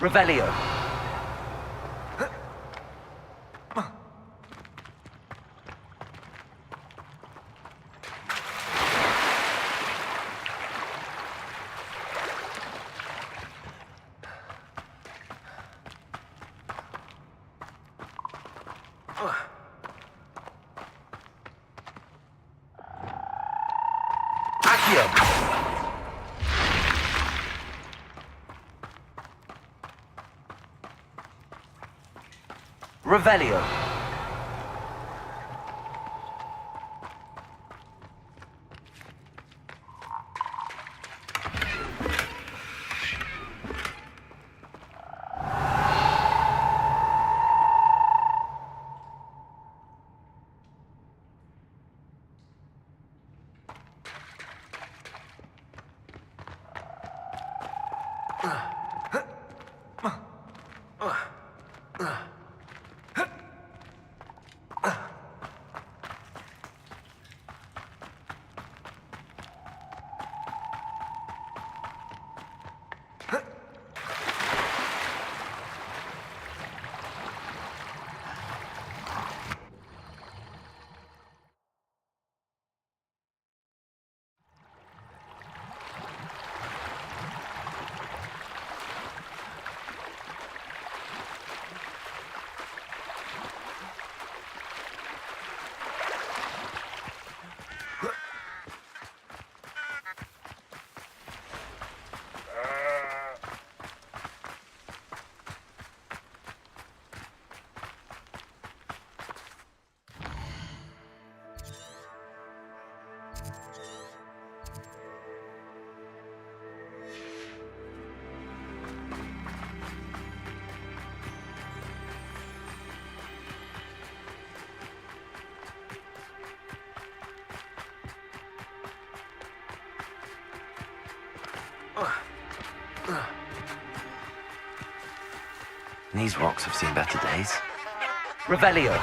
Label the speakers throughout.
Speaker 1: Revelio. Accio. Revelio.
Speaker 2: These rocks have seen better days.
Speaker 1: Revelio.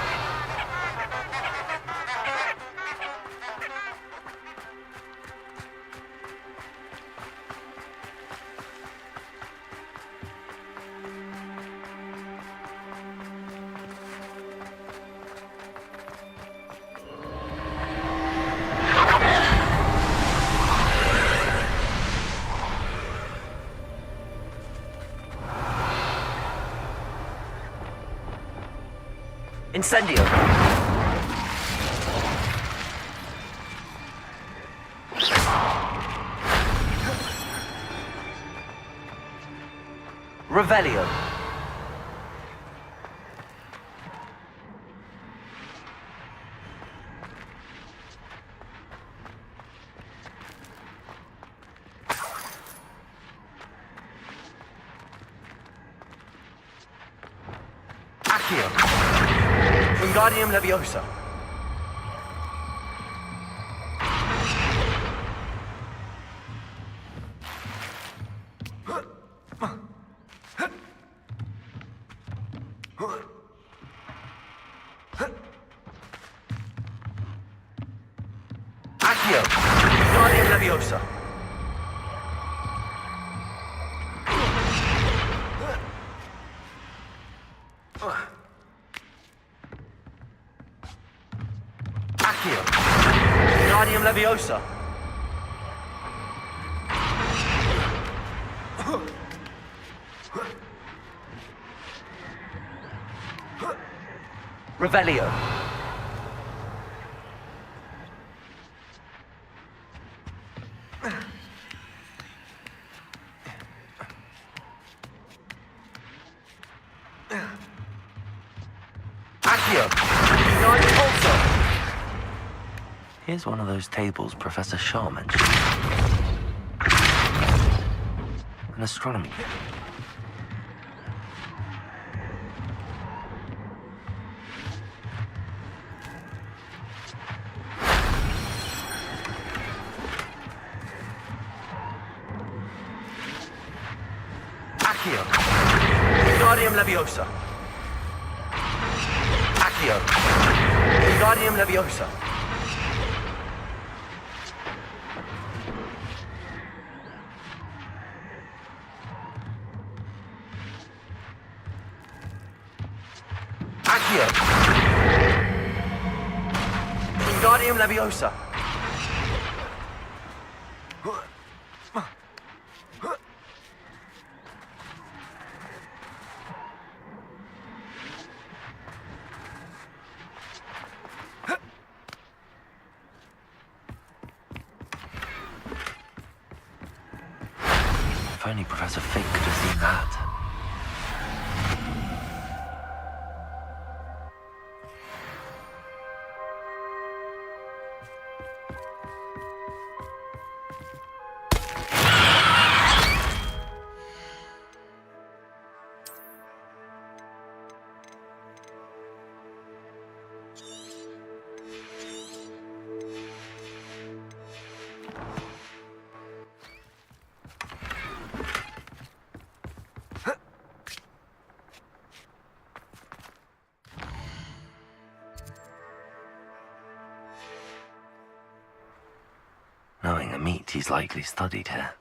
Speaker 1: Incendio. Revelio. Accio. Wingardium Leviosa. Accio. Wingardium Leviosa. Accio. Wingardium Leviosa. Revelio. Accio. Wingardium Pulsar.
Speaker 2: Here's one of those tables Professor Shaw mentioned. An astronomy kit.
Speaker 1: Accio. Wingardium Leviosa. Accio. Wingardium Leviosa. Accio. Wingardium Leviosa.
Speaker 2: If only Professor Fig could have seen that. Knowing a meat, he's likely studied here.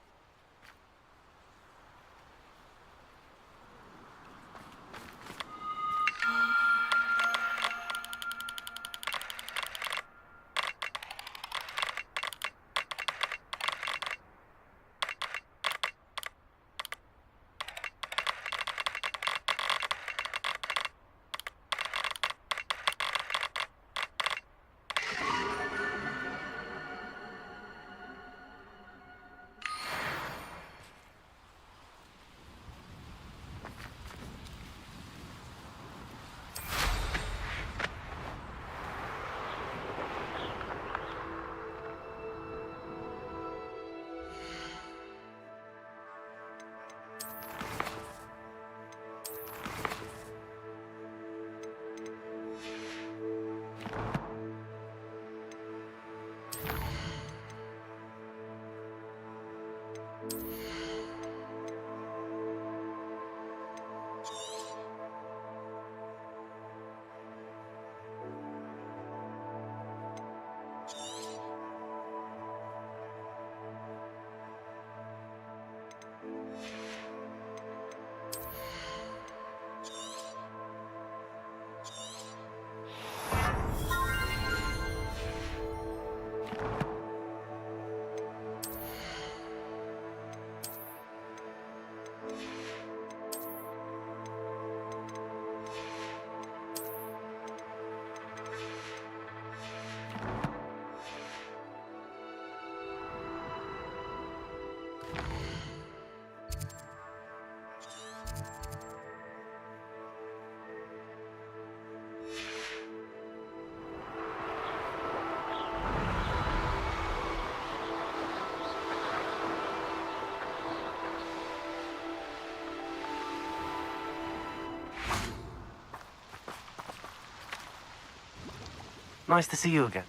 Speaker 2: Nice to see you again.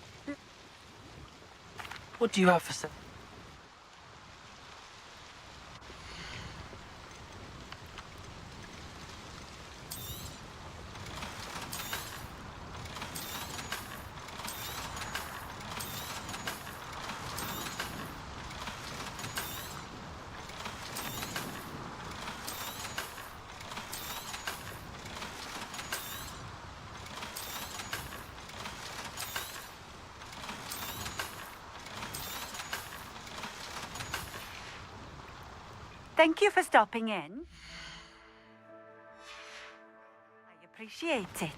Speaker 2: What do you have for sale?
Speaker 3: Thank you for stopping in. I appreciate it.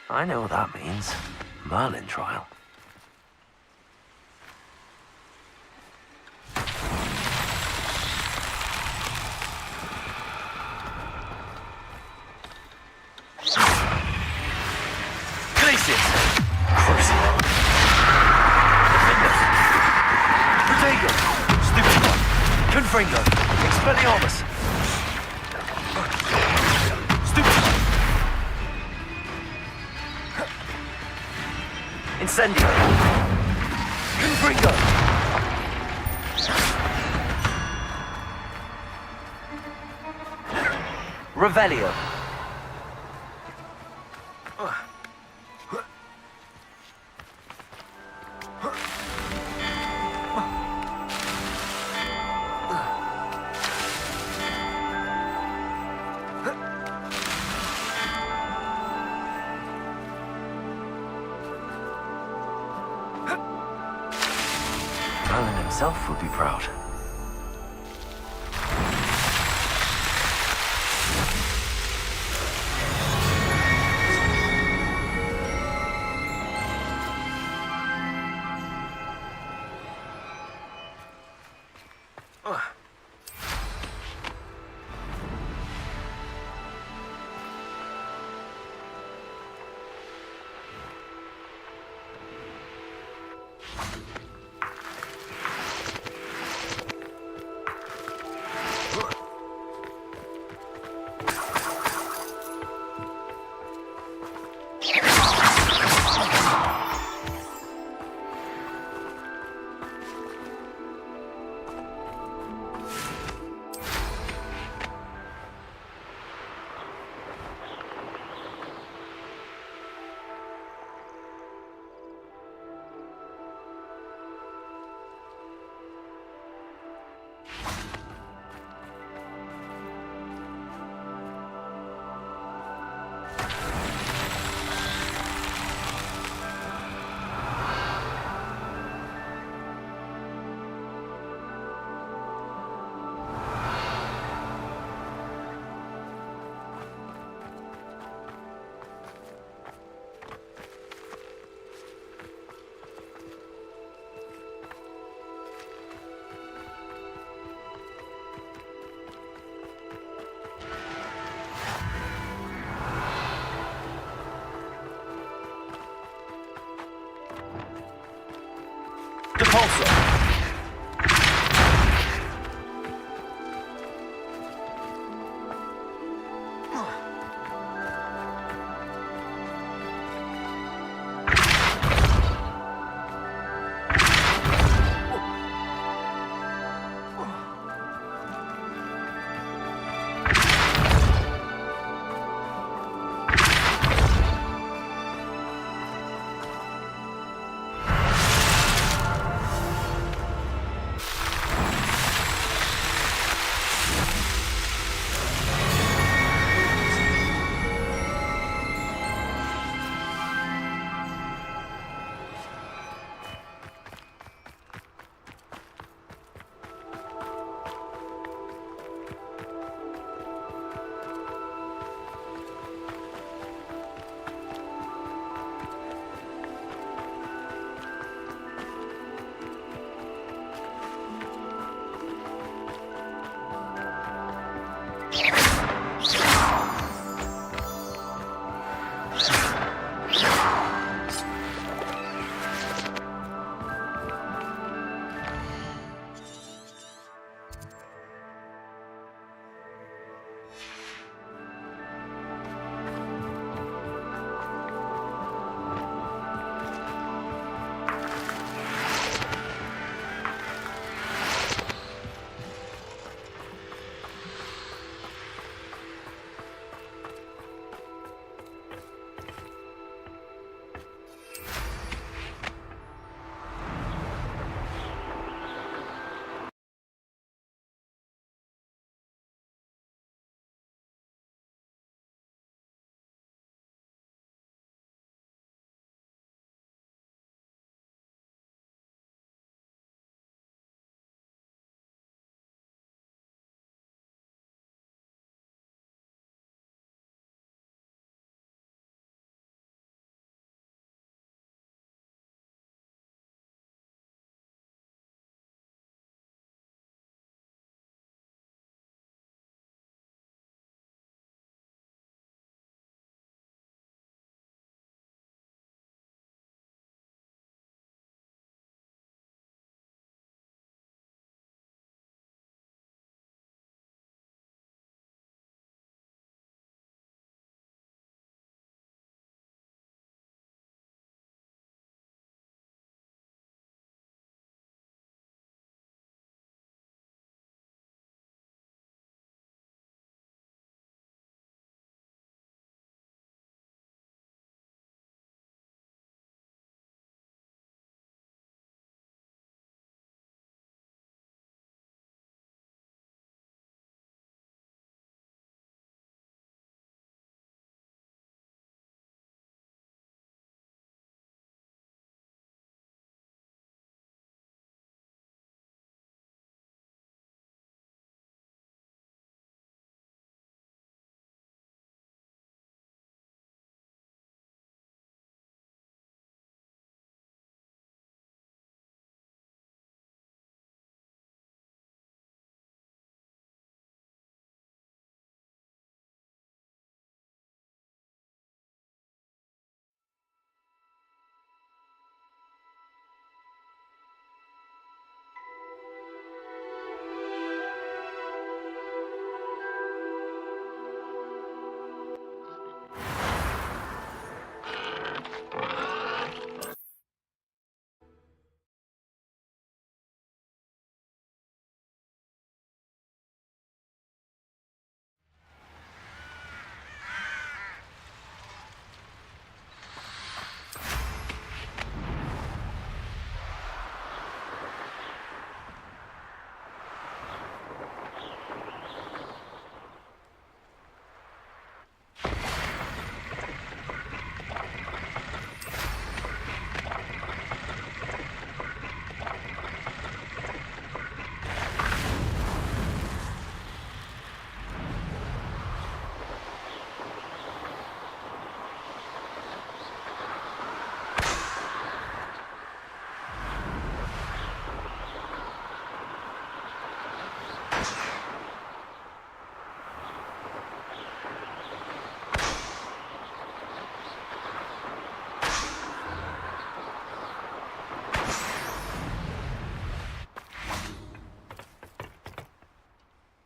Speaker 2: I know what that means. Merlin trial.
Speaker 1: Glacius! Crucible! Defender! Protego! Stupefy! Confringo! Expelliarmus! Incendio. Confringo. Revelio.
Speaker 2: Merlin himself would be proud.
Speaker 1: Depulso.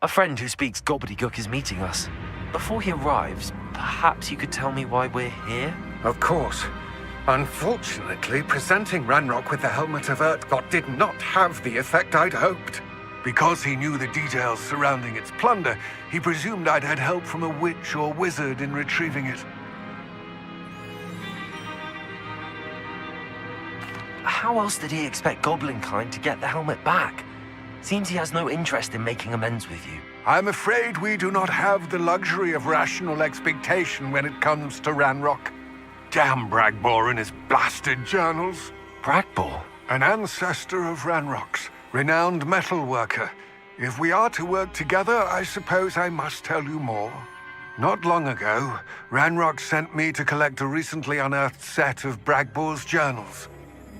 Speaker 2: A friend who speaks gobbledygook is meeting us. Before he arrives, perhaps you could tell me why we're here?
Speaker 4: Of course. Unfortunately, presenting Ranrock with the Helmet of Urtkot did not have the effect I'd hoped. Because he knew the details surrounding its plunder, he presumed I'd had help from a witch or wizard in retrieving it.
Speaker 2: How else did he expect Goblinkind to get the helmet back? Seems he has no interest in making amends with you.
Speaker 4: I'm afraid we do not have the luxury of rational expectation when it comes to Ranrock. Damn Bragbor and his blasted journals.
Speaker 2: Bragbor?
Speaker 4: An ancestor of Ranrock's, renowned metalworker. If we are to work together, I suppose I must tell you more. Not long ago, Ranrock sent me to collect a recently unearthed set of Bragbor's journals.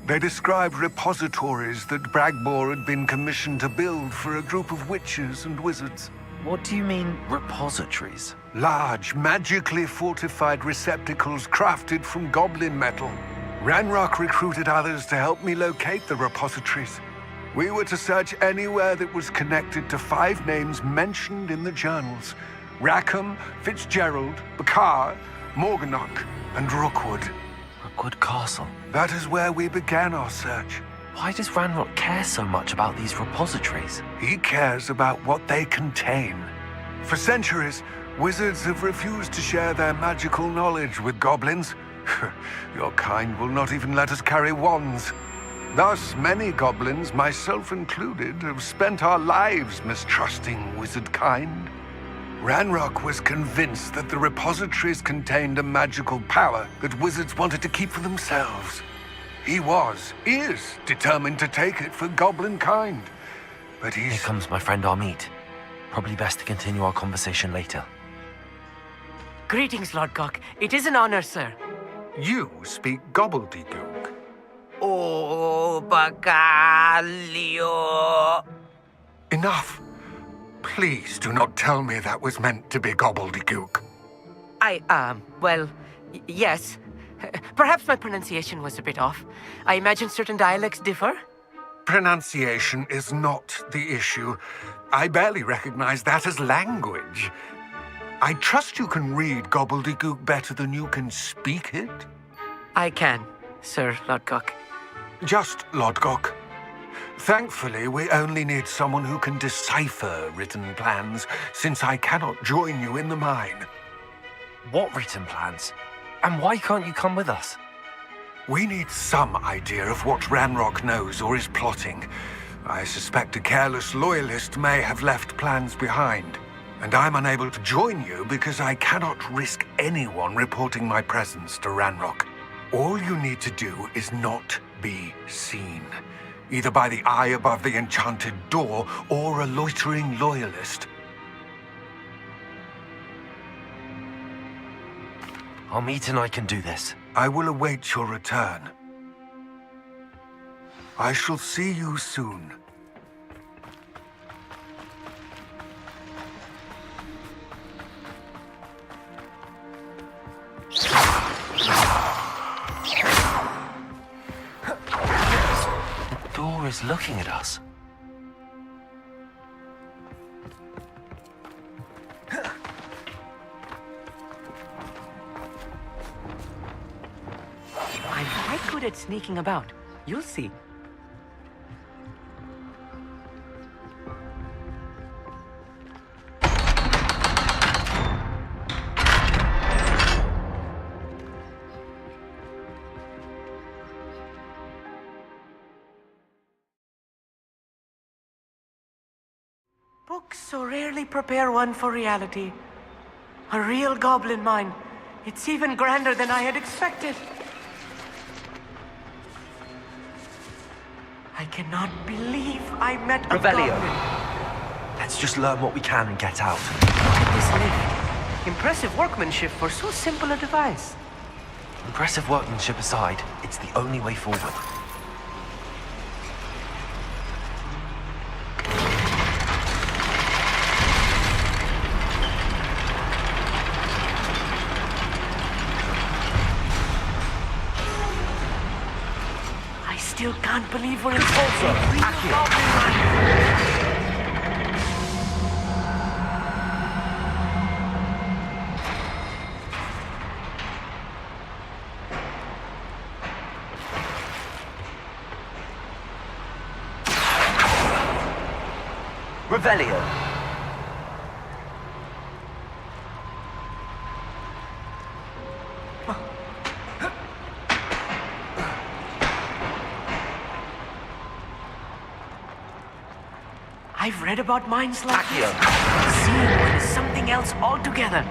Speaker 4: They described repositories that Bragbor had been commissioned to build for a group of witches and wizards.
Speaker 2: What do you mean, repositories?
Speaker 4: Large, magically fortified receptacles crafted from goblin metal. Ranrock recruited others to help me locate the repositories. We were to search anywhere that was connected to 5 names mentioned in the journals: Rackham, Fitzgerald, Bakar, Morganach, and Rookwood.
Speaker 2: Rookwood Castle.
Speaker 4: That is where we began our search.
Speaker 2: Why does Ranrock care so much about these repositories?
Speaker 4: He cares about what they contain. For centuries, wizards have refused to share their magical knowledge with goblins. Your kind will not even let us carry wands. Thus, many goblins, myself included, have spent our lives mistrusting wizard kind. Ranrock was convinced that the repositories contained a magical power that wizards wanted to keep for themselves. He is determined to take it for goblin kind. But
Speaker 2: Here
Speaker 4: he's...
Speaker 2: comes my friend Amit. Probably best to continue our conversation later.
Speaker 5: Greetings, Lord Cock. It is an honor, sir.
Speaker 4: You speak gobbledygook.
Speaker 5: Oh, Bacalio.
Speaker 4: Enough. Please do not tell me that was meant to be gobbledygook.
Speaker 5: Yes. Perhaps my pronunciation was a bit off. I imagine certain dialects differ.
Speaker 4: Pronunciation is not the issue. I barely recognize that as language. I trust you can read gobbledygook better than you can speak it?
Speaker 5: I can, Sir Lodgok.
Speaker 4: Just Lodgok. Thankfully, we only need someone who can decipher written plans, since I cannot join you in the mine.
Speaker 2: What written plans? And why can't you come with us?
Speaker 4: We need some idea of what Ranrock knows or is plotting. I suspect a careless loyalist may have left plans behind. And I'm unable to join you because I cannot risk anyone reporting my presence to Ranrock. All you need to do is not be seen, either by the eye above the enchanted door or a loitering loyalist.
Speaker 2: Amit and I can do this.
Speaker 4: I will await your return. I shall see you soon.
Speaker 2: The door is looking at us.
Speaker 5: I'm quite good at sneaking about. You'll see. Books so rarely prepare one for reality. A real goblin mine. It's even grander than I had expected. I cannot believe I met a
Speaker 1: Revelio.
Speaker 5: goblin.
Speaker 2: Let's just learn what we can and get out.
Speaker 5: Look at this lift. Impressive workmanship for so simple a device.
Speaker 2: Impressive workmanship aside, it's the only way forward.
Speaker 5: I still can't believe we're in real goblin mine.
Speaker 2: Revelio.
Speaker 5: I've read about minds like
Speaker 2: Accio.
Speaker 5: this. Seeing one is something else altogether.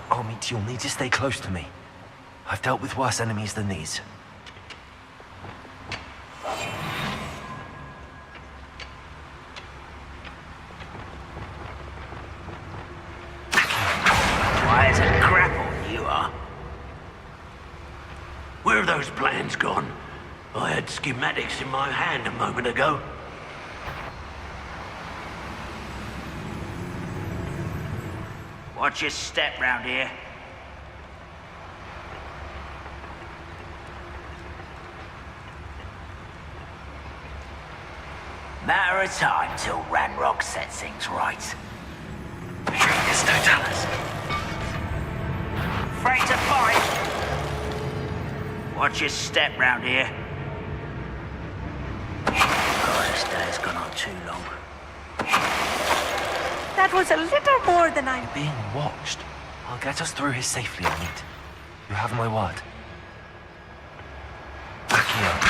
Speaker 2: Armit, you'll need to stay close to me. I've dealt with worse enemies than these.
Speaker 6: Why, it's a grapple, you are. Where have those plans gone? I had schematics in my hand a moment ago. Watch your step round here. Matter of time till Ranrock sets things right.
Speaker 2: Yes, don't tell us.
Speaker 6: Afraid to fight? Watch your step round here. God, this day's gone on too long.
Speaker 5: That was a little more than I...
Speaker 2: Being watched. I'll get us through here safely, Armit. You have my word. Accio.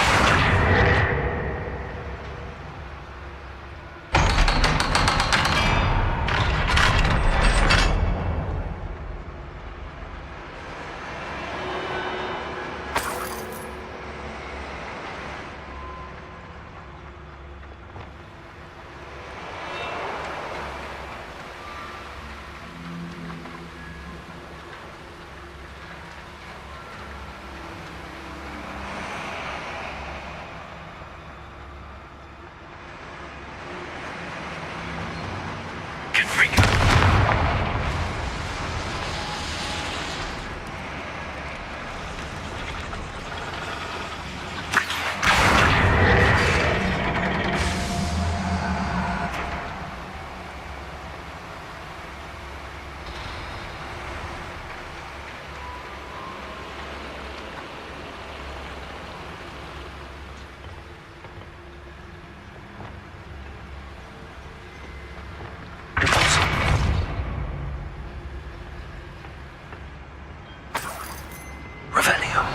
Speaker 2: Revelio.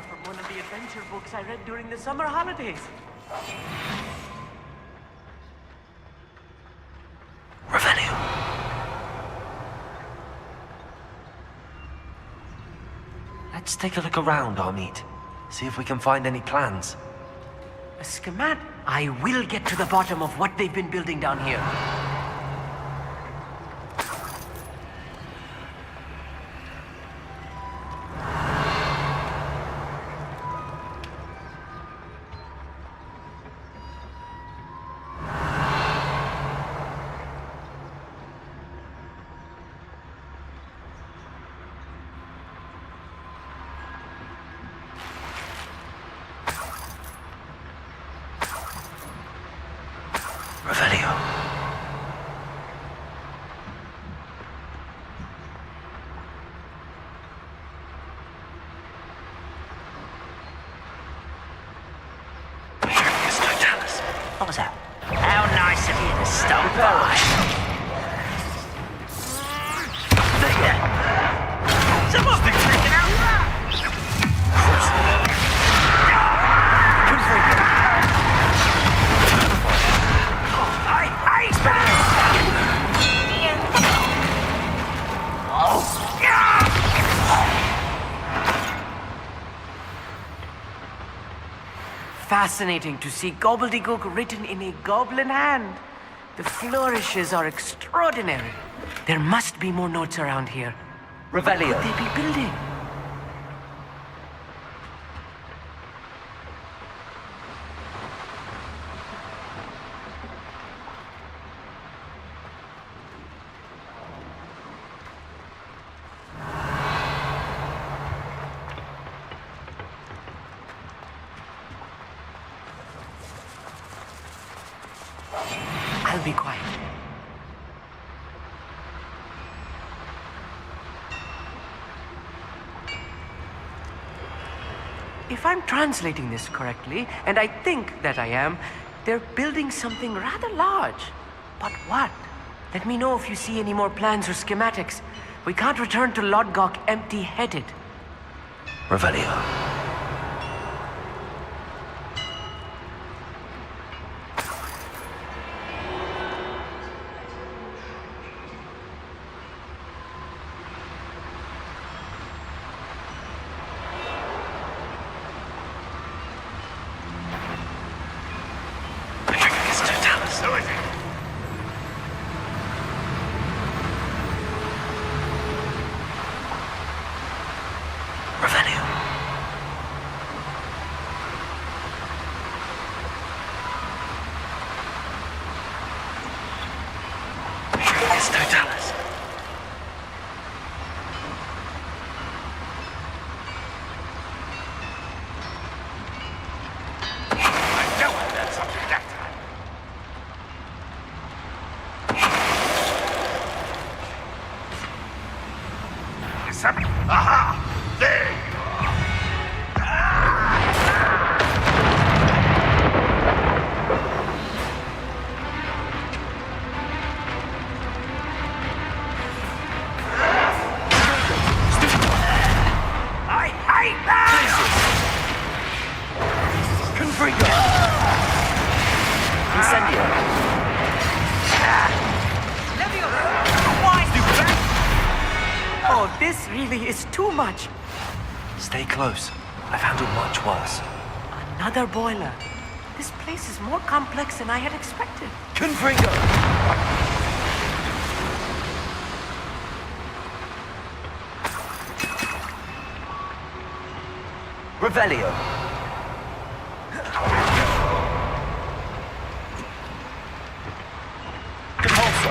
Speaker 5: From one of the adventure books I read during the summer holidays.
Speaker 2: Revelio. Let's take a look around, Armit. See if we can find any plans.
Speaker 5: A schemat? I will get to the bottom of what they've been building down here.
Speaker 2: Revelio. Yes, don't tell us.
Speaker 6: What was that? How nice of you to stop by. Someone's been taking out.
Speaker 5: Fascinating to see gobbledygook written in a goblin hand. The flourishes are extraordinary. There must be more notes around here.
Speaker 1: Revelio.
Speaker 5: What could they be building? I'll be quiet. If I'm translating this correctly, and I think that I am, they're building something rather large. But what? Let me know if you see any more plans or schematics. We can't return to Lodgok empty-headed.
Speaker 2: Revelio.
Speaker 4: Aha! There you I hate that!
Speaker 2: Confringo! Incendio!
Speaker 5: Oh, this really is too much.
Speaker 2: Stay close. I've handled much worse.
Speaker 5: Another boiler. This place is more complex than I had expected.
Speaker 2: Confringo! Revelio. Compulso.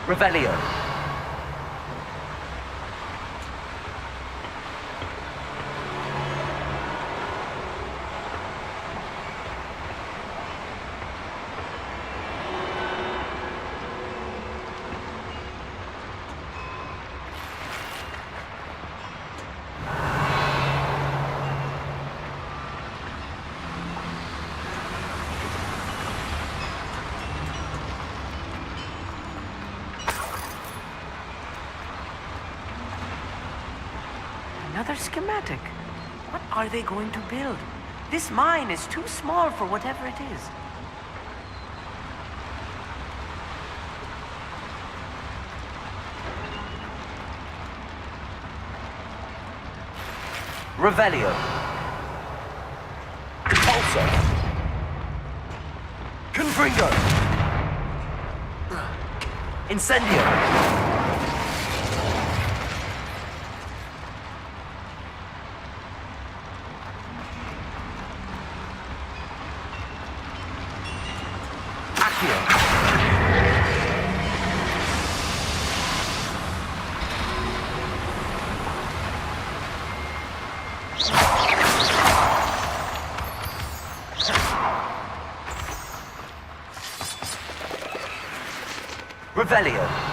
Speaker 2: Revelio.
Speaker 5: Another schematic. What are they going to build? This mine is too small for whatever it is.
Speaker 2: Revelio. Compulso. Confringo. Incendio. Revelio.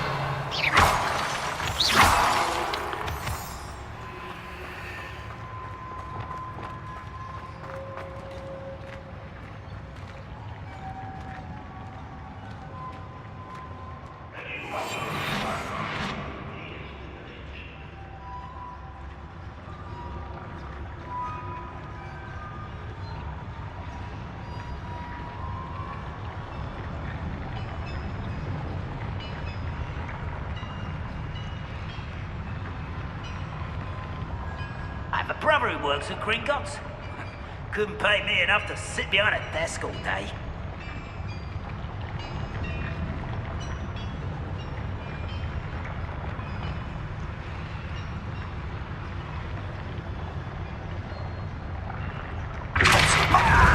Speaker 7: have a brother who works at Gringotts. Couldn't pay me enough to sit behind a desk all day.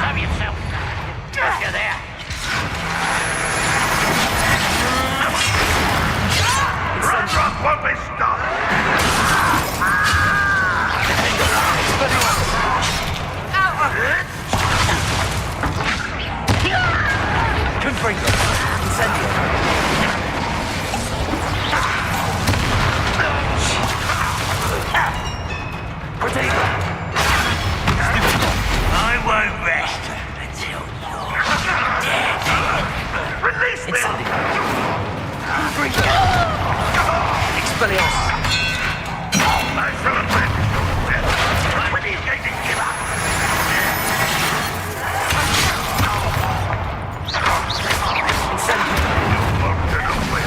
Speaker 6: Have yourself. If you're there.
Speaker 4: Rock won't be stopped!
Speaker 2: Confringo. Incendio. Potato.
Speaker 7: I won't rest until you're dead.
Speaker 4: Release me!
Speaker 2: Incendio. Confringo. Expelliarmus.
Speaker 4: I shall avenge your death. When are you going to give up?
Speaker 2: Incendio.
Speaker 4: You won't get away.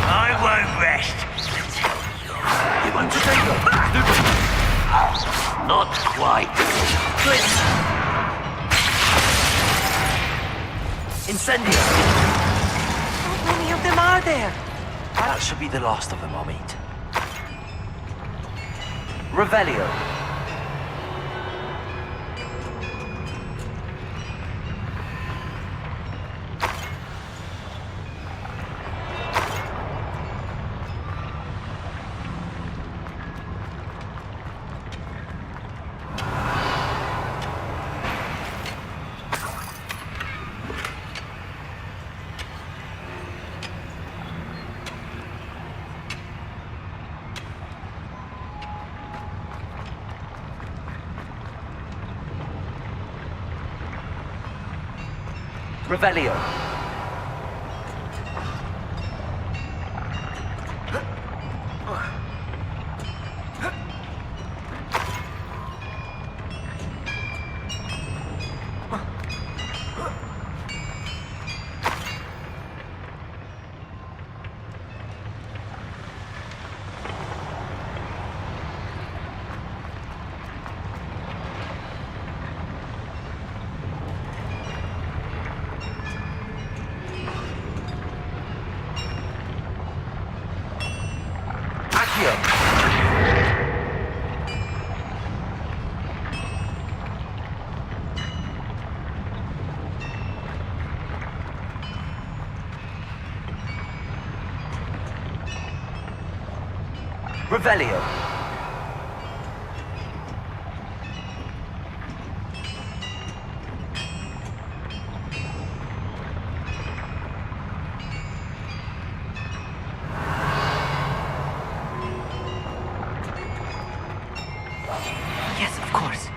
Speaker 7: I won't rest until you're...
Speaker 6: Not quite.
Speaker 2: Incendio.
Speaker 5: How many of them are there?
Speaker 2: That should be the last of them I'll meet. Revelio. Revelio. Revelio.
Speaker 5: Yes, of course.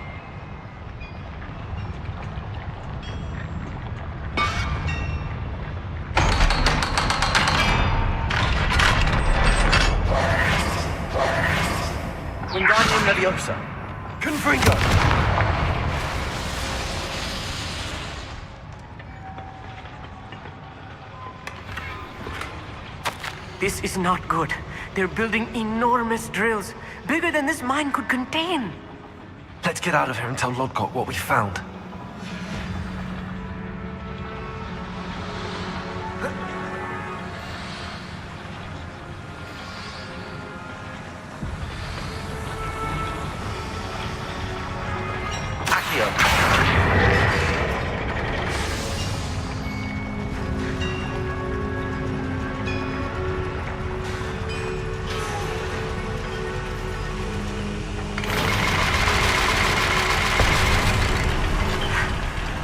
Speaker 2: Wingardium Leviosa. Confringo.
Speaker 5: This is not good. They're building enormous drills, bigger than this mine could contain.
Speaker 2: Let's get out of here and tell Lodgott what we found.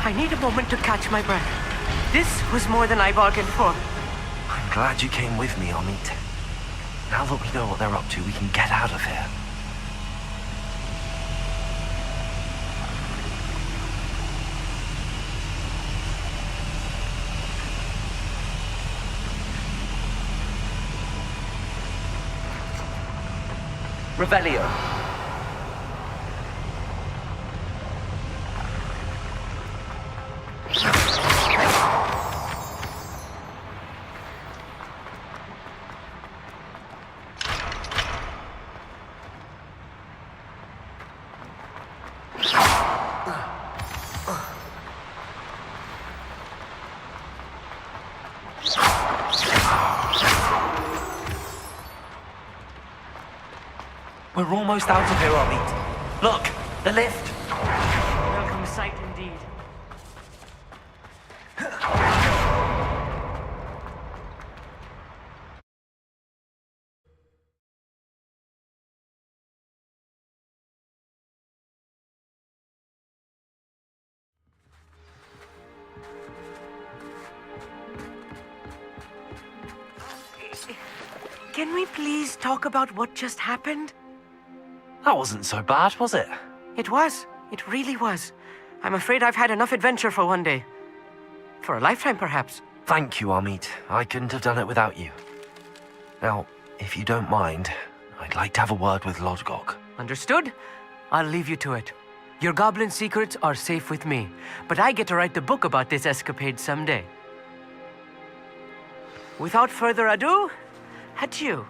Speaker 5: I need a moment to catch my breath. This was more than I bargained for.
Speaker 2: I'm glad you came with me, Amit. Now that we know what they're up to, we can get out of here.
Speaker 1: Revelio.
Speaker 2: We're almost out of here, Amit. Look, the lift.
Speaker 5: Welcome sight indeed. Can we please talk about what just happened?
Speaker 2: That wasn't so bad, was it?
Speaker 5: It was. It really was. I'm afraid I've had enough adventure for one day. For a lifetime, perhaps.
Speaker 2: Thank you, Amit. I couldn't have done it without you. Now, if you don't mind, I'd like to have a word with Lodgok.
Speaker 5: Understood? I'll leave you to it. Your goblin secrets are safe with me, but I get to write the book about this escapade someday. Without further ado, adieu.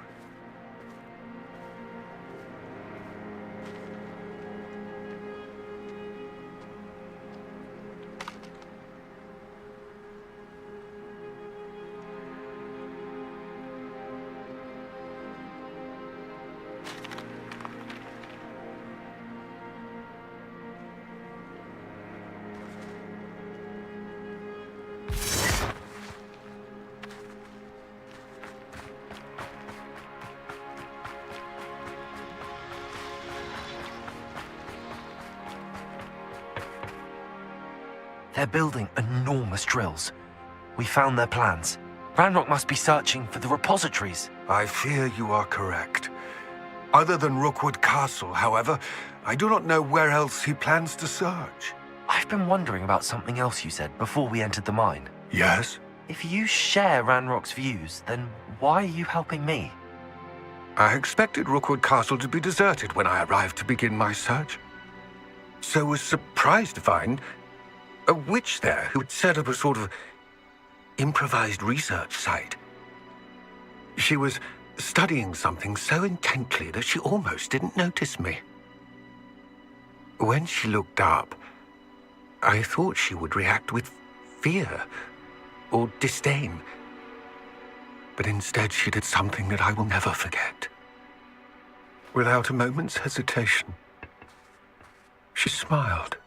Speaker 2: They're building enormous drills. We found their plans. Ranrock must be searching for the repositories.
Speaker 4: I fear you are correct. Other than Rookwood Castle, however, I do not know where else he plans to search.
Speaker 2: I've been wondering about something else you said before we entered the mine.
Speaker 4: Yes?
Speaker 2: If you share Ranrock's views, then why are you helping me?
Speaker 4: I expected Rookwood Castle to be deserted when I arrived to begin my search. So was surprised to find a witch there who had set up a sort of improvised research site. She was studying something so intently that she almost didn't notice me. When she looked up, I thought she would react with fear or disdain. But instead she did something that I will never forget. Without a moment's hesitation, she smiled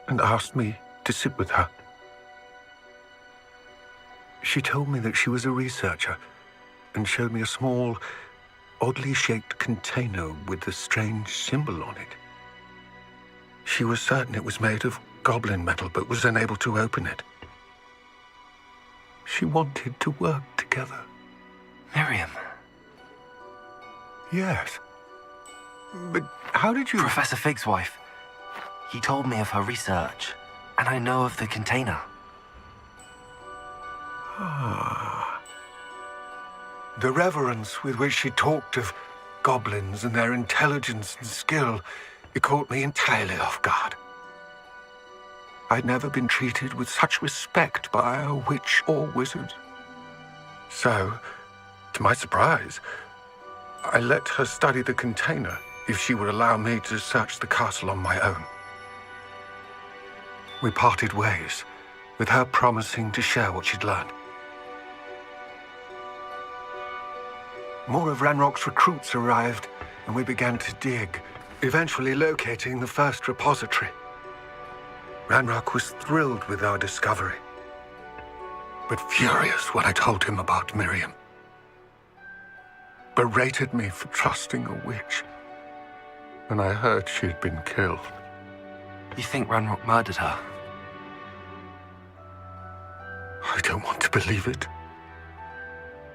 Speaker 4: and asked me to sit with her. She told me that she was a researcher and showed me a small, oddly shaped container with a strange symbol on it. She was certain it was made of goblin metal, but was unable to open it. She wanted to work together.
Speaker 2: Miriam.
Speaker 4: Yes. But how did you...
Speaker 2: Professor Fig's wife. He told me of her research, and I know of the container.
Speaker 4: Ah. The reverence with which she talked of goblins and their intelligence and skill, it caught me entirely off guard. I'd never been treated with such respect by a witch or wizard. So, to my surprise, I let her study the container if she would allow me to search the castle on my own. We parted ways, with her promising to share what she'd learned. More of Ranrock's recruits arrived, and we began to dig, eventually locating the first repository. Ranrock was thrilled with our discovery, but furious when I told him about Miriam. Berated me for trusting a witch when I heard she had been killed.
Speaker 2: You think Ranrock murdered her?
Speaker 4: I don't want to believe it.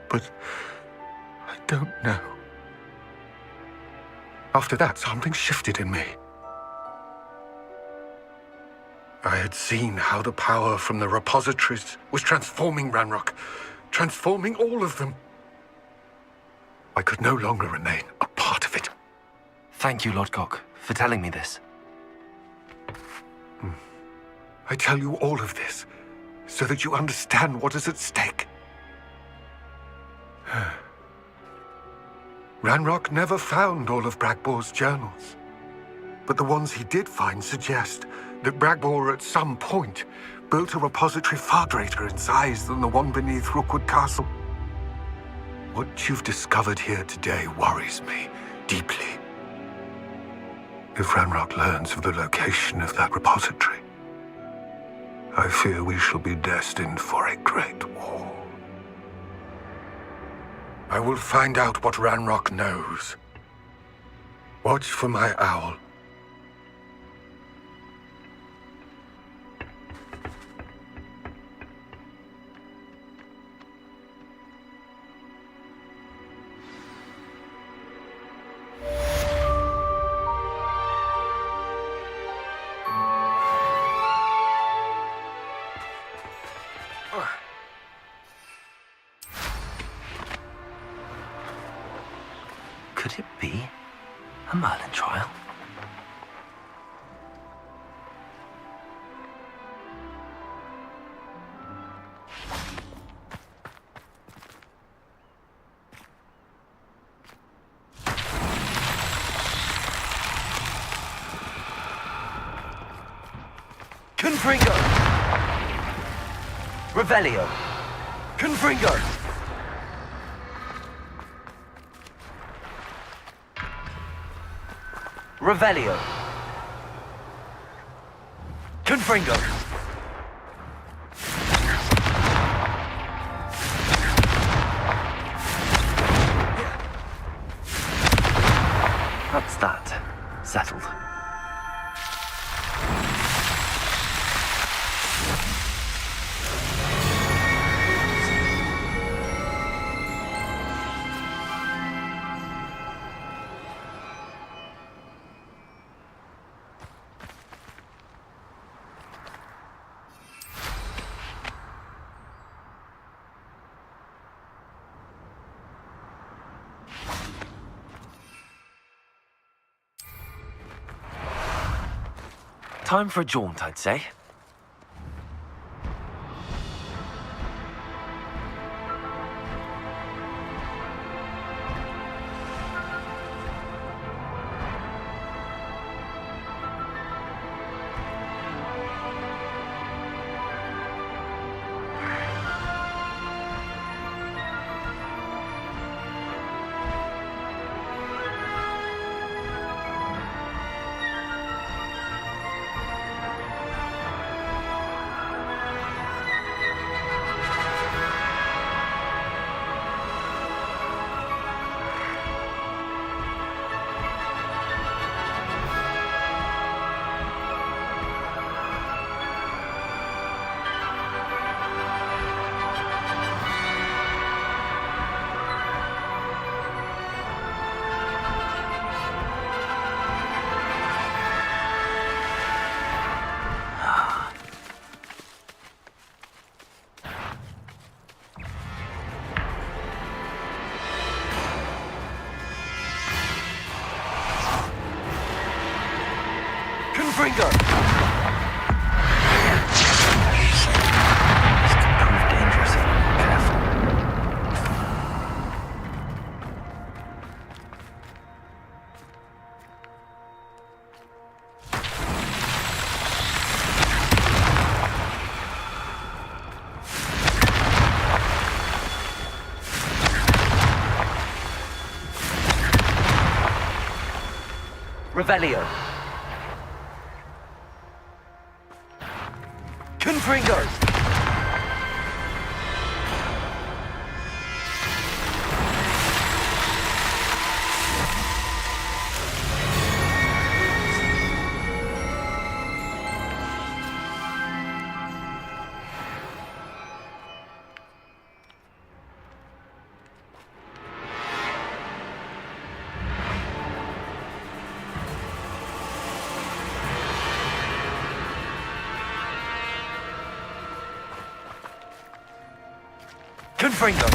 Speaker 4: But I don't know. After that, something shifted in me. I had seen how the power from the repositories was transforming Ranrock, transforming all of them. I could no longer remain a part of it.
Speaker 2: Thank you, Lodgok, for telling me this.
Speaker 4: I tell you all of this so that you understand what is at stake. Ranrock never found all of Bragbor's journals, but the ones he did find suggest that Bragbor at some point built a repository far greater in size than the one beneath Rookwood Castle. What you've discovered here today worries me deeply. If Ranrock learns of the location of that repository, I fear we shall be destined for a great war. I will find out what Ranrock knows. Watch for my owl.
Speaker 2: Could it be a Merlin trial?
Speaker 1: Confringo! Revelio! Confringo! Revelio! Confringo!
Speaker 2: That's that. Settled. Time for a jaunt, I'd say.
Speaker 1: Confringo!
Speaker 2: This could prove dangerous if I'm not careful.
Speaker 1: Revelio! Confringo! Confringo.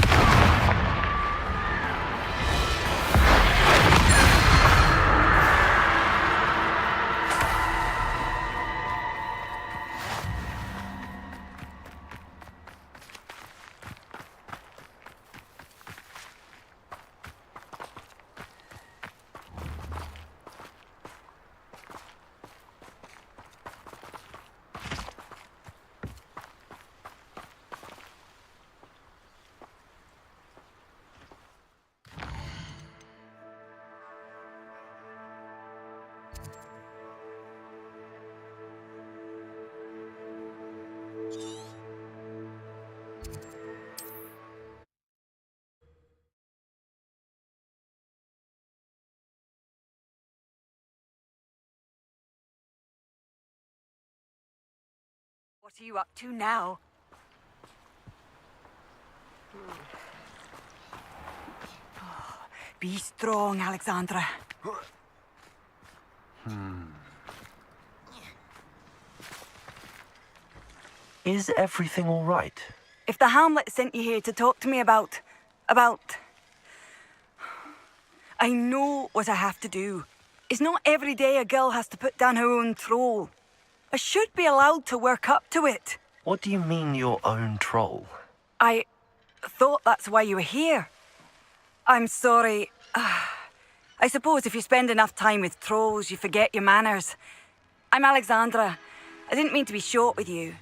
Speaker 3: What are you up to now? Be strong, Alexandra.
Speaker 2: Is everything all right?
Speaker 3: If the Hamlet sent you here to talk to me about... I know what I have to do. It's not every day a girl has to put down her own troll. I should be allowed to work up to it.
Speaker 2: What do you mean, your own troll?
Speaker 3: I thought that's why you were here. I'm sorry. I suppose if you spend enough time with trolls, you forget your manners. I'm Alexandra. I didn't mean to be short with you.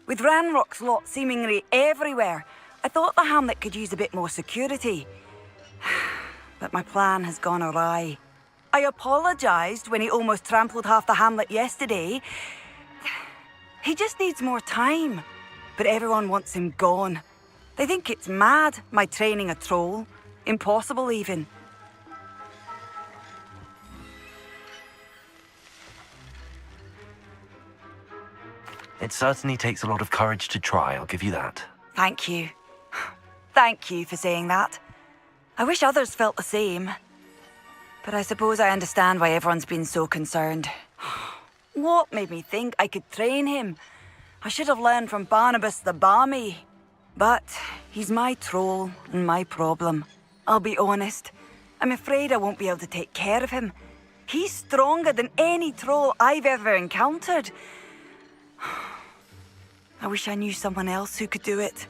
Speaker 3: With Ranrock's lot seemingly everywhere, I thought the Hamlet could use a bit more security. But my plan has gone awry. I apologised when he almost trampled half the Hamlet yesterday. He just needs more time. But everyone wants him gone. They think it's mad, my training a troll. Impossible, even.
Speaker 2: It certainly takes a lot of courage to try, I'll give you that.
Speaker 3: Thank you. Thank you for saying that. I wish others felt the same. But I suppose I understand why everyone's been so concerned. What made me think I could train him? I should have learned from Barnabas the Barmy. But he's my troll and my problem. I'll be honest. I'm afraid I won't be able to take care of him. He's stronger than any troll I've ever encountered. I wish I knew someone else who could do it.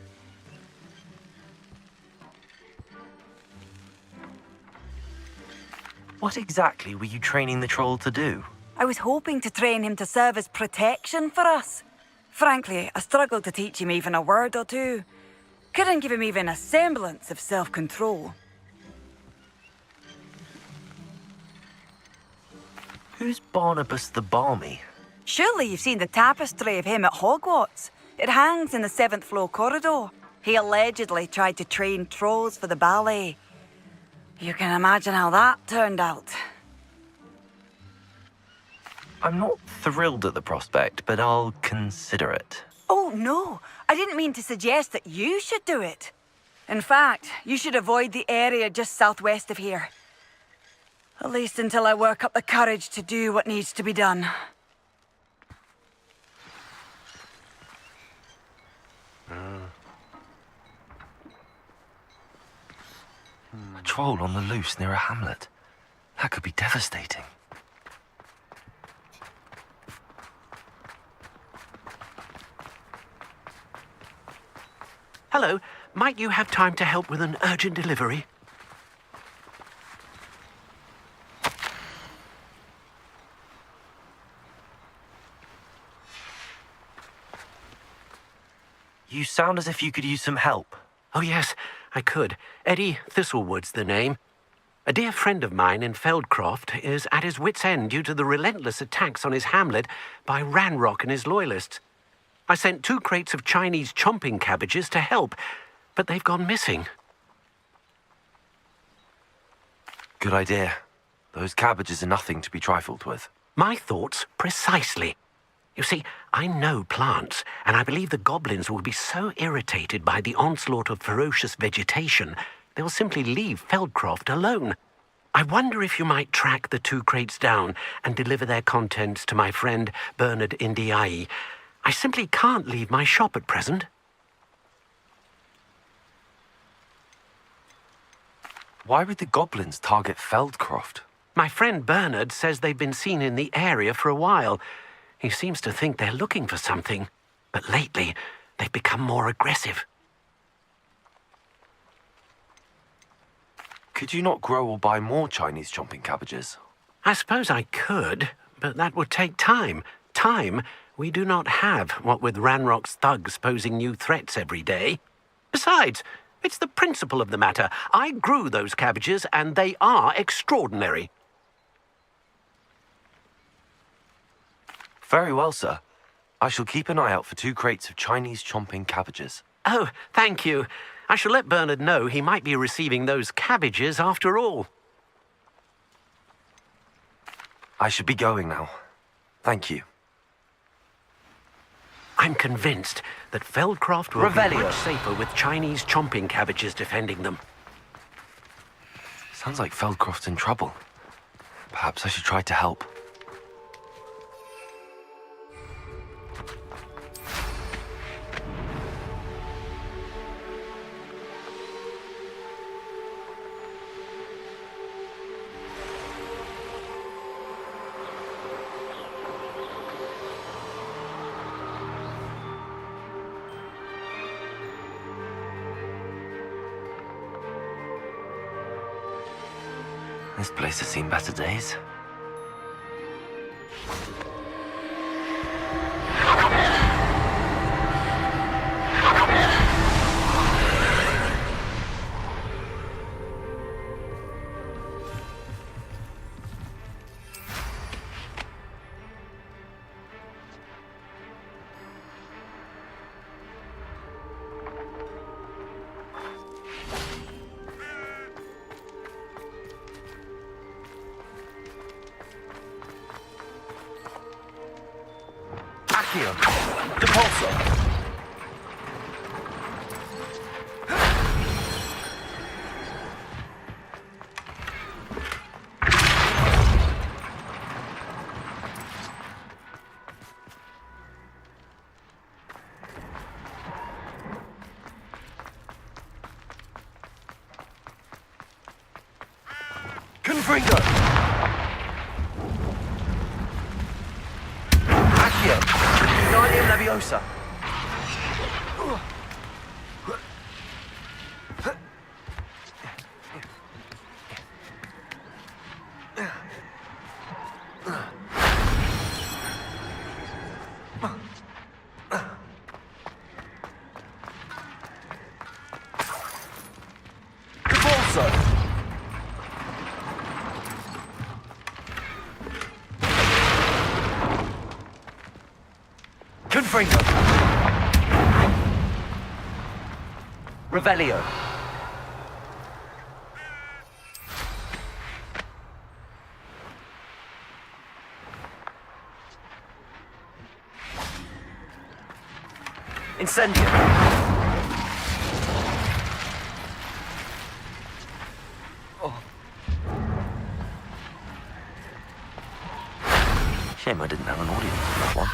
Speaker 2: What exactly were you training the troll to do?
Speaker 3: I was hoping to train him to serve as protection for us. Frankly, I struggled to teach him even a word or two. Couldn't give him even a semblance of self-control.
Speaker 2: Who's Barnabas the Barmy?
Speaker 3: Surely you've seen the tapestry of him at Hogwarts. It hangs in the 7th floor corridor. He allegedly tried to train trolls for the ballet. You can imagine how that turned out.
Speaker 2: I'm not thrilled at the prospect, but I'll consider it.
Speaker 3: Oh, no. I didn't mean to suggest that you should do it. In fact, you should avoid the area just southwest of here. At least until I work up the courage to do what needs to be done.
Speaker 2: A troll on the loose near a hamlet. That could be devastating.
Speaker 6: Hello, might you have time to help with an urgent delivery?
Speaker 2: You sound as if you could use some help.
Speaker 6: Oh yes, I could. Eddie Thistlewood's the name. A dear friend of mine in Feldcroft is at his wit's end due to the relentless attacks on his hamlet by Ranrock and his loyalists. I sent 2 crates of Chinese chomping cabbages to help, but they've gone missing.
Speaker 2: Good idea. Those cabbages are nothing to be trifled with.
Speaker 6: My thoughts precisely. You see, I know plants, and I believe the goblins will be so irritated by the onslaught of ferocious vegetation, they'll simply leave Feldcroft alone. I wonder if you might track the 2 crates down and deliver their contents to my friend Bernard Indiai. I simply can't leave my shop at present.
Speaker 2: Why would the goblins target Feldcroft?
Speaker 6: My friend Bernard says they've been seen in the area for a while. He seems to think they're looking for something, but lately they've become more aggressive.
Speaker 2: Could you not grow or buy more Chinese chomping cabbages?
Speaker 6: I suppose I could, but that would take time. Time we do not have, what with Ranrock's thugs posing new threats every day. Besides, it's the principle of the matter. I grew those cabbages, and they are extraordinary.
Speaker 2: Very well, sir. I shall keep an eye out for 2 crates of Chinese chomping cabbages.
Speaker 6: Oh, thank you. I shall let Bernard know he might be receiving those cabbages after all.
Speaker 2: I should be going now. Thank you.
Speaker 6: I'm convinced that Feldcroft will be
Speaker 1: Revelio.
Speaker 6: much safer with Chinese chomping cabbages defending them.
Speaker 2: Sounds like Feldcroft's in trouble. Perhaps I should try to help. This place has seen better days.
Speaker 1: Accio. Depulso. Confringo. Accio. Guardian Leviosa. Depulso. Confringo. Revelio. Incendio.
Speaker 2: Shame I didn't have an audience for that one.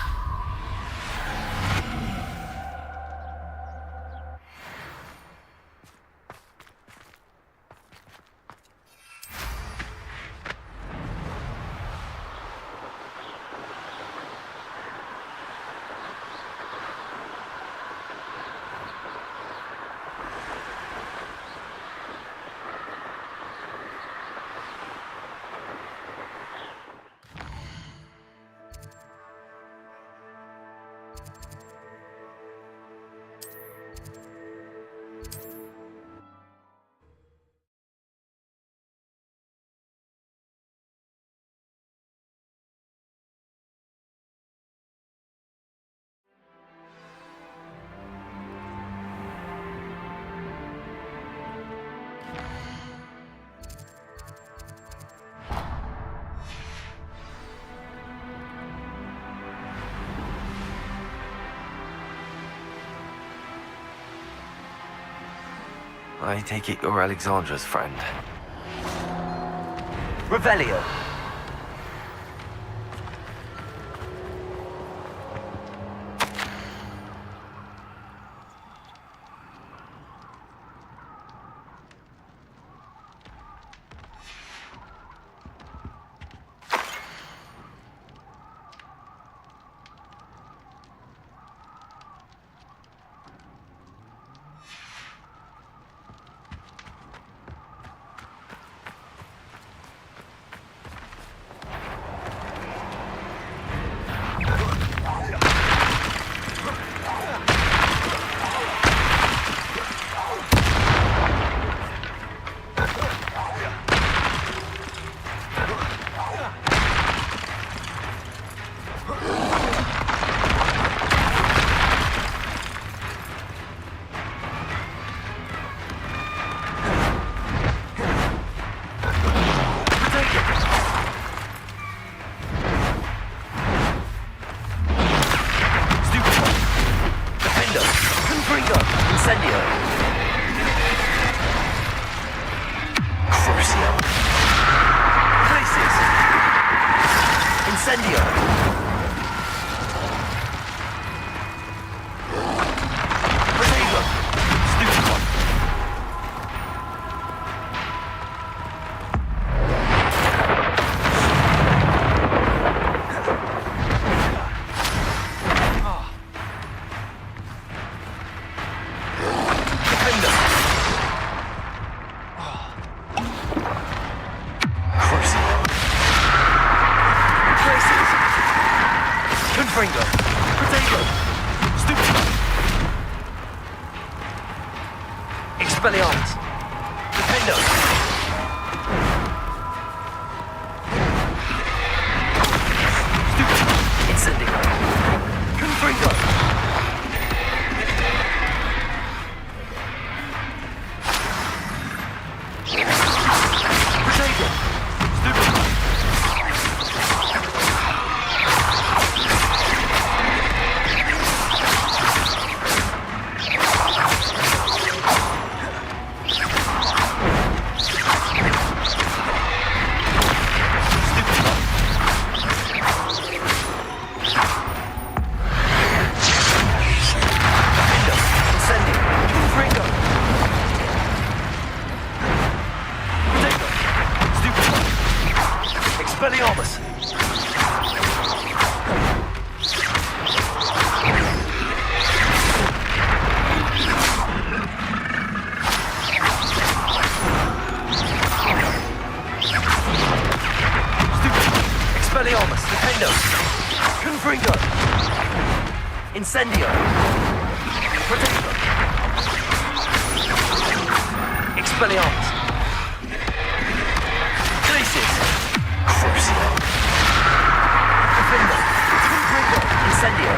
Speaker 2: I take it you're Alexandra's friend.
Speaker 1: Revelio. Confringo. Protego. Stupid. Expelliarmus. Defendo. Stupid. Incendio. Confringo. Protego. Stupid. Expelliarmus! Expelliarmus! Defendo! Confringo! Incendio! Protego! Expelliarmus! Glacius! Crucio! Defendo! Confringo! Incendio!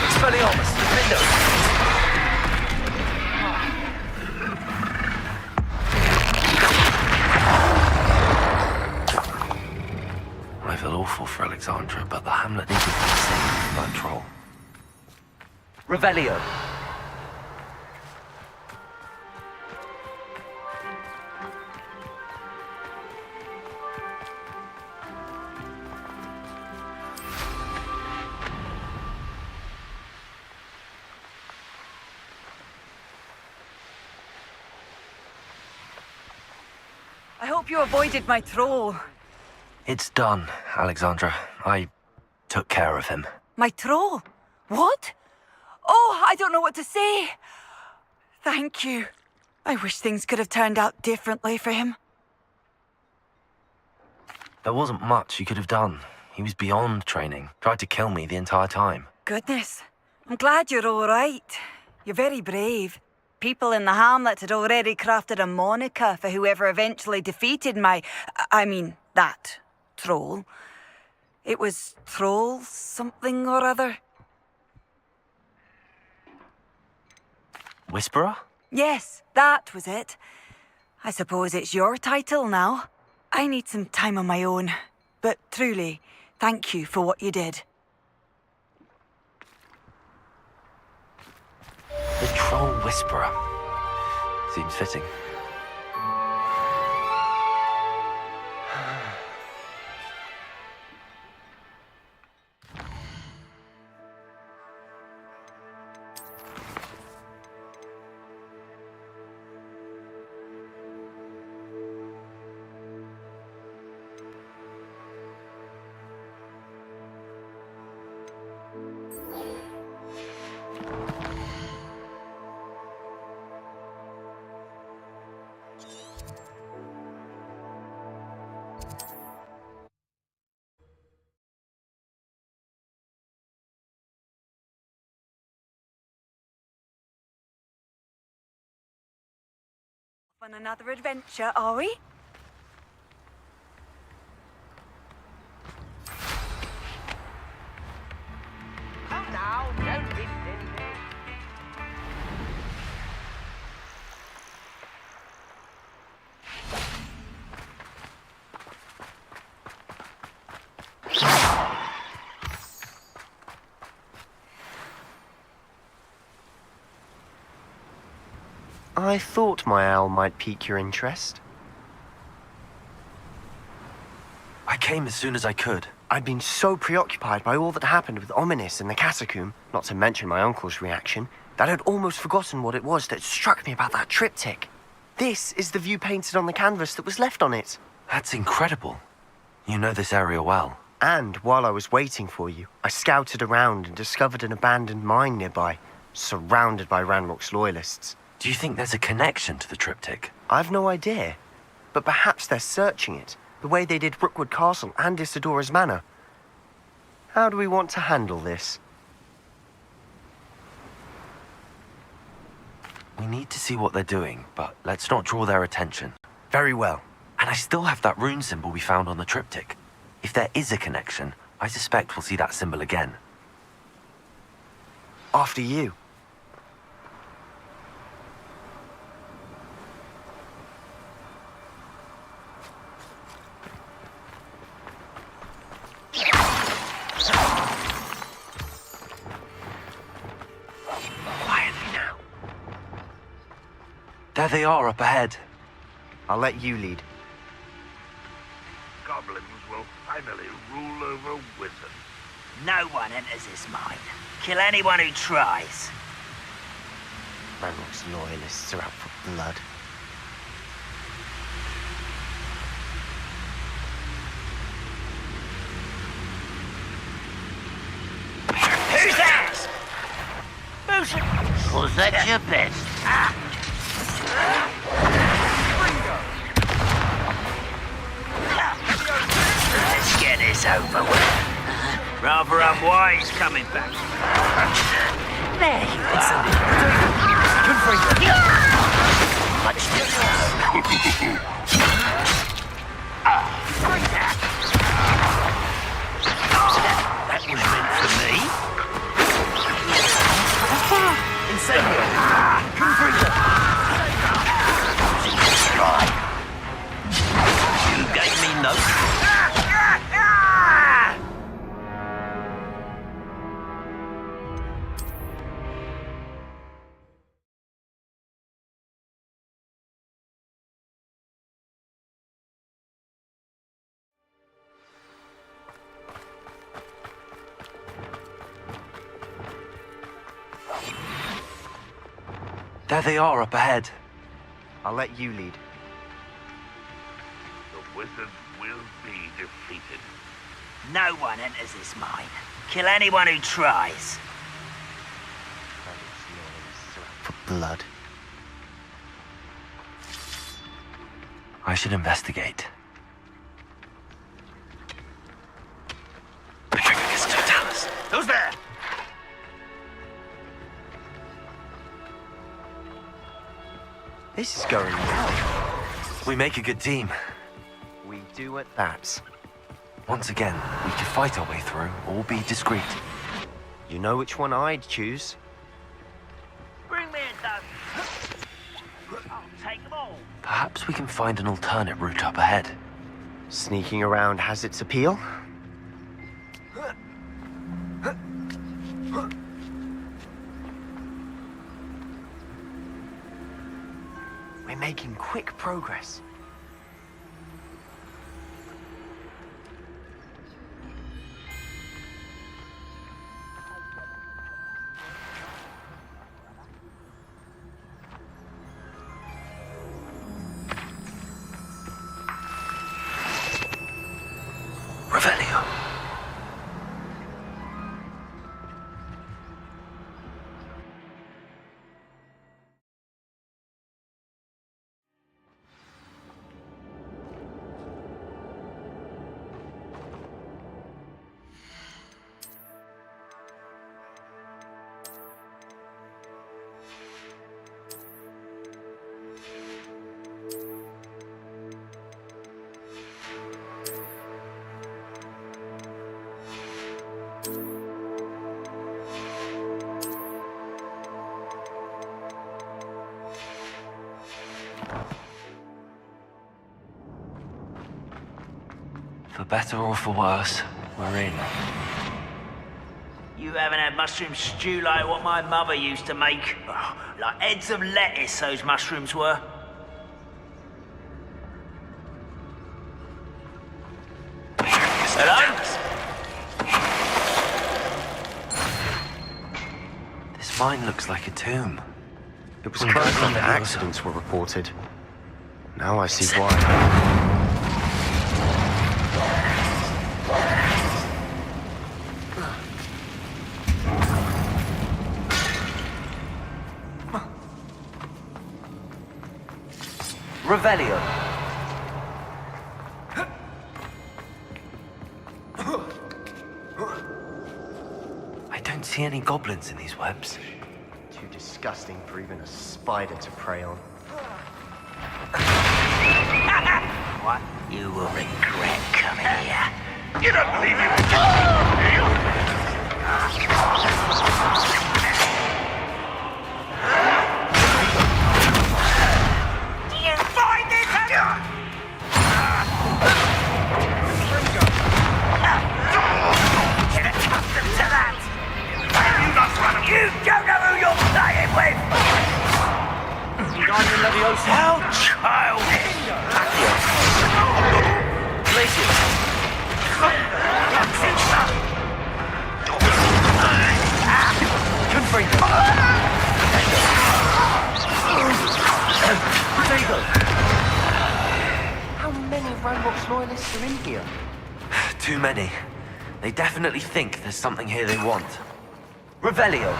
Speaker 1: Expelliarmus, Defendo!
Speaker 2: I feel awful for Alexandra, but the hamlet needed to be saved from that troll.
Speaker 1: Revelio!
Speaker 3: I hope you avoided my troll.
Speaker 2: It's done, Alexandra. I took care of him.
Speaker 3: My troll? What? Oh, I don't know what to say. Thank you. I wish things could have turned out differently for him.
Speaker 2: There wasn't much you could have done. He was beyond training. Tried to kill me the entire time.
Speaker 3: Goodness. I'm glad you're all right. You're very brave. People in the hamlet had already crafted a moniker for whoever eventually defeated that troll. It was Troll something or other.
Speaker 2: Whisperer?
Speaker 3: Yes, that was it. I suppose it's your title now. I need some time on my own. But truly, thank you for what you did.
Speaker 2: The Troll Whisperer. Seems fitting.
Speaker 3: On another adventure, are we?
Speaker 5: Come now, don't be silly.
Speaker 8: I thought my owl might pique your interest.
Speaker 2: I came as soon as I could.
Speaker 8: I'd been so preoccupied by all that happened with Ominis and the catacomb, not to mention my uncle's reaction, that I'd almost forgotten what it was that struck me about that triptych. This is the view painted on the canvas that was left on it.
Speaker 2: That's incredible. You know this area well.
Speaker 8: And while I was waiting for you, I scouted around and discovered an abandoned mine nearby, surrounded by Ranrock's loyalists.
Speaker 2: Do you think there's a connection to the triptych?
Speaker 8: I've no idea, but perhaps they're searching it, the way they did Rookwood Castle and Isidora's Manor. How do we want to handle this?
Speaker 2: We need to see what they're doing, but let's not draw their attention.
Speaker 8: Very well.
Speaker 2: And I still have that rune symbol we found on the triptych. If there is a connection, I suspect we'll see that symbol again.
Speaker 8: After you.
Speaker 2: Quietly now. There they are up ahead.
Speaker 8: I'll let you lead.
Speaker 9: Goblins will finally rule over wizards.
Speaker 7: No one enters this mine. Kill anyone who tries.
Speaker 8: Ranrock's loyalists are out for blood.
Speaker 7: Who's that? Was that your best? Let's get this over with. Rather unwise coming back. There you are. Much that was meant for me. You gave me no.
Speaker 2: There they are up ahead.
Speaker 8: I'll let you lead.
Speaker 9: The wizards will be defeated.
Speaker 7: No one enters this mine. Kill anyone who tries.
Speaker 8: Ranrock's loyalists are out for blood.
Speaker 2: I should investigate.
Speaker 7: Who's there?
Speaker 8: This is going well.
Speaker 2: We make a good team.
Speaker 8: We do at that.
Speaker 2: Once again, we could fight our way through or be discreet.
Speaker 8: You know which one I'd choose.
Speaker 7: Bring me a dozen. I'll take them all.
Speaker 2: Perhaps we can find an alternate route up ahead.
Speaker 8: Sneaking around has its appeal. We're making quick progress.
Speaker 2: Revelio. For better or for worse, we're in.
Speaker 7: You haven't had mushroom stew like what my mother used to make. Oh, like heads of lettuce, those mushrooms were. Hello?
Speaker 2: This mine looks like a tomb.
Speaker 8: It was closed after accidents were reported. Now I see why.
Speaker 2: Revelio. I don't see any goblins in these webs.
Speaker 8: Too disgusting for even a spider to prey on.
Speaker 7: What? You will regret coming here.
Speaker 9: You don't believe you can do you?
Speaker 7: Do you find it? Get accustomed to that.
Speaker 9: You not run away.
Speaker 7: You don't know who you're playing with.
Speaker 2: Guardian Leviosa.
Speaker 7: How childish.
Speaker 2: Accio. Glacius. Confringo. Potato.
Speaker 8: How many Roadbox loyalists are in here?
Speaker 2: Too many. They definitely think there's something here they want. Revelio.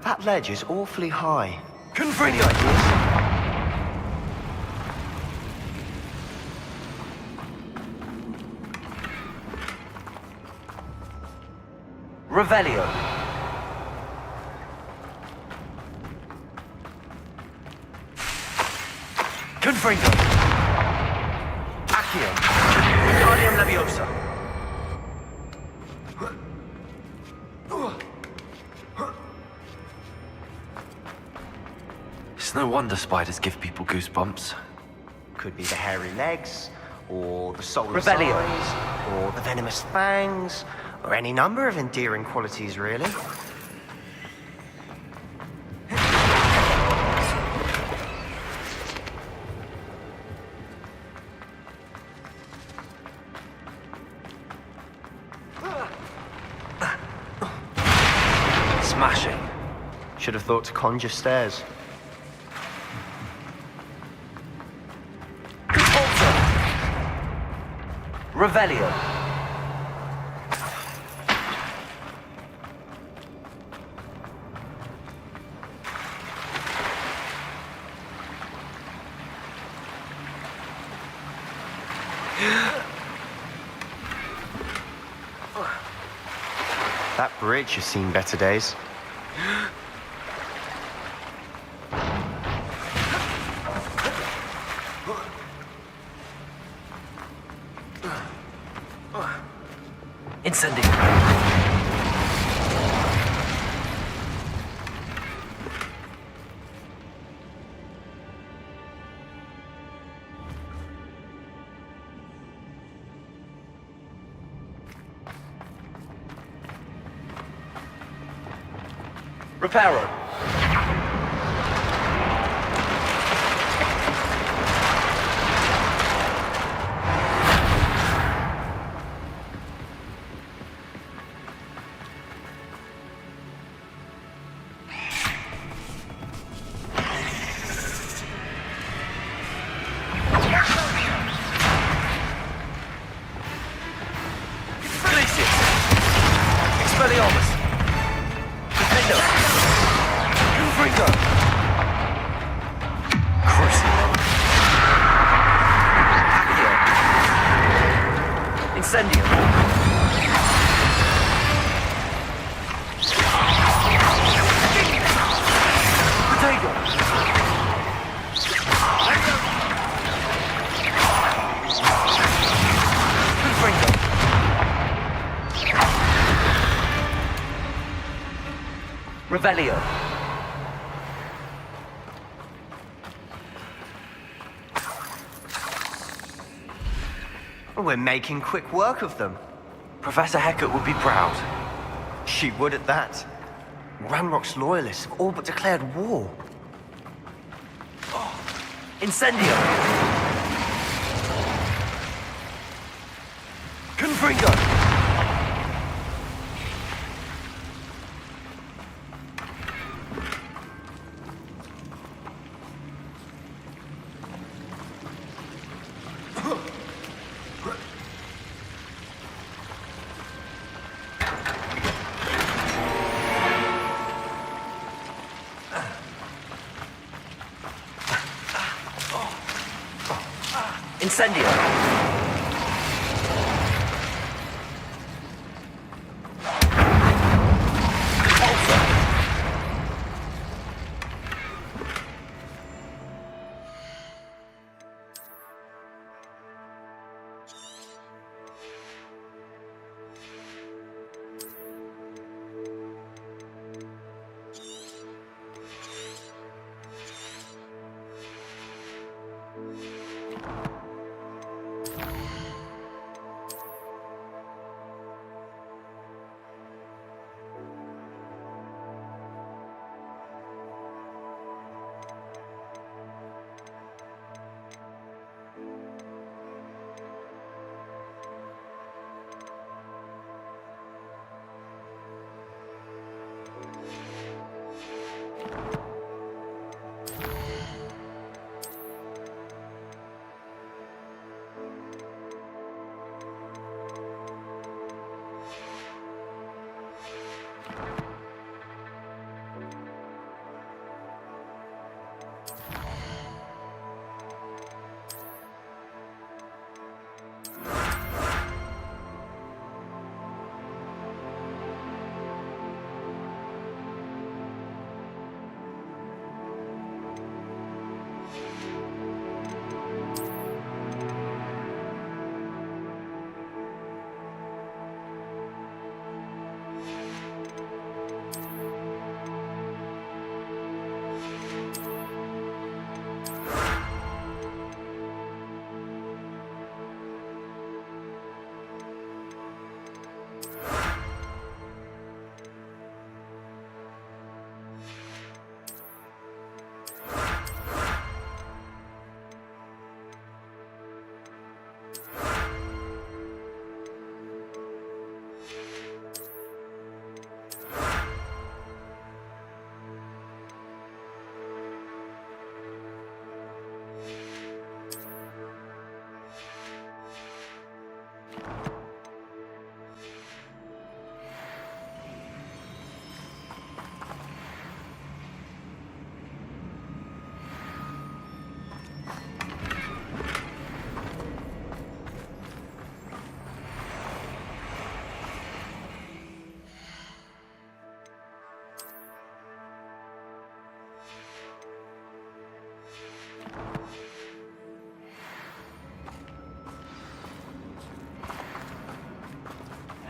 Speaker 8: That ledge is awfully high.
Speaker 2: Confringo. Revelio. Confringo. Accio. Guardian Leviosa. It's no wonder spiders give people goosebumps.
Speaker 8: Could be the hairy legs, or the soulless
Speaker 2: Revelio.
Speaker 8: eyes, or the venomous fangs, or any number of endearing qualities, really.
Speaker 2: Smashing.
Speaker 8: Should have thought to conjure stairs.
Speaker 2: Revelio.
Speaker 8: That bridge has seen better days.
Speaker 2: Incendio. Reparo. Glacius. Expelliarmus. Defendo. Confringo. Crucio. Accio. Incendio. Potato. Confringo. Revelio.
Speaker 8: We're making quick work of them.
Speaker 2: Professor Hecat would be proud.
Speaker 8: She would at that. Ranrock's loyalists have all but declared war.
Speaker 2: Incendio! Confringo! Incendio!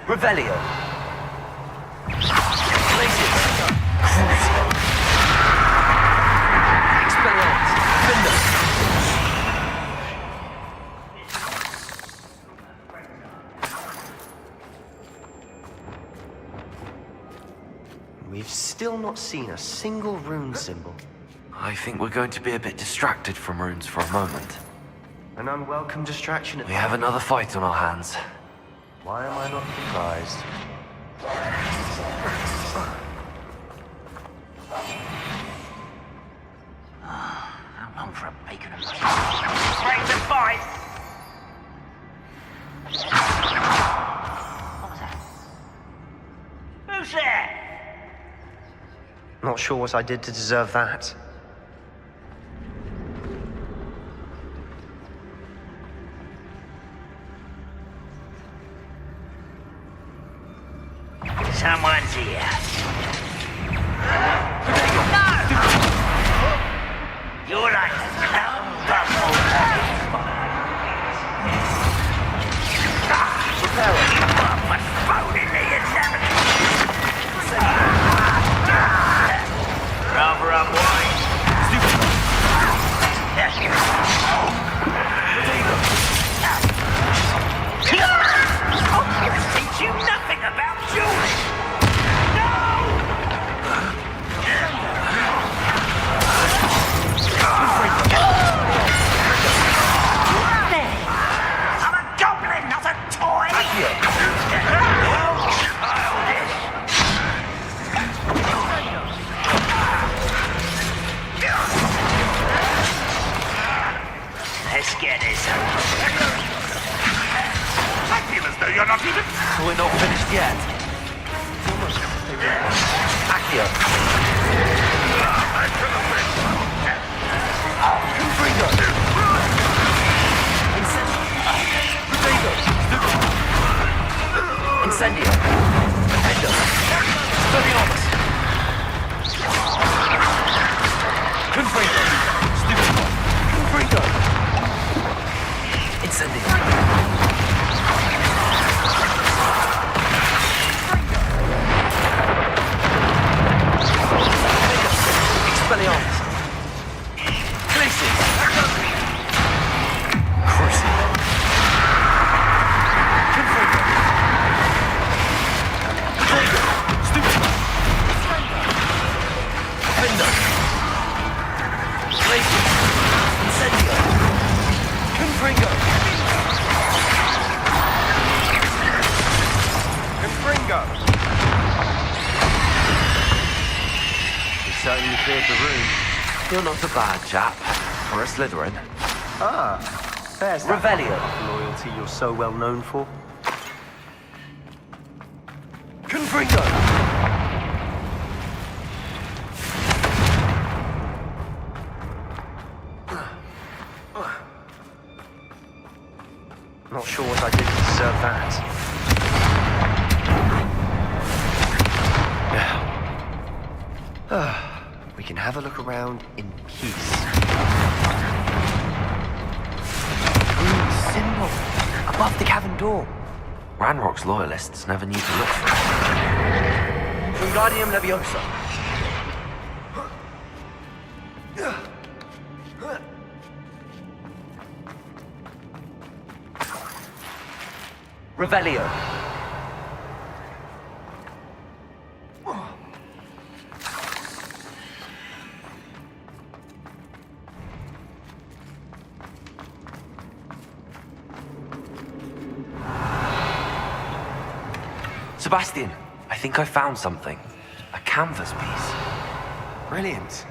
Speaker 2: Revelio. Expelliarmus. Finder.
Speaker 8: We've still not seen a single rune symbol.
Speaker 2: I think we're going to be a bit distracted from runes for a moment.
Speaker 8: An unwelcome distraction at
Speaker 2: We have another fight on our hands.
Speaker 8: Why am I not surprised?
Speaker 7: How long for a bacon and break the fight! What was that? Who's there?
Speaker 8: Not sure what I did to deserve that.
Speaker 7: Someone's here. You're like a clown bubble. What's phone in the examiner? Rather unwise.
Speaker 2: Incendio. Confringo. Incendio. Defendo. Expelliarmus. Confringo. Confringo. Incendio. Expelliarmus. Glacius. Crucible. Confringo. Potato. Stupefy. Fender. Glacius. Incendio. Confringo.
Speaker 8: Confringo! You certainly cleared the room.
Speaker 2: You're not a bad chap for a Slytherin.
Speaker 8: Ah, there's that
Speaker 2: Revelio.
Speaker 8: loyalty you're so well known for.
Speaker 2: Confringo.
Speaker 8: Not sure what I did to deserve that. We can have a look around in peace. Green symbol above the cavern door.
Speaker 2: Ranrock's loyalists never knew to look for it.
Speaker 1: Wingardium Leviosa. Revelio.
Speaker 2: Sebastian, I think I found something. A canvas piece.
Speaker 8: Brilliant.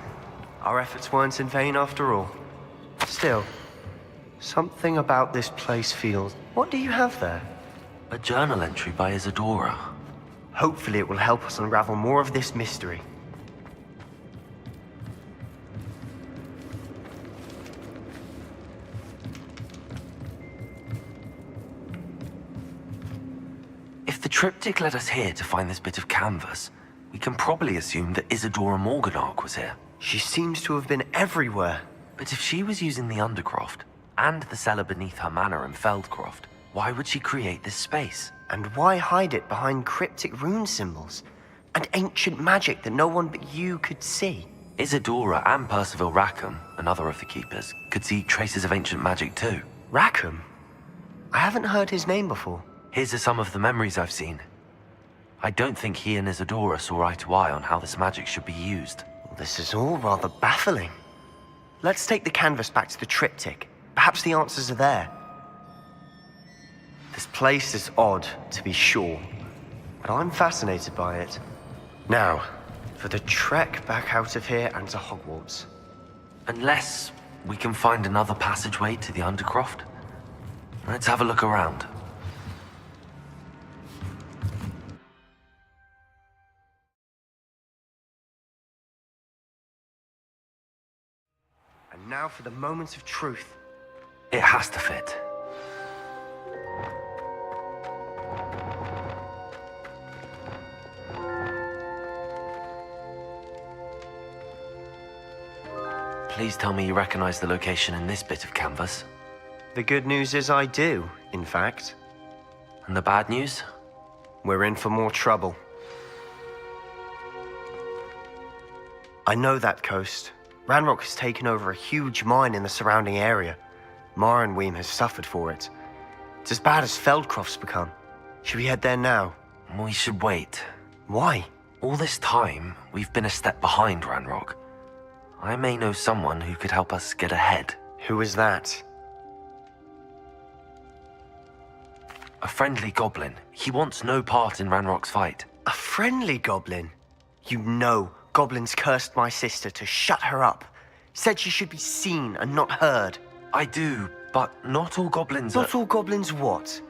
Speaker 8: Our efforts weren't in vain after all. Still, something about this place feels... What do you have there?
Speaker 2: A journal entry by Isadora.
Speaker 8: Hopefully it will help us unravel more of this mystery.
Speaker 2: If the triptych led us here to find this bit of canvas, we can probably assume that Isadora Morganach was here.
Speaker 8: She seems to have been everywhere.
Speaker 2: But if she was using the Undercroft, and the cellar beneath her manor in Feldcroft, why would she create this space?
Speaker 8: And why hide it behind cryptic rune symbols? And ancient magic that no one but you could see?
Speaker 2: Isadora and Percival Rackham, another of the Keepers, could see traces of ancient magic too.
Speaker 8: Rackham? I haven't heard his name before.
Speaker 2: His are some of the memories I've seen. I don't think he and Isadora saw eye to eye on how this magic should be used.
Speaker 8: This is all rather baffling. Let's take the canvas back to the triptych. Perhaps the answers are there. This place is odd, to be sure, but I'm fascinated by it. Now, for the trek back out of here and to Hogwarts.
Speaker 2: Unless we can find another passageway to the Undercroft. Let's have a look around.
Speaker 8: And now for the moment of truth.
Speaker 2: It has to fit. Please tell me you recognize the location in this bit of canvas.
Speaker 8: The good news is I do, in fact.
Speaker 2: And the bad news?
Speaker 8: We're in for more trouble. I know that coast. Ranrock has taken over a huge mine in the surrounding area. Marrenweem has suffered for it. It's as bad as Feldcroft's become. Should we head there now?
Speaker 2: We should wait.
Speaker 8: Why?
Speaker 2: All this time, we've been a step behind Ranrock. I may know someone who could help us get ahead.
Speaker 8: Who is that?
Speaker 2: A friendly goblin. He wants no part in Ranrock's fight.
Speaker 8: A friendly goblin? You know goblins cursed my sister to shut her up. Said she should be seen and not heard.
Speaker 2: I do, but not all goblins are...
Speaker 8: Not all goblins what?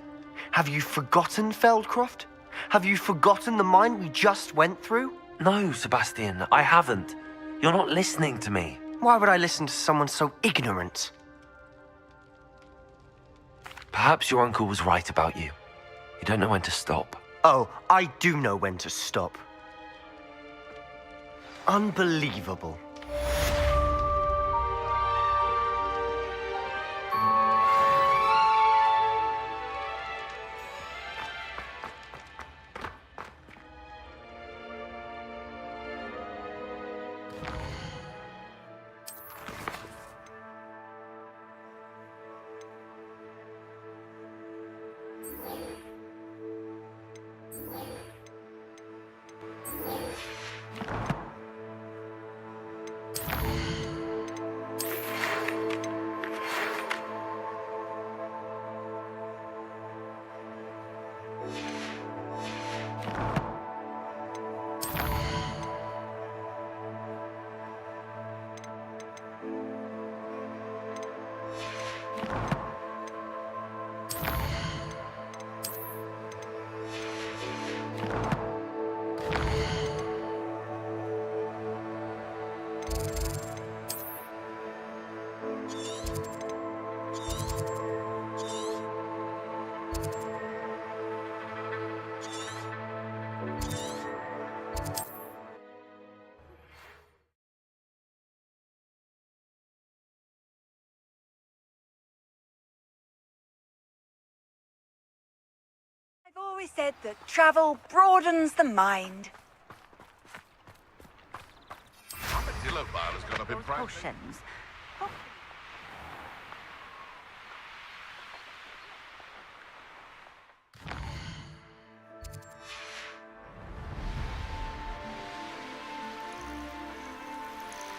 Speaker 8: Have you forgotten Feldcroft? Have you forgotten the mine we just went through?
Speaker 2: No, Sebastian, I haven't. You're not listening to me.
Speaker 8: Why would I listen to someone so ignorant?
Speaker 2: Perhaps your uncle was right about you. You don't know when to stop.
Speaker 8: Oh, I do know when to stop. Unbelievable.
Speaker 3: I've always said that travel broadens the mind.
Speaker 9: Armadillo bar has gone up in price.
Speaker 3: Potions.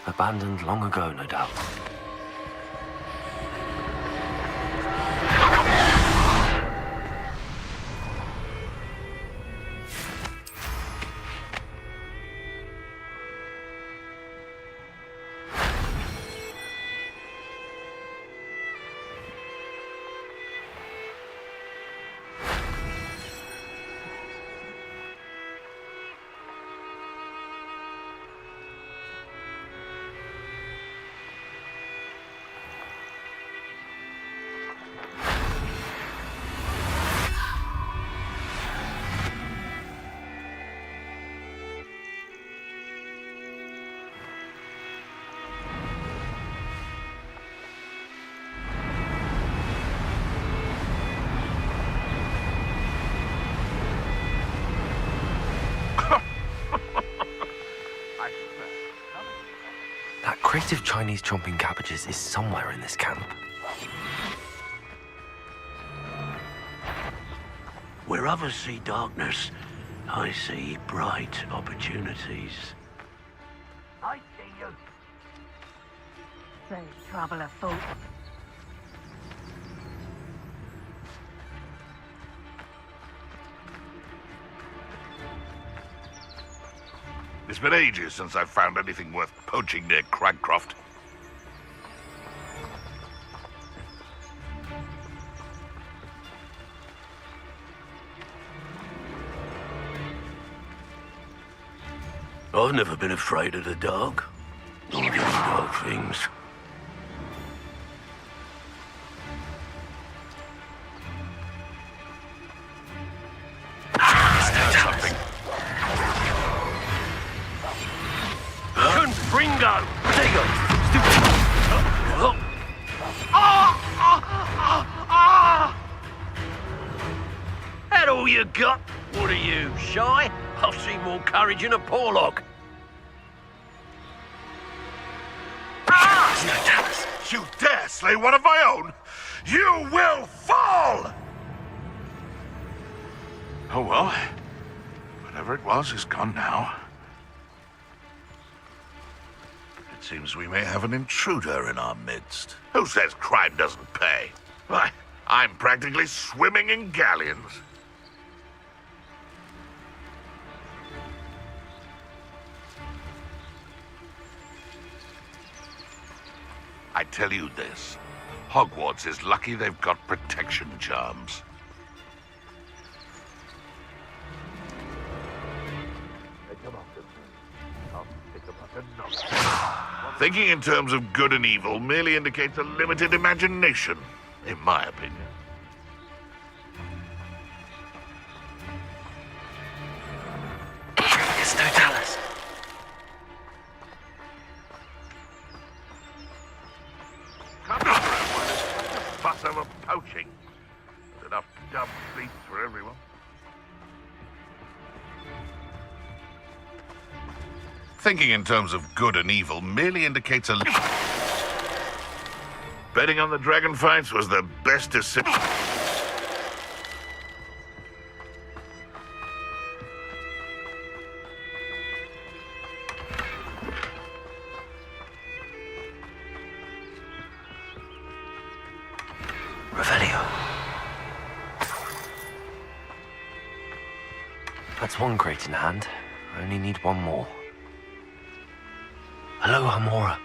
Speaker 2: Abandoned long ago, no doubt. That crate of Chinese chomping cabbages is somewhere in this camp.
Speaker 6: Where others see darkness, I see bright opportunities.
Speaker 7: I see you.
Speaker 3: Say, trouble afoot.
Speaker 9: It's been ages since I've found anything worth poaching near Cragcroft.
Speaker 6: I've never been afraid of the dark. Or the dark things.
Speaker 9: Something.
Speaker 6: Confringo! There you go! That all you got? What are you, shy? I've seen more courage in a Porlock.
Speaker 9: You dare slay one of my own? You will fall! Oh well. Whatever it was is gone now. It seems we may have an intruder in our midst. Who says crime doesn't pay? Why, I'm practically swimming in galleons. I tell you this, Hogwarts is lucky they've got protection charms. Thinking in terms of good and evil merely indicates a limited imagination, in my opinion.
Speaker 2: It's no Dallas.
Speaker 9: Come on, fuss over poaching. There's enough dumb beasts for everyone. Thinking in terms of good and evil merely indicates a... Betting on the dragon fights was the best decision.
Speaker 2: Revelio. That's one crate in hand. I only need one more. Hello, Hamora.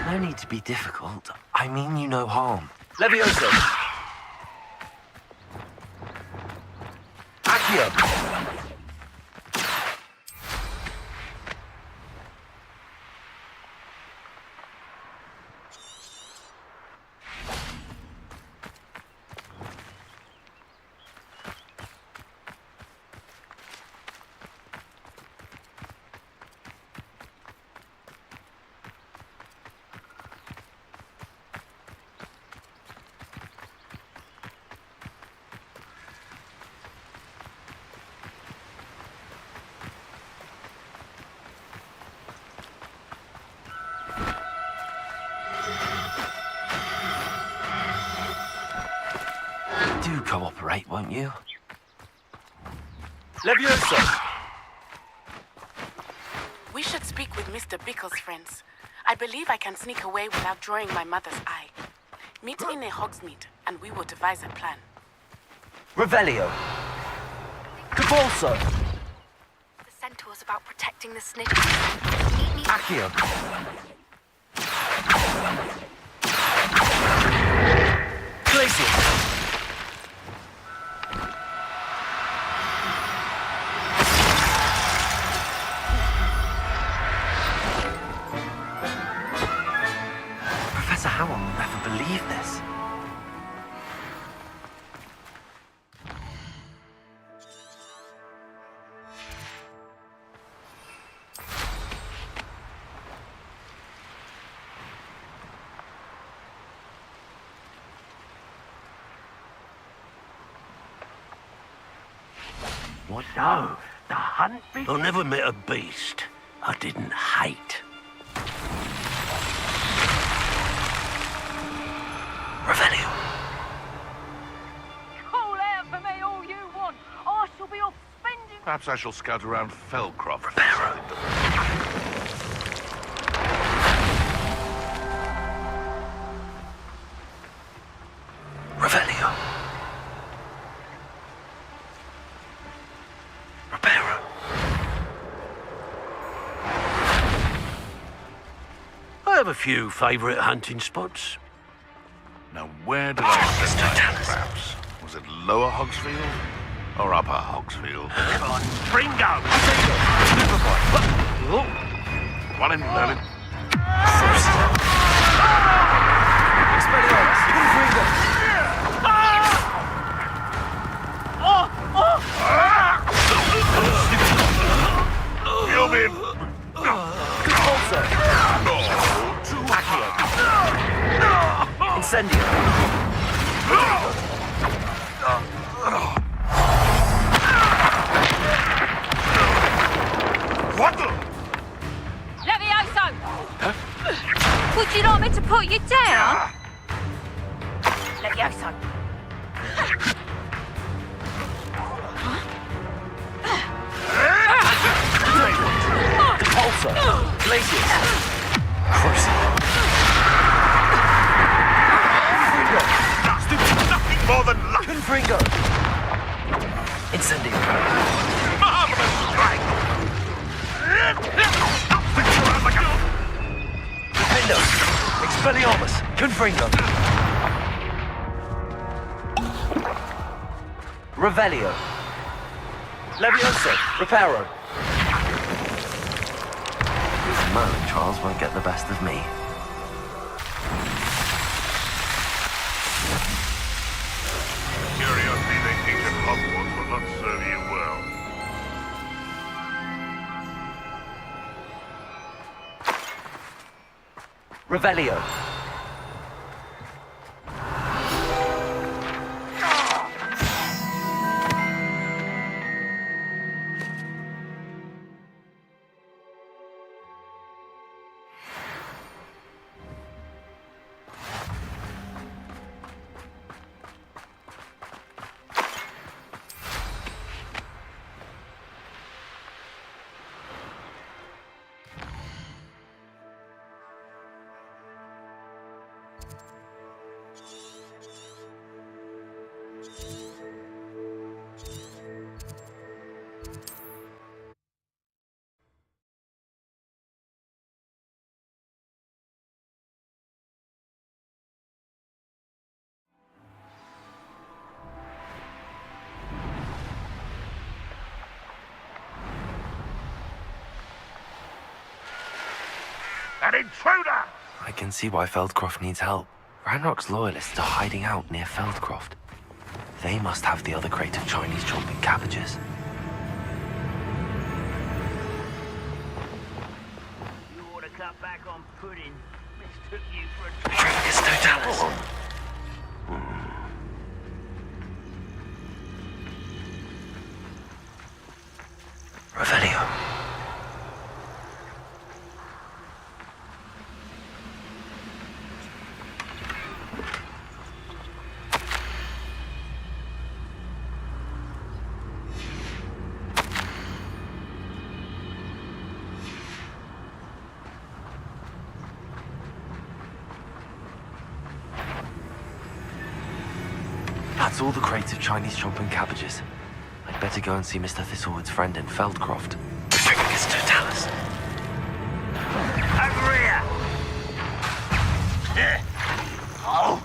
Speaker 2: No need to be difficult. I mean you no harm.
Speaker 1: Levioso. Accio.
Speaker 2: Do cooperate, won't you?
Speaker 1: Levioso.
Speaker 10: We should speak with Mr. Bickle's friends. I believe I can sneak away without drawing my mother's eye. Meet in a Hogsmeade, and we will devise a plan.
Speaker 1: Revelio. Cabalso.
Speaker 11: The centaur's about protecting the snitches. Meet me.
Speaker 1: Accio. Glacius.
Speaker 2: Professor Howell will never believe this.
Speaker 6: What? So, the hunt begins? I never met a beast I didn't hate.
Speaker 2: Revelio.
Speaker 3: Call out for me all you want. I shall be off spending...
Speaker 9: Perhaps I shall scout around Feldcroft.
Speaker 2: Revelio. Reparo.
Speaker 6: I have a few favourite hunting spots.
Speaker 9: Now, where did I send my traps? Was it Lower Hogsfield or Upper Hogsfield?
Speaker 6: Come on, Springo!
Speaker 9: One in Merlin. You'll be in.
Speaker 1: Incendio.
Speaker 9: What the?
Speaker 3: Levioso! Would you like me to put you down? Levioso.
Speaker 2: Expelliarmus! Confringo!
Speaker 1: Revelio. Levioso. Reparo.
Speaker 2: These man trials won't get the best of me.
Speaker 9: Curiosity they teach at Hogwarts will not serve you well.
Speaker 1: Revelio.
Speaker 9: An intruder!
Speaker 2: I can see why Feldcroft needs help. Ranrock's loyalists are hiding out near Feldcroft. They must have the other crate of Chinese chomping cabbages.
Speaker 7: You ought to cut back on pudding. Mistook you for a
Speaker 2: Dracus Totalis! Revelio. That's all the crates of Chinese chomping cabbages. I'd better go and see Mr. Thistlewood's friend in Feldcroft. Dracus Totalis.
Speaker 7: Over here! Oh!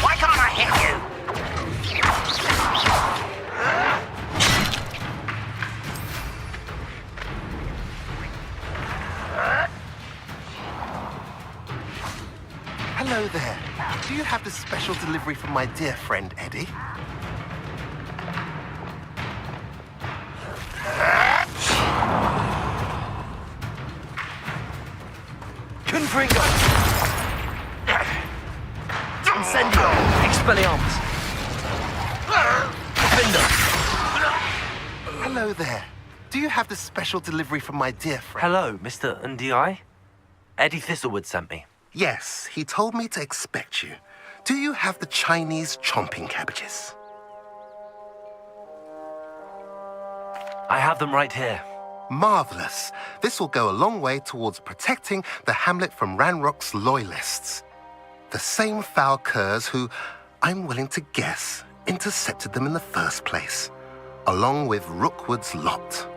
Speaker 7: Why can't I hit you?
Speaker 12: Hello there. Do you have the special delivery from my dear friend Eddie?
Speaker 2: Confringo!
Speaker 12: Incendio!
Speaker 2: Expelliarmus! Defender!
Speaker 12: Hello there. Do you have the special delivery from my dear friend?
Speaker 2: Hello, Mr. Ndi? Eddie Thistlewood sent me.
Speaker 12: Yes, he told me to expect you. Do you have the Chinese chomping cabbages?
Speaker 2: I have them right here.
Speaker 12: Marvelous. This will go a long way towards protecting the hamlet from Ranrock's loyalists. The same foul curs who, I'm willing to guess, intercepted them in the first place, along with Rookwood's lot.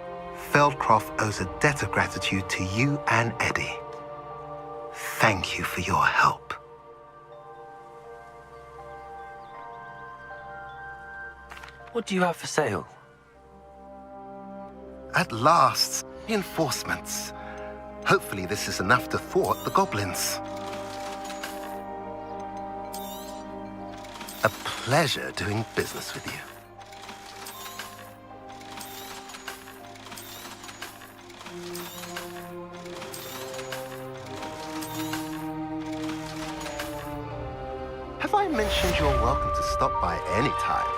Speaker 12: Feldcroft owes a debt of gratitude to you and Eddie. Thank you for your help.
Speaker 2: What do you have for sale?
Speaker 12: At last, reinforcements. Hopefully this is enough to thwart the goblins. A pleasure doing business with you. Have I mentioned you're welcome to stop by any time?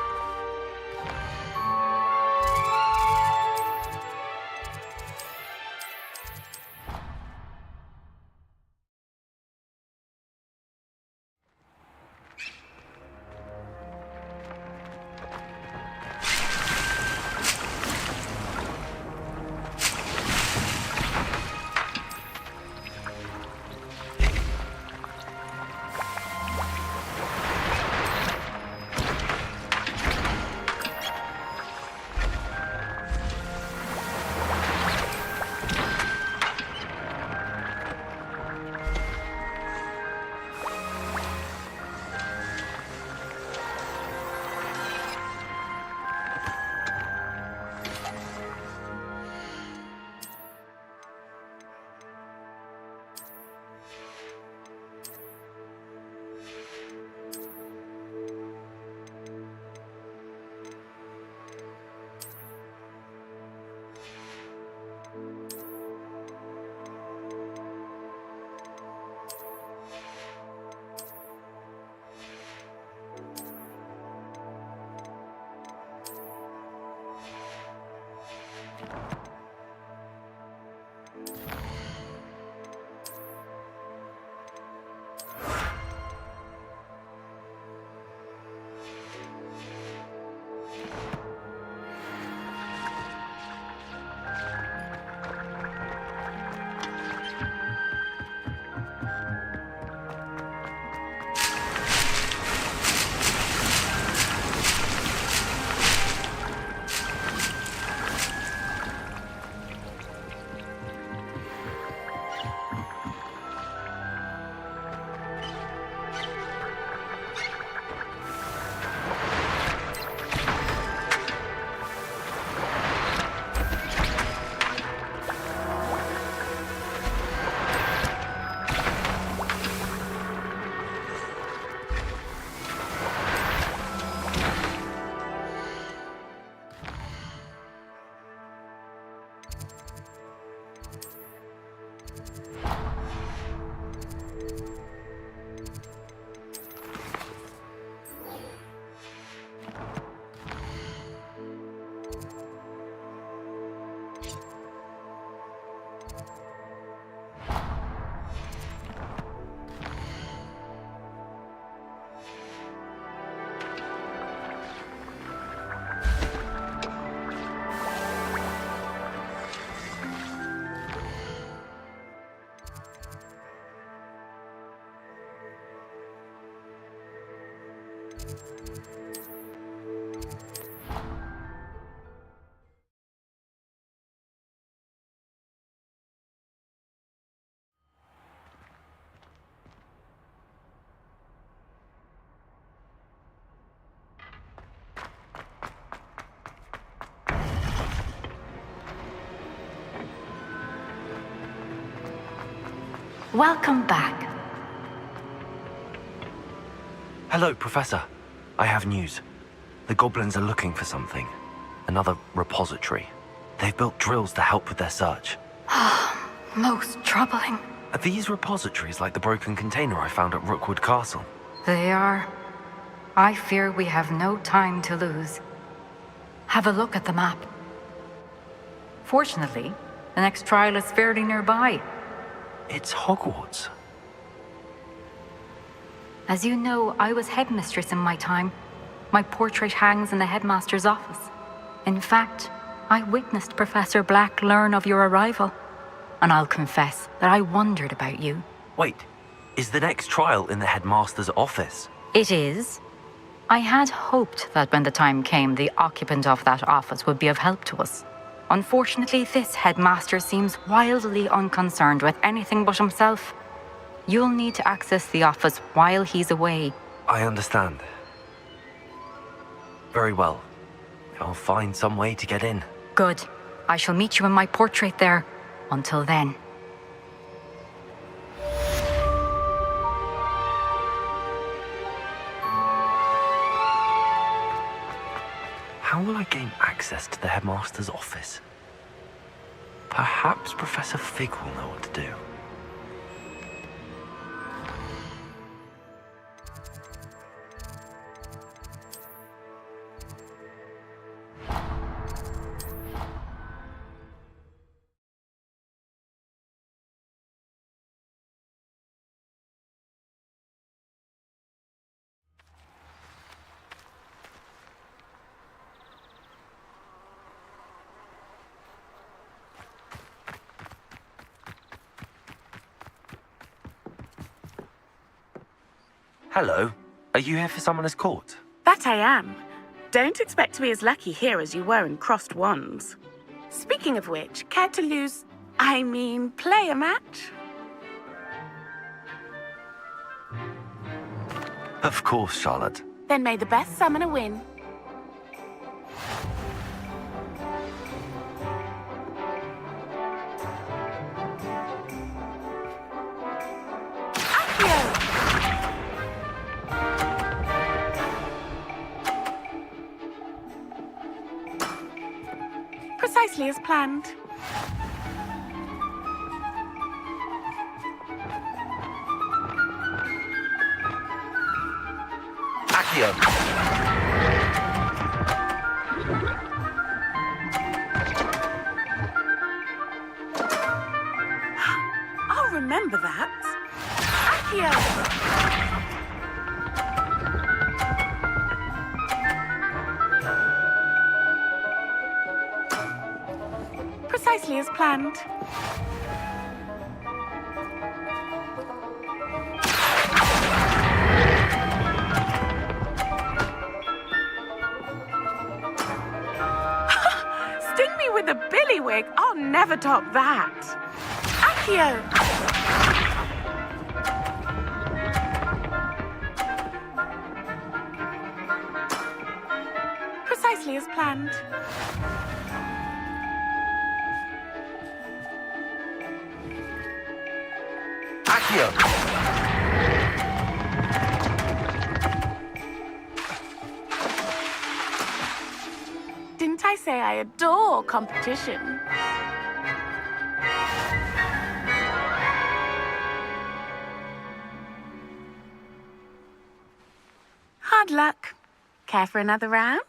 Speaker 13: Welcome back.
Speaker 2: Hello, Professor. I have news. The goblins are looking for something. Another repository. They've built drills to help with their search.
Speaker 13: Most troubling.
Speaker 2: Are these repositories like the broken container I found at Rookwood Castle?
Speaker 13: They are. I fear we have no time to lose. Have a look at the map. Fortunately, the next trial is fairly nearby.
Speaker 2: It's Hogwarts.
Speaker 13: As you know, I was headmistress in my time. My portrait hangs in the headmaster's office. In fact, I witnessed Professor Black learn of your arrival. And I'll confess that I wondered about you.
Speaker 2: Wait, is the next trial in the headmaster's office?
Speaker 13: It is. I had hoped that when the time came, the occupant of that office would be of help to us. Unfortunately, this headmaster seems wildly unconcerned with anything but himself. You'll need to access the office while he's away.
Speaker 2: I understand. Very well. I'll find some way to get in.
Speaker 13: Good. I shall meet you in my portrait there. Until then.
Speaker 2: How will I gain access to the headmaster's office? Perhaps Professor Fig will know what to do. Hello. Are you here for Summoner's Court?
Speaker 10: That I am. Don't expect to be as lucky here as you were in Crossed Wands. Speaking of which, care to play a match?
Speaker 2: Of course, Charlotte.
Speaker 10: Then may the best summoner win. Precisely as planned.
Speaker 1: Accio.
Speaker 10: I'll remember that. Accio. Precisely as planned. Sting me with a billywig. I'll never top that. Accio. Precisely as planned.
Speaker 1: Accio.
Speaker 10: Didn't I say I adore competition? Hard luck. Care for another round?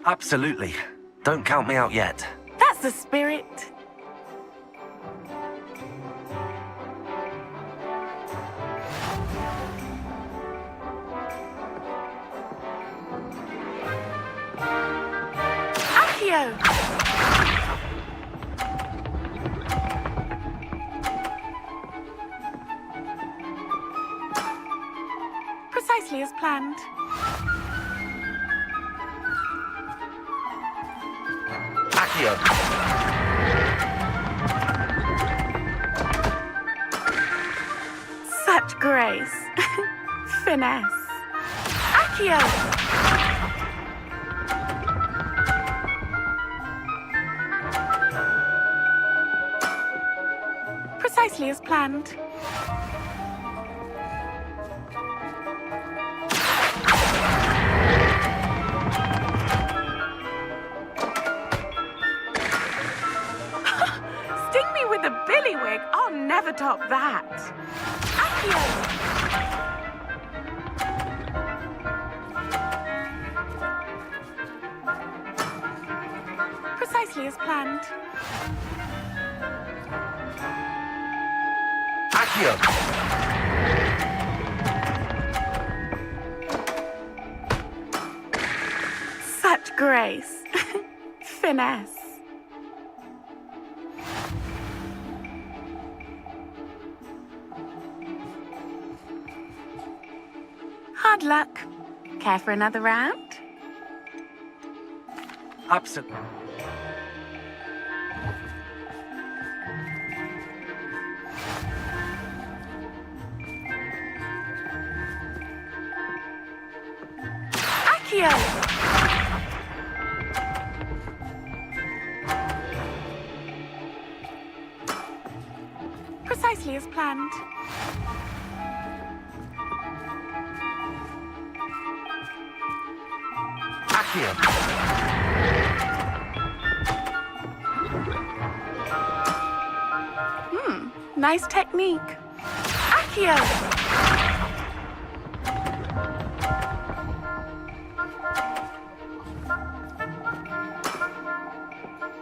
Speaker 2: Absolutely. Don't count me out yet.
Speaker 10: That's the spirit. Accio! Precisely as planned.
Speaker 1: Accio.
Speaker 10: Such grace. Finesse. Accio. Precisely as planned. Sting me with a billywig. I'll never top that. Accio. Precisely as planned.
Speaker 1: Accio.
Speaker 10: Such grace. Finesse. Hard luck. Care for another round?
Speaker 2: Absolutely.
Speaker 10: Accio. Precisely as planned.
Speaker 1: Accio.
Speaker 10: Nice technique. Accio.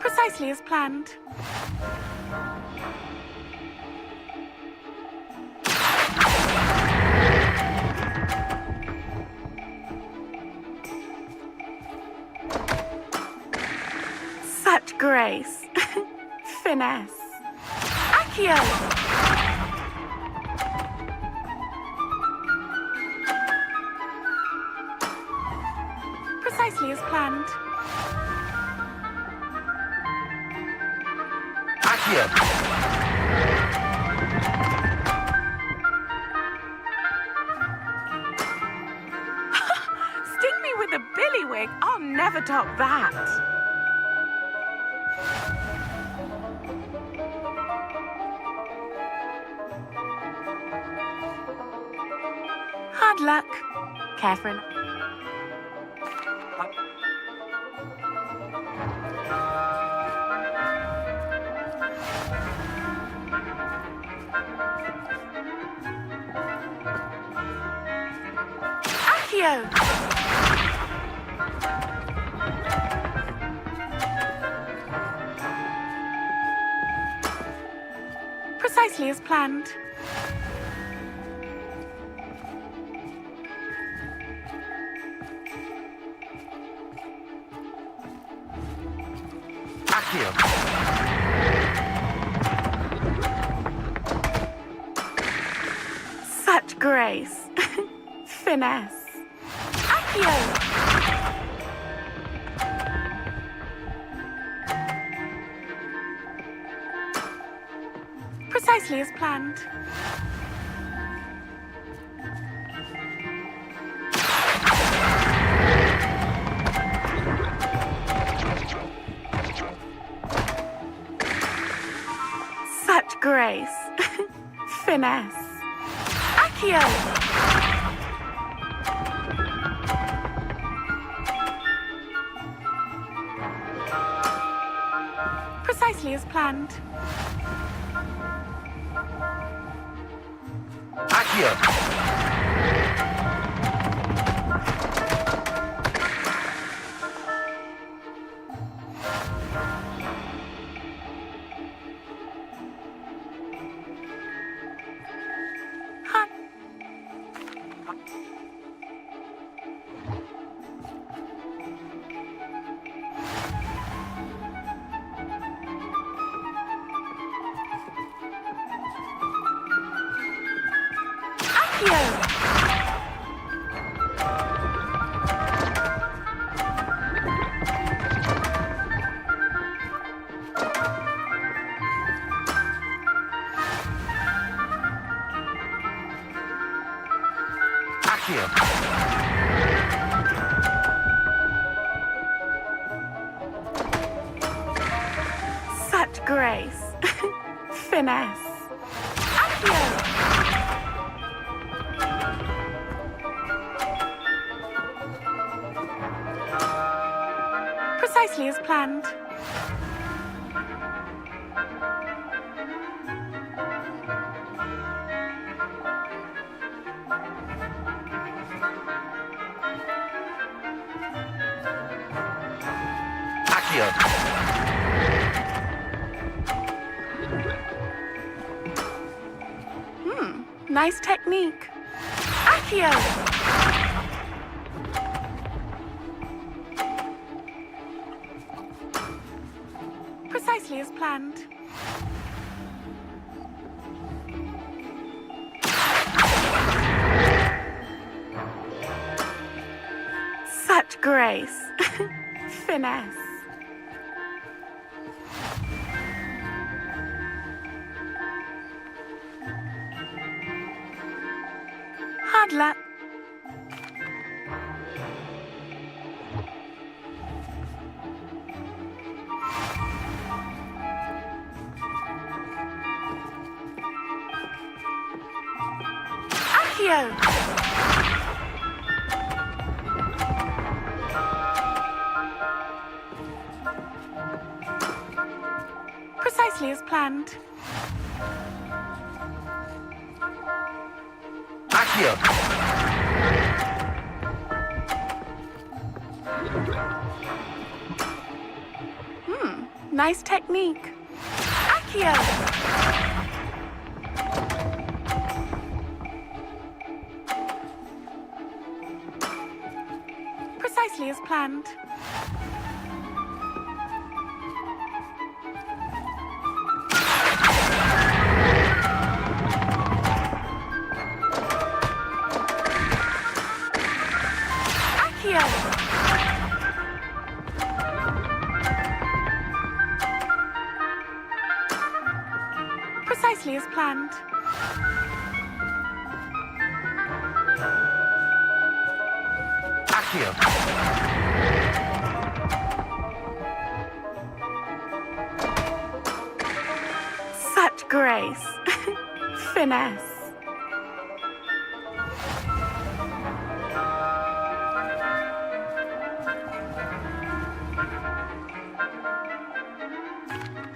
Speaker 10: Precisely as planned. Such grace. Finesse. Accio. Precisely as planned.
Speaker 1: Accio.
Speaker 10: Sting me with a billywig. I'll never top that. Hard luck. Care for an... Accio. Precisely as planned.
Speaker 1: Accio.
Speaker 10: Such grace. Finesse. Accio. Precisely as planned. Such grace. Finesse. Accio. Precisely as planned.
Speaker 1: Accio.
Speaker 10: Hot. Accio.
Speaker 1: Accio.
Speaker 10: Such grace. Finesse. Accio. Precisely as planned.
Speaker 1: Accio.
Speaker 10: Nice technique. Accio. Precisely as planned. Such grace. Finesse. Hard luck. Accio. Precisely as planned.
Speaker 1: Accio.
Speaker 10: Nice technique. Accio. Precisely as planned. Accio. Precisely as planned.
Speaker 1: Accio.
Speaker 10: Such grace. Finesse.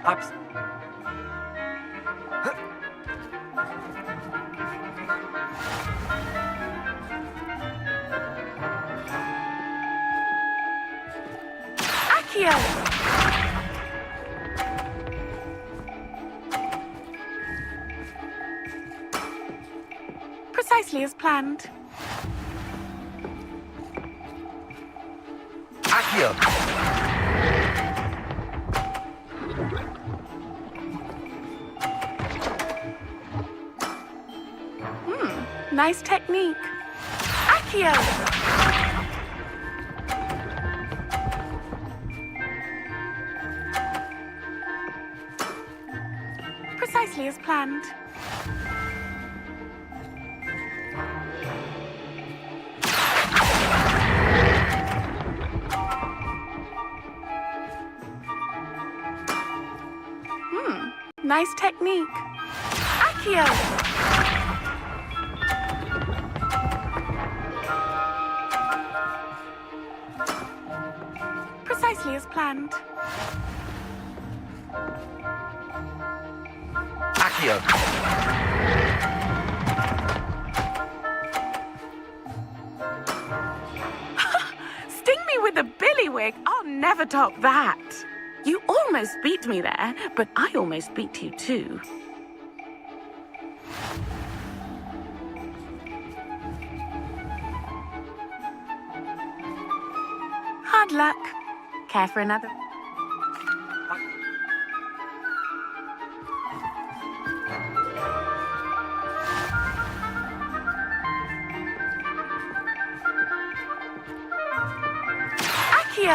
Speaker 2: Abs-
Speaker 10: Accio. Precisely as planned.
Speaker 1: Accio.
Speaker 10: Nice technique. Accio. Precisely as planned. Nice technique. Accio. Precisely as planned.
Speaker 1: Accio.
Speaker 10: Sting me with a billywig. I'll never top that. You almost beat me there, but I almost beat you too. Hard luck. Care for another? Accio.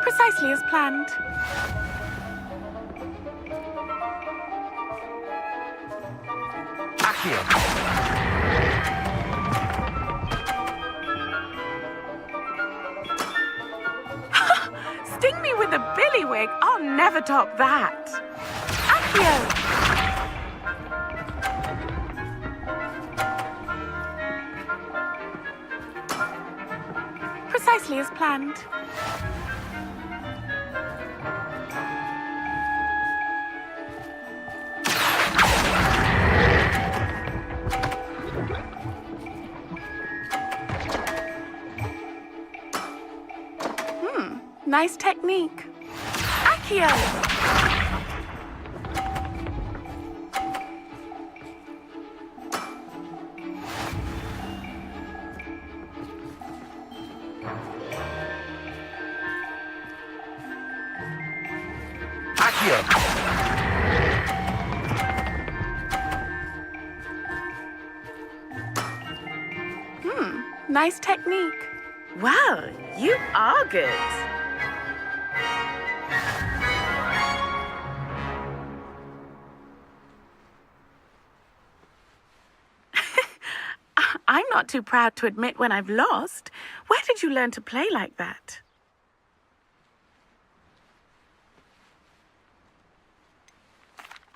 Speaker 10: Precisely as planned.
Speaker 1: Accio.
Speaker 10: Sting me with a billywig? I'll never top that. Accio! Precisely as planned. Nice technique. Accio! Nice technique. Well, you are good. I'm not too proud to admit when I've lost. Where did you learn to play like that?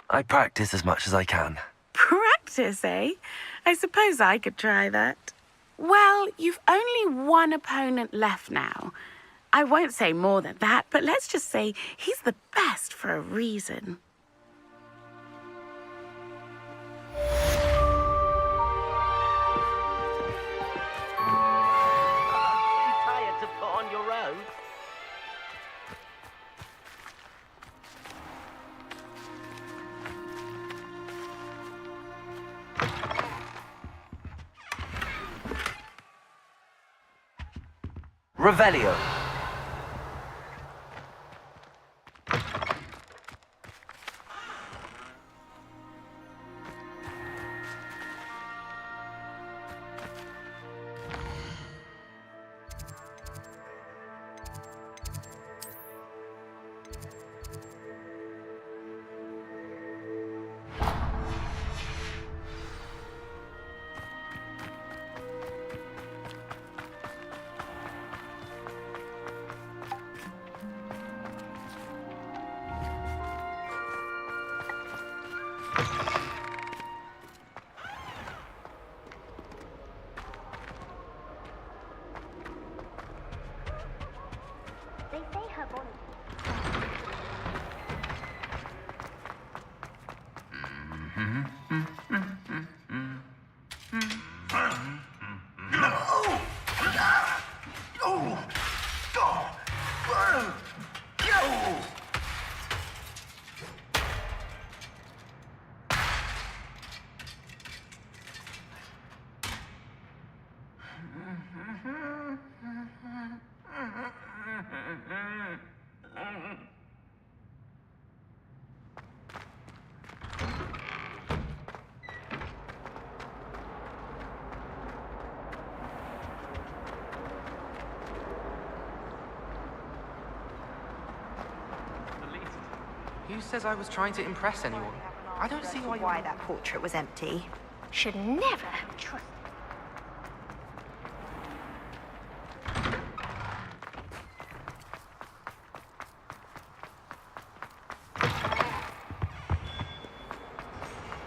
Speaker 2: I practice as much as I can.
Speaker 10: Practice, eh? I suppose I could try that. Well, you've only one opponent left now. I won't say more than that, but let's just say he's the best for a reason.
Speaker 6: Tired to put on your robe?
Speaker 2: Revelio.
Speaker 11: They say her bond.
Speaker 14: Who says I was trying to impress anyone? I don't see why
Speaker 15: that portrait was empty.
Speaker 11: Should never have trusted.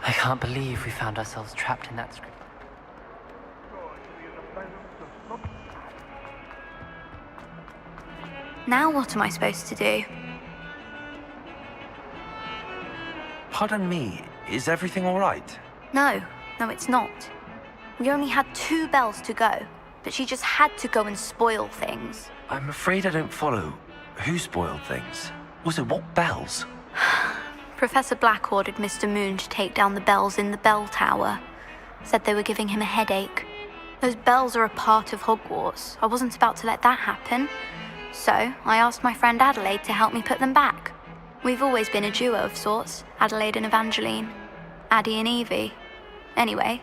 Speaker 16: I can't believe we found ourselves trapped in that script.
Speaker 11: Now what am I supposed to do?
Speaker 2: Pardon me, is everything all right?
Speaker 11: No, it's not. We only had 2 bells to go, but she just had to go and spoil things.
Speaker 2: I'm afraid I don't follow. Who spoiled things? Also, what bells?
Speaker 11: Professor Black ordered Mr. Moon to take down the bells in the bell tower. Said they were giving him a headache. Those bells are a part of Hogwarts. I wasn't about to let that happen. So, I asked my friend Adelaide to help me put them back. We've always been a duo of sorts, Adelaide and Evangeline. Addie and Evie. Anyway,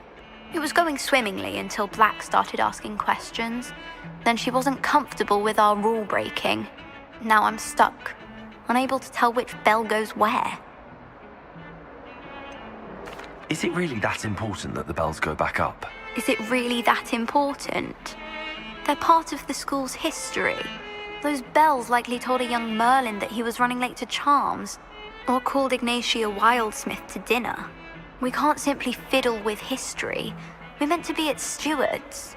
Speaker 11: it was going swimmingly until Black started asking questions. Then she wasn't comfortable with our rule breaking. Now I'm stuck, unable to tell which bell goes where.
Speaker 2: Is it really that important that the bells go back up?
Speaker 11: Is it really that important? They're part of the school's history. Those bells likely told a young Merlin that he was running late to charms, or called Ignatia Wildsmith to dinner. We can't simply fiddle with history. We're meant to be its stewards.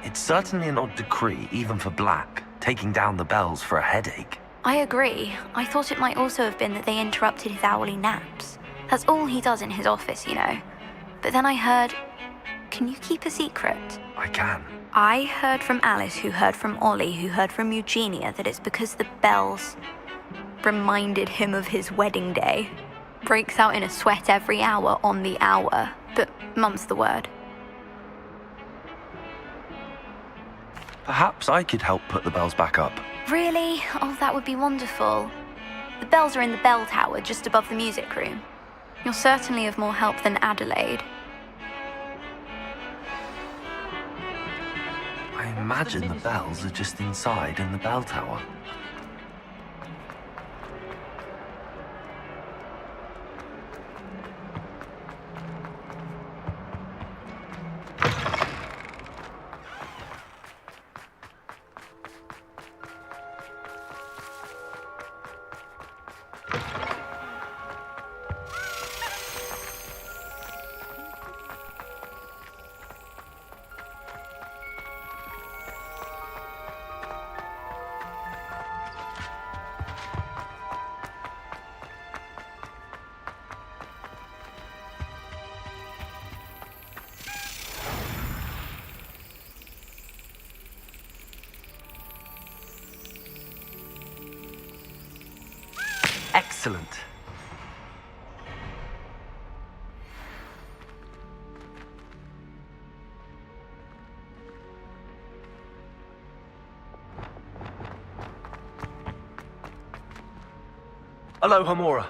Speaker 2: It's certainly an odd decree, even for Black, taking down the bells for a headache.
Speaker 11: I agree. I thought it might also have been that they interrupted his hourly naps. That's all he does in his office, you know. But then I heard... Can you keep a secret?
Speaker 2: I can.
Speaker 11: I heard from Alice, who heard from Ollie, who heard from Eugenia, that it's because the bells reminded him of his wedding day. Breaks out in a sweat every hour on the hour, but mum's the word.
Speaker 2: Perhaps I could help put the bells back up.
Speaker 11: Really? Oh, that would be wonderful. The bells are in the bell tower just above the music room. You're certainly of more help than Adelaide.
Speaker 2: I imagine the bells are just inside in the bell tower. Excellent. Hello, Hamora.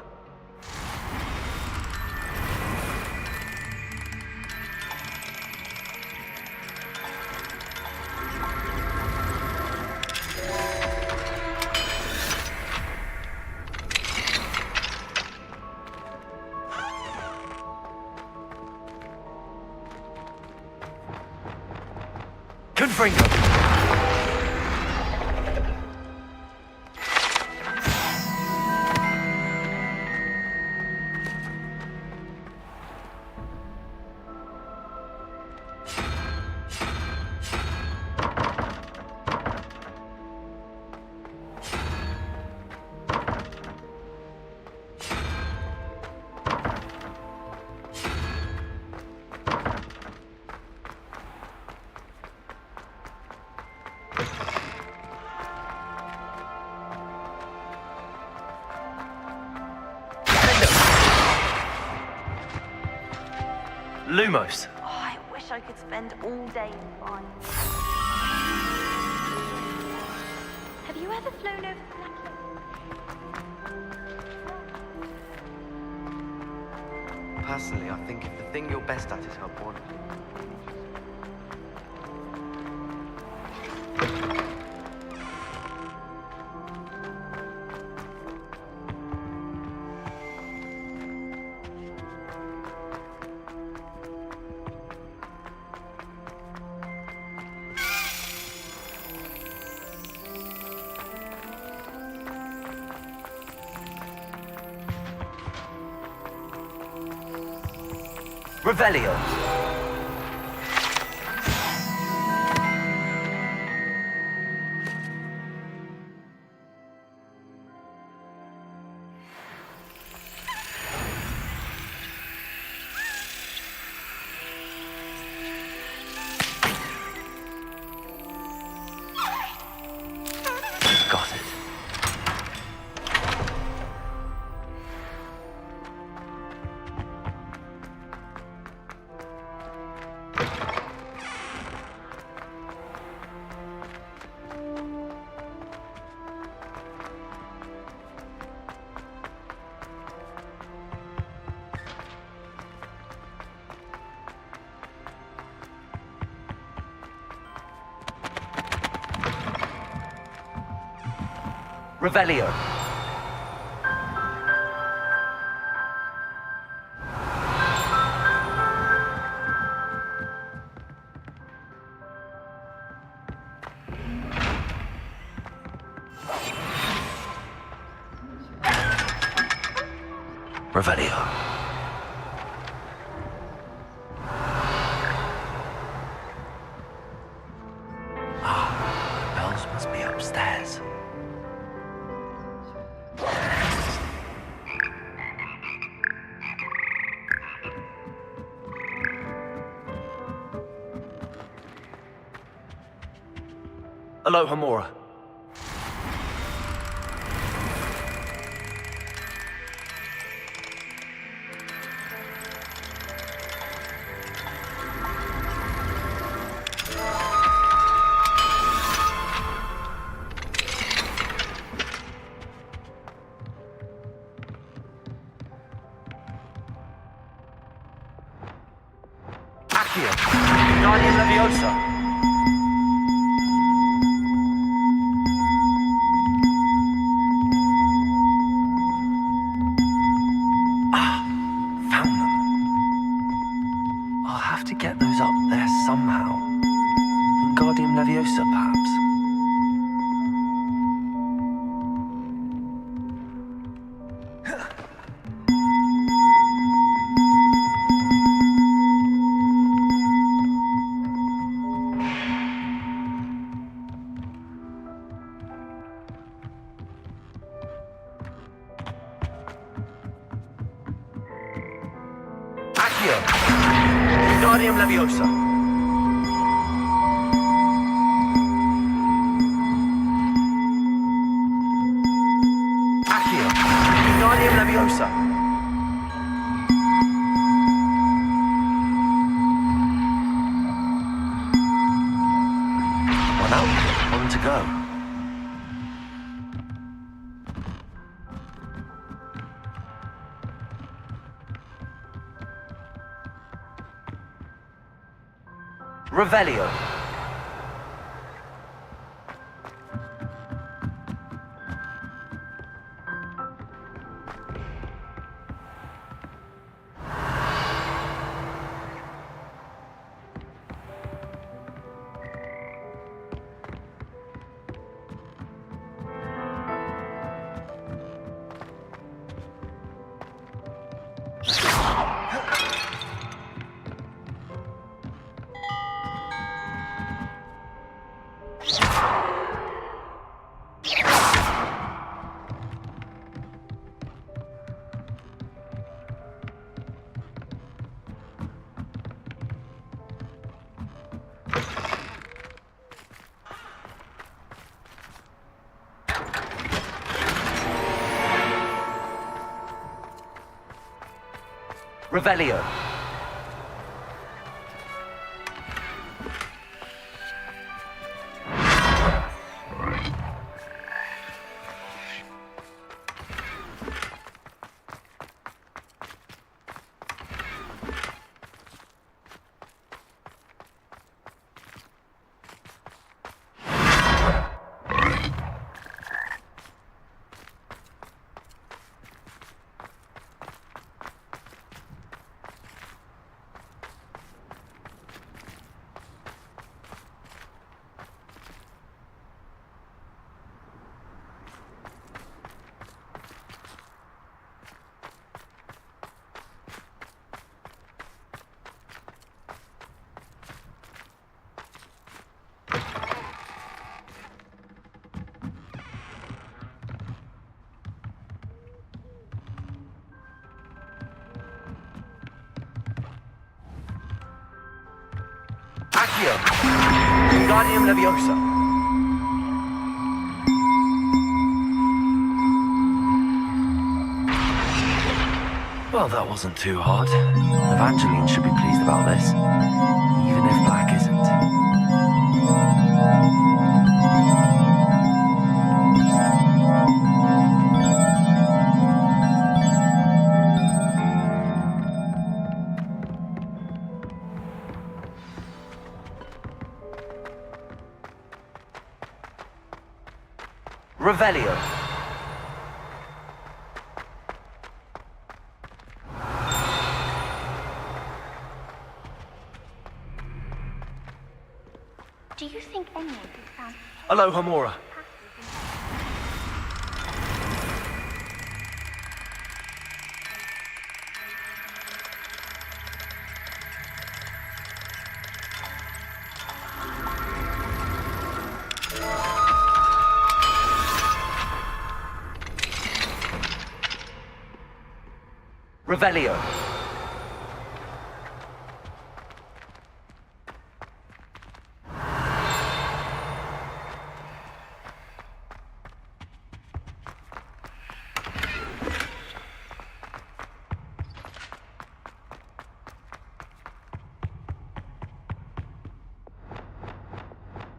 Speaker 2: Confringo. Lumos.
Speaker 15: Oh, I wish I could spend all day in flying. Have you ever flown over the Black Lake?
Speaker 8: Personally, I think if the thing you're best at is help one.
Speaker 2: Revelio. Got it. Revelio. Revelio. The bells must be upstairs. Hello, Hamora.
Speaker 1: Accio. Guardian Leviosa.
Speaker 2: Found them. I'll have to get those up there somehow. Guardian Leviosa, perhaps.
Speaker 1: Accio. Guardian Leviosa. Accio. Guardian Leviosa.
Speaker 2: One out, one to go.
Speaker 1: Revelio. Revelio. Accio. Guardian Leviosa.
Speaker 2: Well, that wasn't too hard. Evangeline should be pleased about this, even if Black isn't.
Speaker 1: Revelio.
Speaker 15: Do you think anyone has found...
Speaker 2: Hello, Hamora.
Speaker 1: Revelio.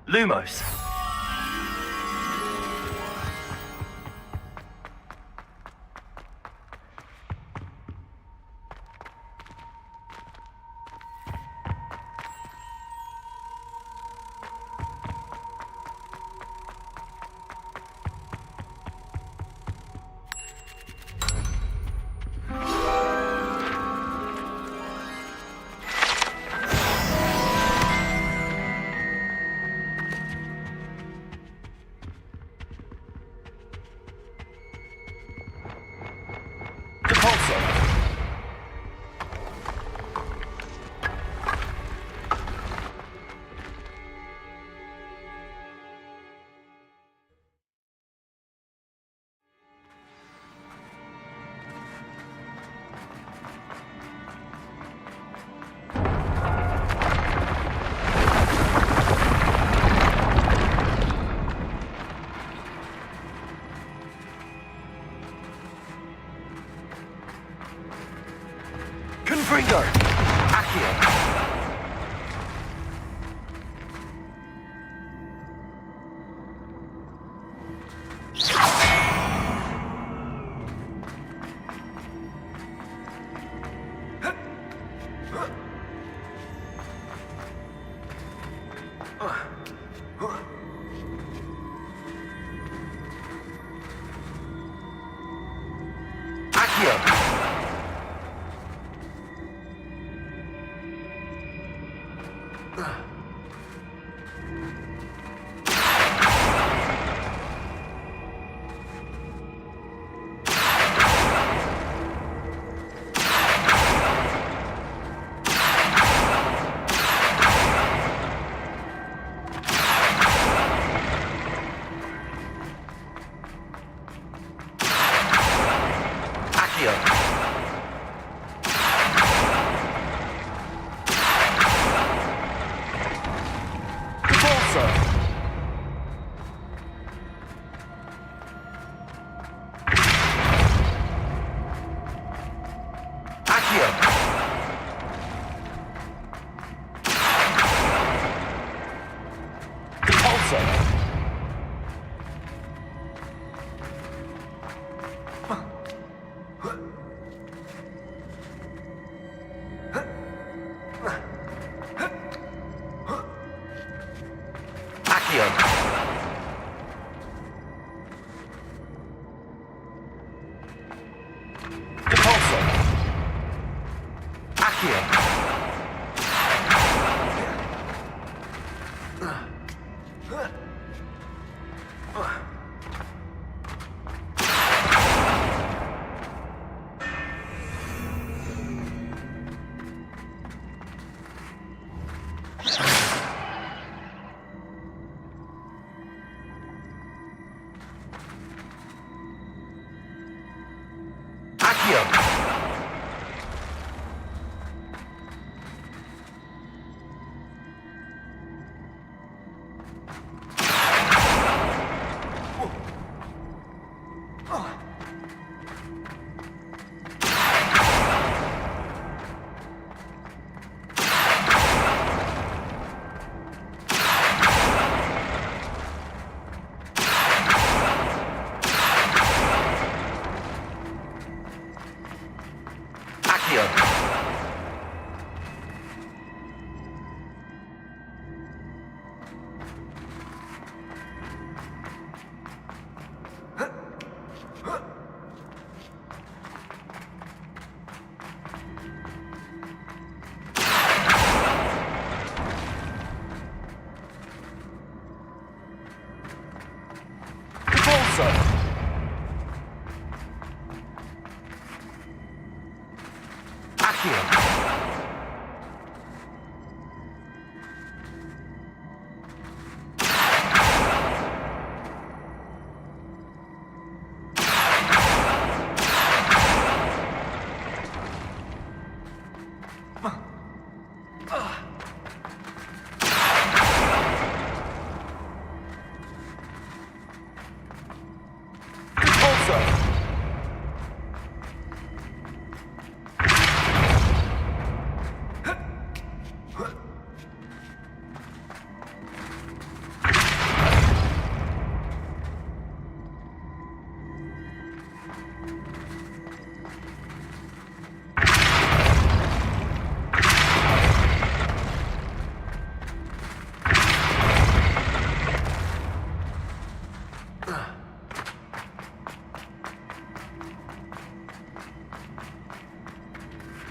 Speaker 1: Lumos. Confringo. Accio.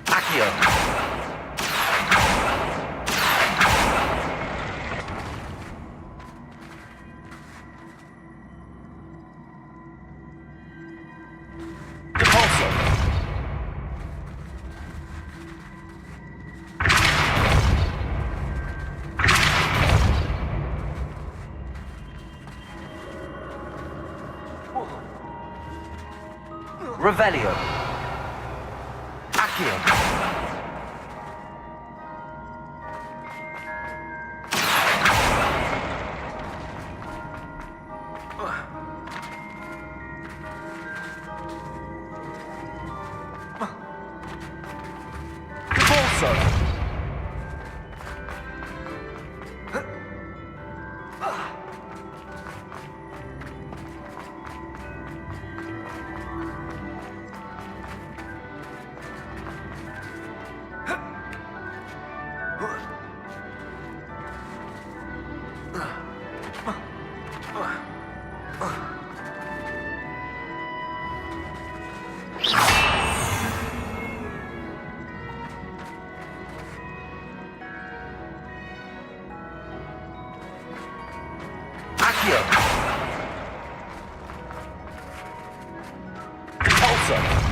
Speaker 2: Accio. Depulso. Revelio. Accio. Depulso. Accio. Depulso.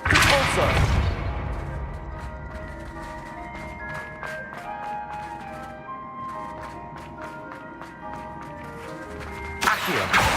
Speaker 2: Depulso. Accio.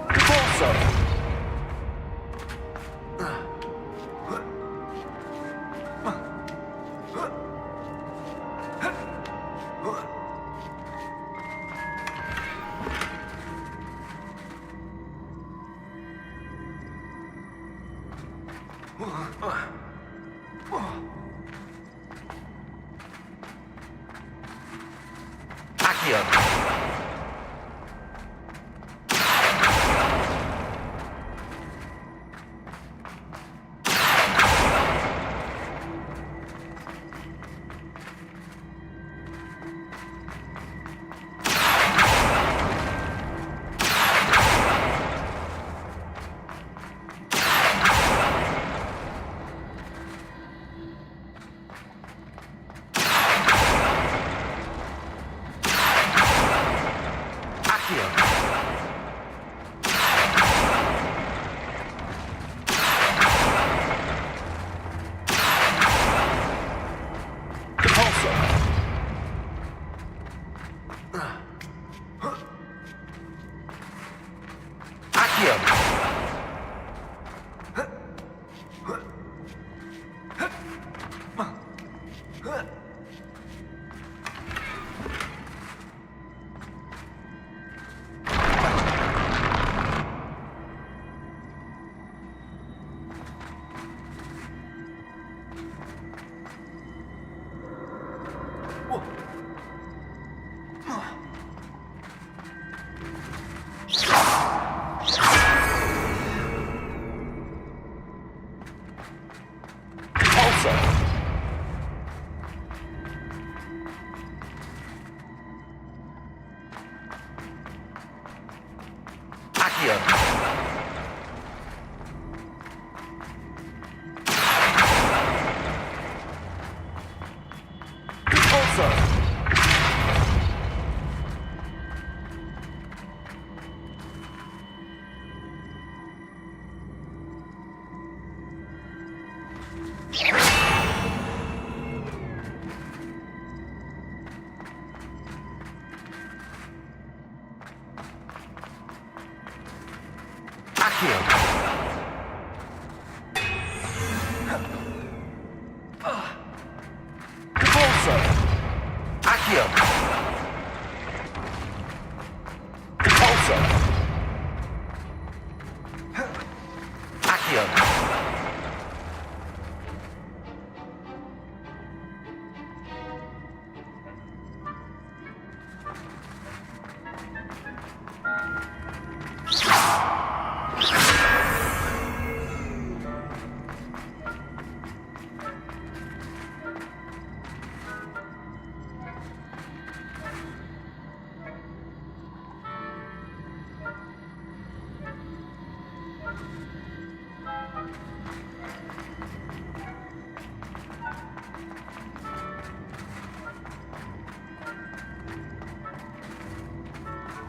Speaker 2: Depulso. Accio.
Speaker 1: Repulsor. Accio. Repulsor. Accio. Repulsor. Accio. Repulsor. Accio.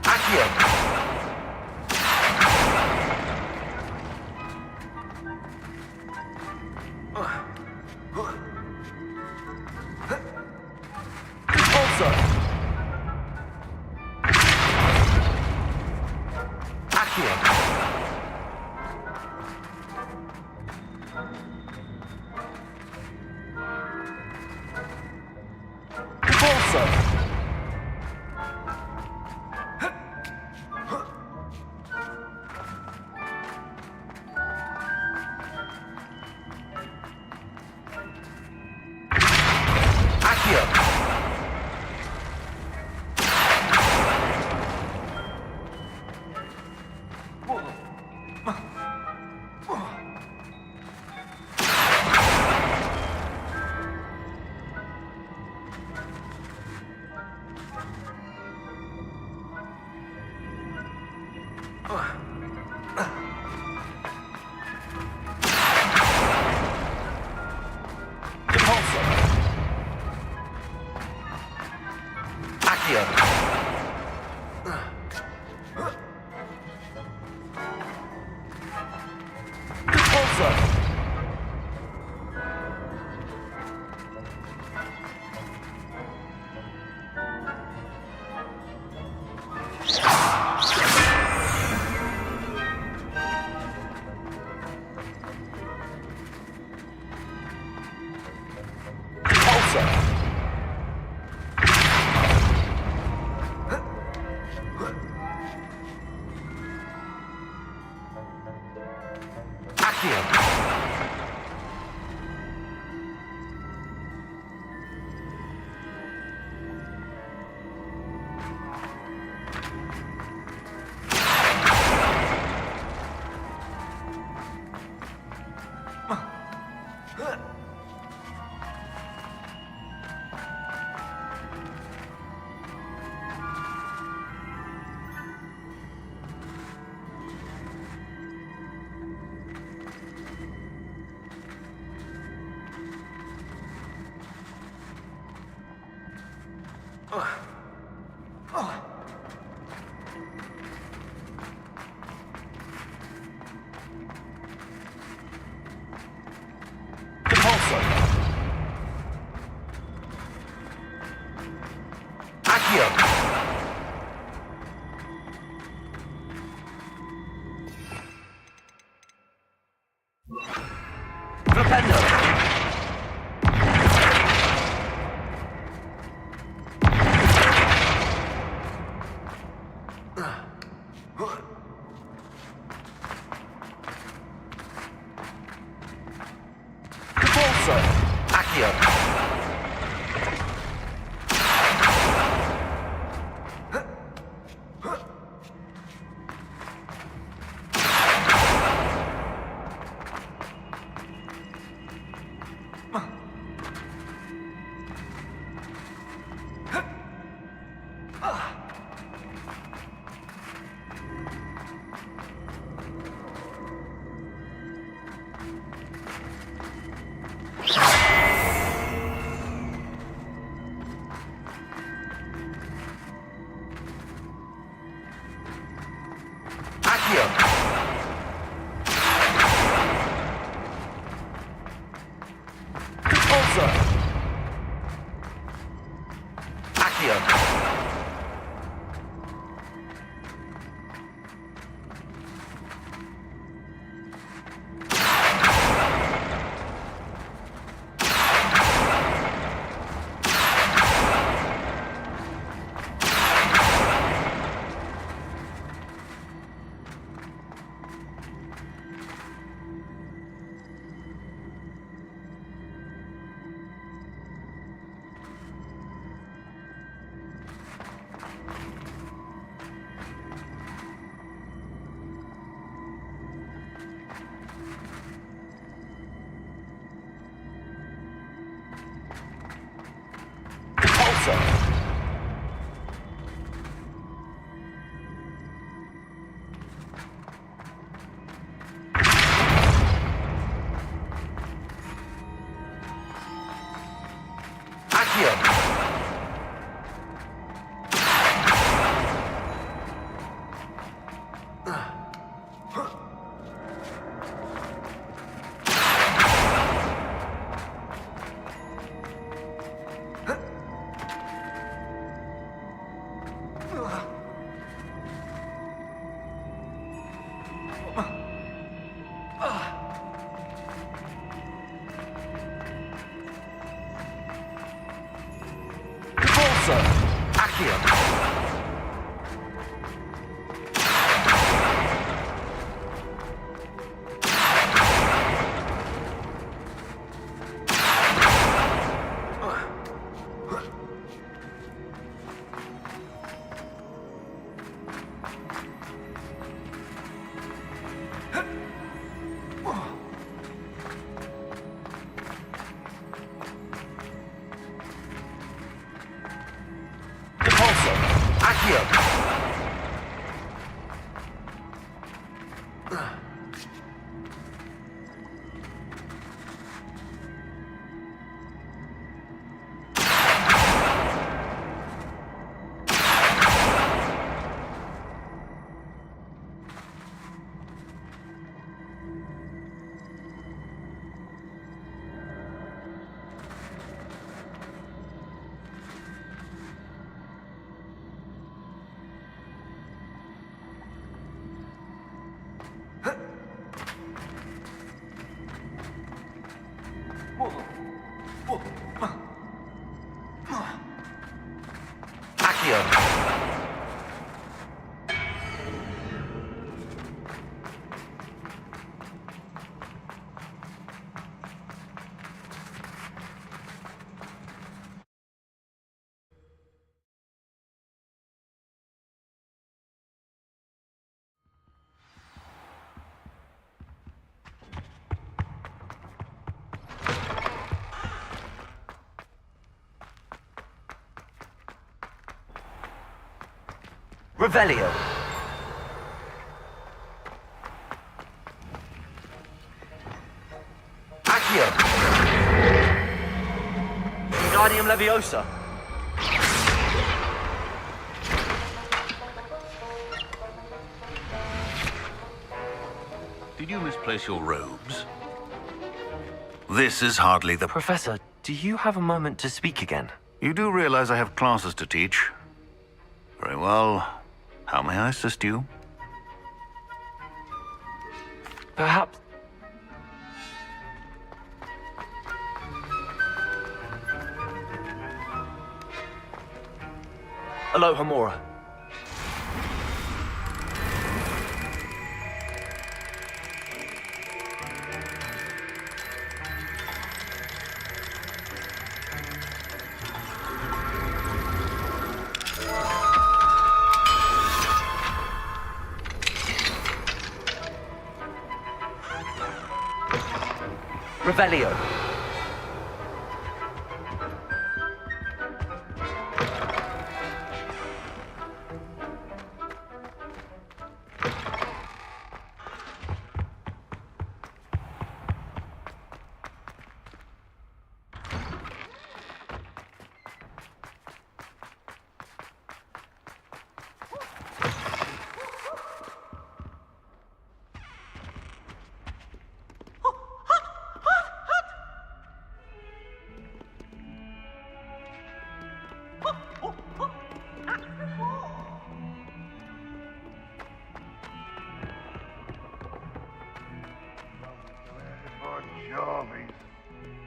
Speaker 1: Accio. Repulsor. Accio. Repulsor. Accio. Repulsor. Accio. Repulsor. Repulsor. Accio. Repulsor. Accio. Propendo. Repulsor. Accio. Accio. Repulsor. Accio. Repulsor. Accio. Accio. Revelio. Accio. Guardium Leviosa.
Speaker 9: Did you misplace your robes? This is hardly the...
Speaker 2: Professor, do you have a moment to speak again?
Speaker 9: You do realize I have classes to teach? Very well. How may I assist you?
Speaker 2: Perhaps... Aloha Mora. Revelio.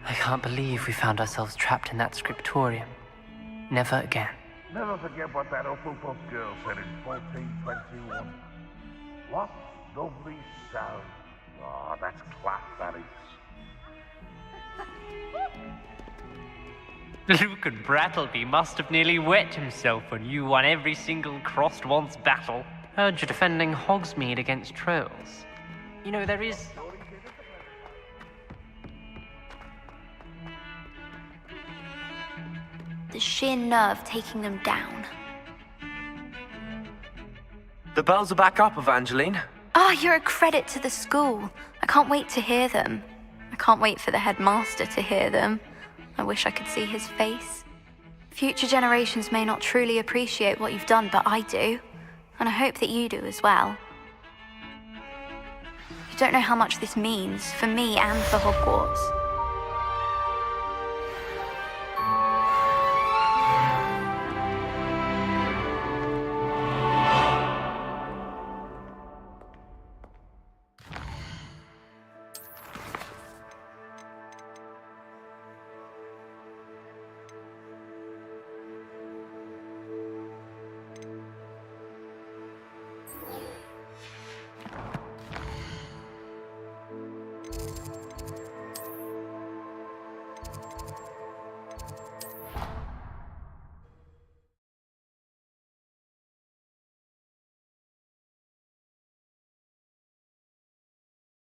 Speaker 16: I can't believe we found ourselves trapped in that scriptorium. Never again.
Speaker 9: Never forget what that Opalpos girl said in 1421. What lovely sound. Oh, that's class, that is.
Speaker 17: Luke and Brattleby must have nearly wet himself when you won every single crossed once battle.
Speaker 5: Heard you're defending Hogsmeade against trolls. You know, there is...
Speaker 11: The sheer nerve taking them down.
Speaker 2: The bells are back up, Evangeline.
Speaker 11: Ah, you're a credit to the school. I can't wait to hear them. I can't wait for the headmaster to hear them. I wish I could see his face. Future generations may not truly appreciate what you've done, but I do. And I hope that you do as well. You don't know how much this means for me and for Hogwarts.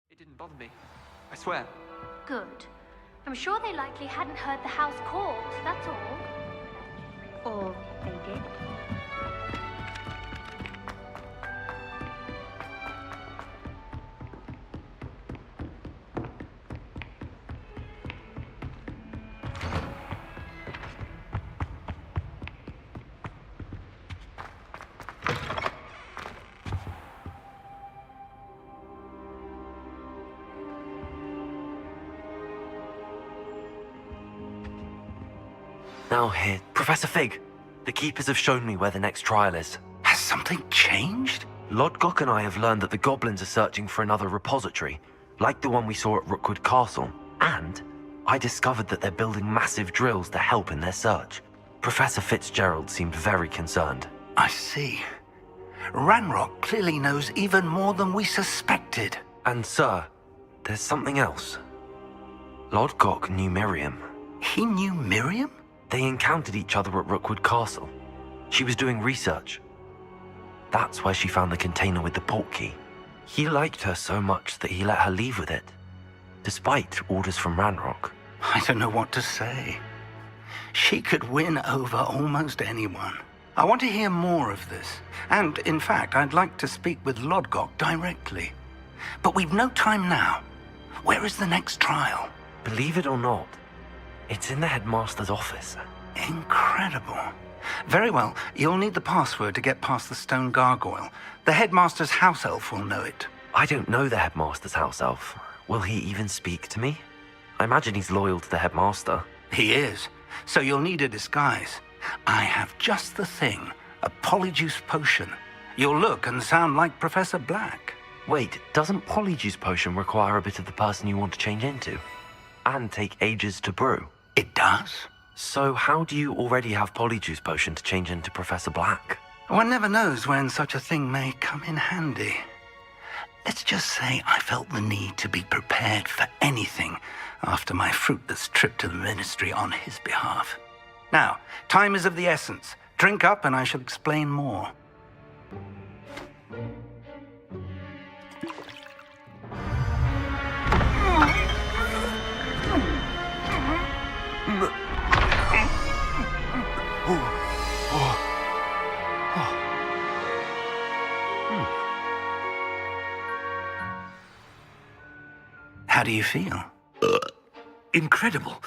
Speaker 14: It didn't bother me. I swear.
Speaker 15: Good. I'm sure they likely hadn't heard the house called, that's all. Or they did.
Speaker 2: Now here, Professor Fig. The Keepers have shown me where the next trial is.
Speaker 6: Has something changed?
Speaker 2: Lodgok and I have learned that the goblins are searching for another repository, like the one we saw at Rookwood Castle. And I discovered that they're building massive drills to help in their search. Professor Fitzgerald seemed very concerned.
Speaker 6: I see. Ranrock clearly knows even more than we suspected.
Speaker 2: And sir, there's something else. Lodgok knew Miriam.
Speaker 6: He knew Miriam?
Speaker 2: They encountered each other at Rookwood Castle. She was doing research. That's where she found the container with the portkey. He liked her so much that he let her leave with it, despite orders from Ranrock.
Speaker 6: I don't know what to say. She could win over almost anyone. I want to hear more of this. And, in fact, I'd like to speak with Lodgok directly. But we've no time now. Where is the next trial?
Speaker 2: Believe it or not, it's in the headmaster's office.
Speaker 6: Incredible. Very well, you'll need the password to get past the stone gargoyle. The headmaster's house elf will know it.
Speaker 2: I don't know the headmaster's house elf. Will he even speak to me? I imagine he's loyal to the headmaster.
Speaker 6: He is. So you'll need a disguise. I have just the thing. A polyjuice potion. You'll look and sound like Professor Black.
Speaker 2: Wait, doesn't polyjuice potion require a bit of the person you want to change into? And take ages to brew?
Speaker 6: It does.
Speaker 2: So how do you already have polyjuice potion to change into Professor Black?
Speaker 6: One never knows when such a thing may come in handy. Let's just say I felt the need to be prepared for anything after my fruitless trip to the ministry on his behalf. Now, time is of the essence. Drink up and I shall explain more. How do you feel?
Speaker 18: Incredible.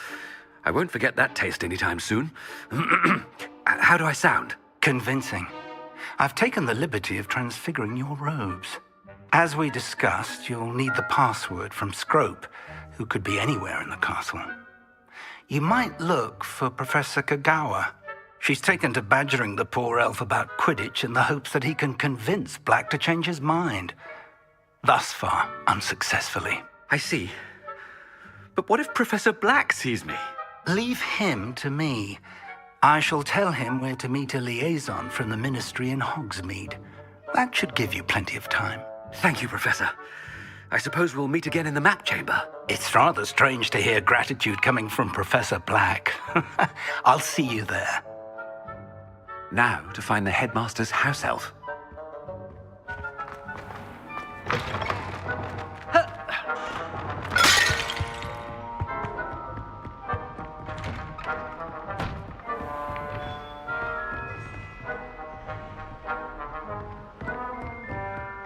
Speaker 18: I won't forget that taste anytime soon. How do I sound?
Speaker 6: Convincing. I've taken the liberty of transfiguring your robes. As we discussed, you'll need the password from Scrope, who could be anywhere in the castle. You might look for Professor Kagawa. She's taken to badgering the poor elf about Quidditch in the hopes that he can convince Black to change his mind. Thus far, unsuccessfully.
Speaker 18: I see. But what if Professor Black sees me?
Speaker 6: Leave him to me. I shall tell him where to meet a liaison from the ministry in Hogsmeade. That should give you plenty of time.
Speaker 18: Thank you, Professor. I suppose we'll meet again in the map chamber.
Speaker 6: It's rather strange to hear gratitude coming from Professor Black. I'll see you there.
Speaker 18: Now to find the headmaster's house elf.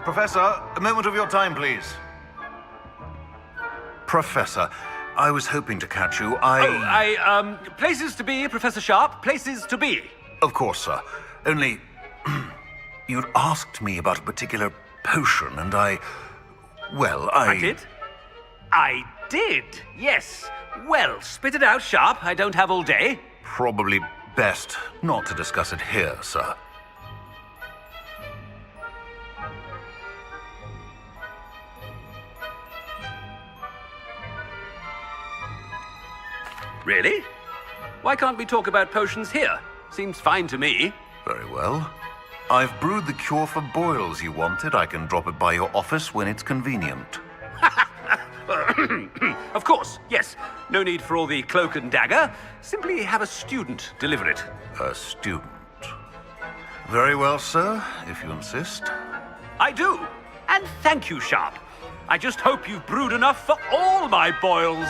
Speaker 19: Professor, a moment of your time, please. Professor, I was hoping to catch you.
Speaker 18: Places to be, Professor Sharp, places to be.
Speaker 19: Of course, sir. Only, you'd asked me about a particular potion, and I
Speaker 18: did? I did, yes. Well, spit it out, Sharp. I don't have all day.
Speaker 19: Probably best not to discuss it here, sir.
Speaker 18: Really? Why can't we talk about potions here? Seems fine to me.
Speaker 19: Very well. I've brewed the cure for boils you wanted. I can drop it by your office when it's convenient.
Speaker 18: Of course, yes. No need for all the cloak and dagger. Simply have a student deliver it.
Speaker 19: A student? Very well, sir, if you insist.
Speaker 18: I do. And thank you, Sharp. I just hope you've brewed enough for all my boils.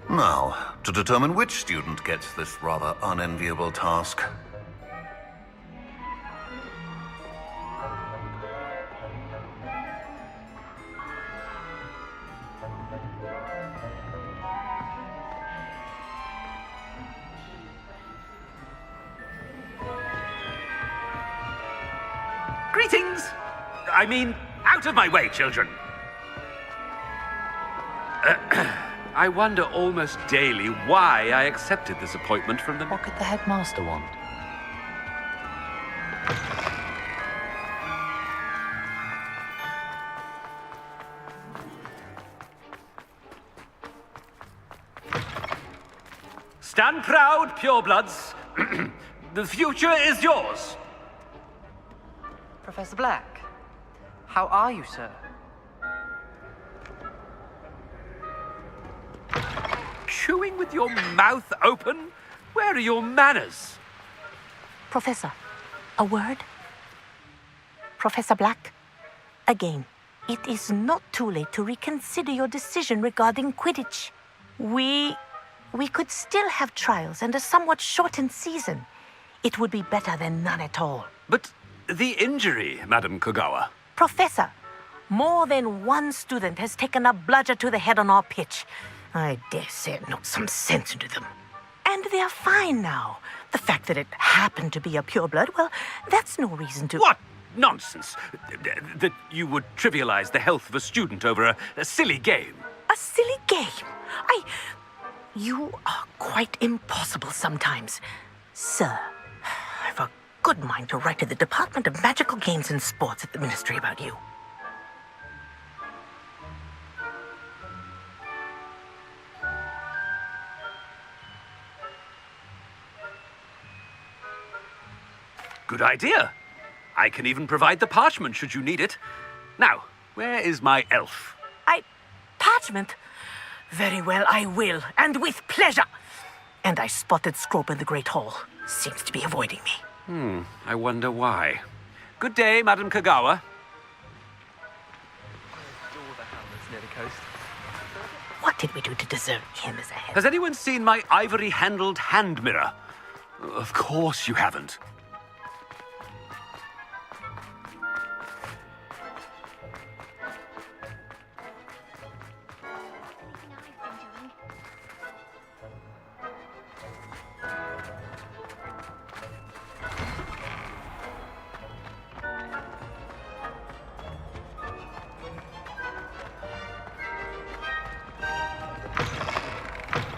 Speaker 19: Now, to determine which student gets this rather unenviable task.
Speaker 18: Greetings! I mean, out of my way, children. I wonder almost daily why I accepted this appointment from them.
Speaker 16: What could the headmaster want?
Speaker 18: Stand proud, purebloods. The future is yours.
Speaker 14: Professor Black, how are you, sir?
Speaker 18: Chewing with your mouth open? Where are your manners?
Speaker 20: Professor, a word? Professor Black, again, it is not too late to reconsider your decision regarding Quidditch. We could still have trials and a somewhat shortened season. It would be better than none at all.
Speaker 18: But the injury, Madam Kogawa.
Speaker 20: Professor, more than one student has taken a bludger to the head on our pitch. I dare say it knocked some sense into them. And they're fine now. The fact that it happened to be a pureblood, well, that's no reason to...
Speaker 18: What nonsense! That you would trivialize the health of a student over a silly game.
Speaker 20: A silly game? You are quite impossible sometimes. Sir, I've a good mind to write to the Department of Magical Games and Sports at the Ministry about you.
Speaker 18: Good idea. I can even provide the parchment should you need it. Now, where is my elf?
Speaker 20: Parchment? Very well, I will, and with pleasure. And I spotted Scrope in the Great Hall. Seems to be avoiding me.
Speaker 18: I wonder why. Good day, Madam Kogawa.
Speaker 20: What did we do to deserve him as a head?
Speaker 18: Has anyone seen my ivory-handled hand mirror? Of course you haven't.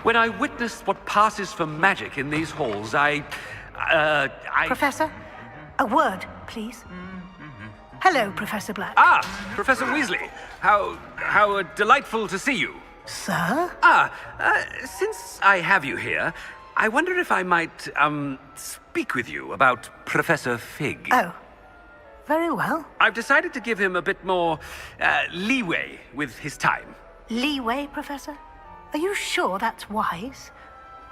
Speaker 18: When I witnessed what passes for magic in these halls, I...
Speaker 20: Professor, a word, please. Hello, Professor Black.
Speaker 18: Ah, Professor Weasley. How delightful to see you.
Speaker 20: Sir?
Speaker 18: Since I have you here, I wonder if I might, speak with you about Professor Fig.
Speaker 20: Oh, very well.
Speaker 18: I've decided to give him a bit more, leeway with his time.
Speaker 20: Leeway, Professor? Are you sure that's wise?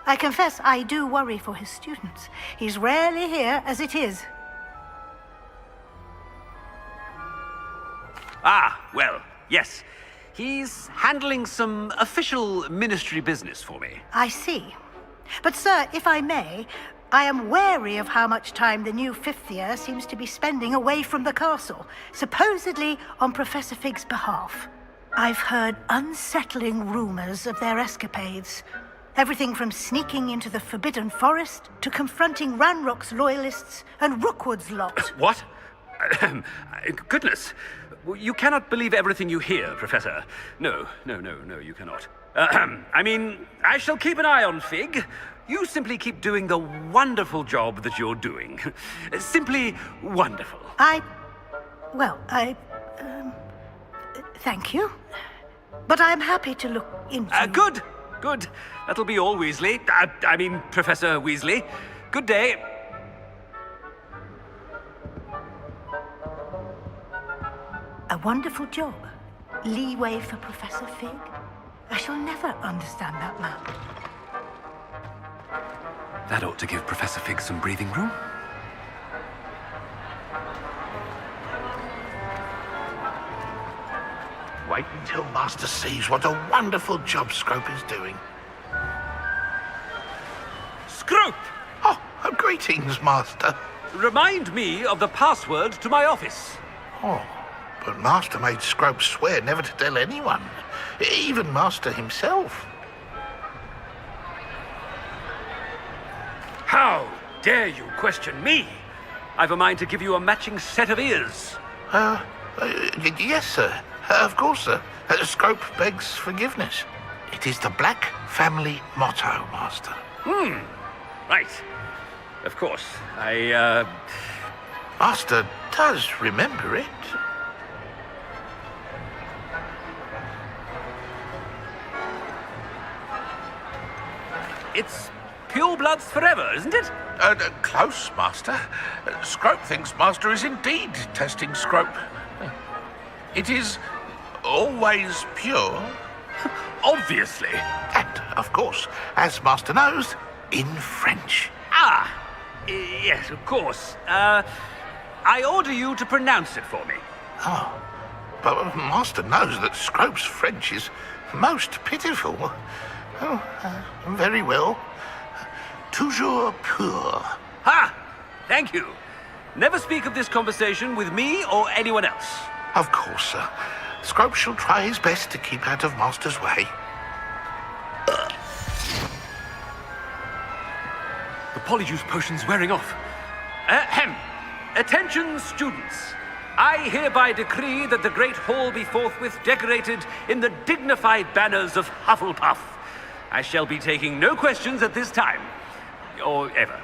Speaker 20: I confess I do worry for his students. He's rarely here as it is.
Speaker 18: Well, yes. He's handling some official ministry business for me.
Speaker 20: I see. But, sir, if I may, I am wary of how much time the new fifth year seems to be spending away from the castle, supposedly on Professor Fig's behalf. I've heard unsettling rumors of their escapades. Everything from sneaking into the Forbidden Forest to confronting Ranrock's loyalists and Rookwood's lot.
Speaker 18: What? Goodness. You cannot believe everything you hear, Professor. No, you cannot. I mean, I shall keep an eye on Fig. You simply keep doing the wonderful job that you're doing. Simply wonderful.
Speaker 20: Thank you. But I'm happy to look into...
Speaker 18: Good. That'll be all, Weasley. I mean, Professor Weasley. Good day.
Speaker 20: A wonderful job. Leeway for Professor Fig. I shall never understand that man.
Speaker 18: That ought to give Professor Fig some breathing room.
Speaker 9: Wait until Master sees what a wonderful job Scrope is doing.
Speaker 18: Scrope!
Speaker 9: Oh, greetings, Master.
Speaker 18: Remind me of the password to my office.
Speaker 9: Oh, but Master made Scrope swear never to tell anyone, even Master himself.
Speaker 18: How dare you question me? I've a mind to give you a matching set of ears.
Speaker 9: Yes, sir. Of course, sir. Scrope begs forgiveness. It is the Black family motto, Master.
Speaker 18: Right. Of course.
Speaker 9: Master does remember it.
Speaker 18: It's pure bloods forever, isn't it?
Speaker 9: Close, Master. Scrope thinks Master is indeed testing Scrope. It is always pure.
Speaker 18: Obviously.
Speaker 9: And, of course, as Master knows, in French.
Speaker 18: Yes, of course. I order you to pronounce it for me.
Speaker 9: Oh, but Master knows that Scrope's French is most pitiful. Oh, very well. Toujours pur.
Speaker 18: Thank you. Never speak of this conversation with me or anyone else.
Speaker 9: Of course, sir. Scrope shall try his best to keep out of Master's way.
Speaker 18: The Polyjuice potion's wearing off. Attention, students. I hereby decree that the Great Hall be forthwith decorated in the dignified banners of Hufflepuff. I shall be taking no questions at this time. Or ever.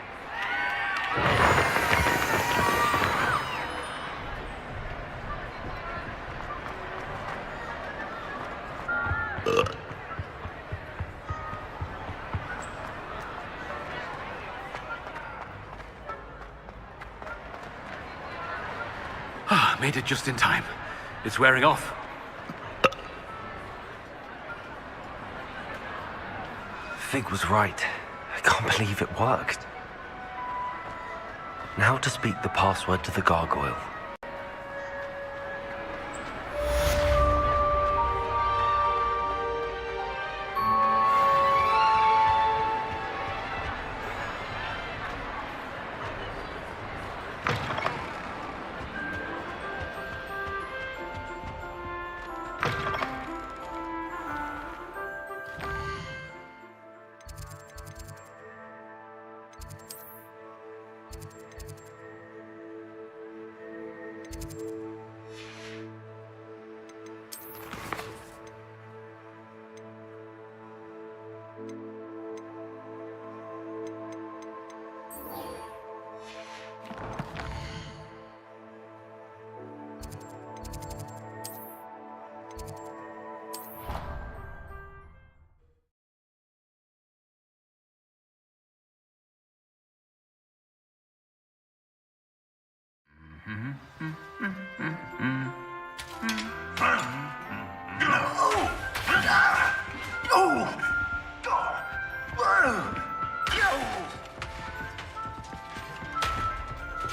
Speaker 18: Made it just in time. It's wearing off.
Speaker 2: Fig was right. I can't believe it worked. Now to speak the password to the gargoyle.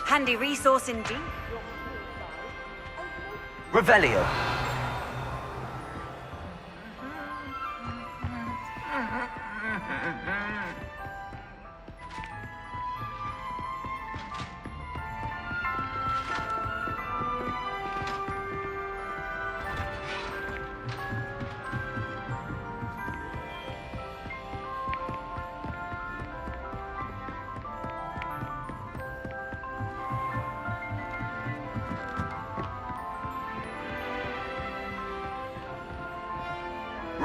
Speaker 3: Handy resource indeed.
Speaker 1: Revelio.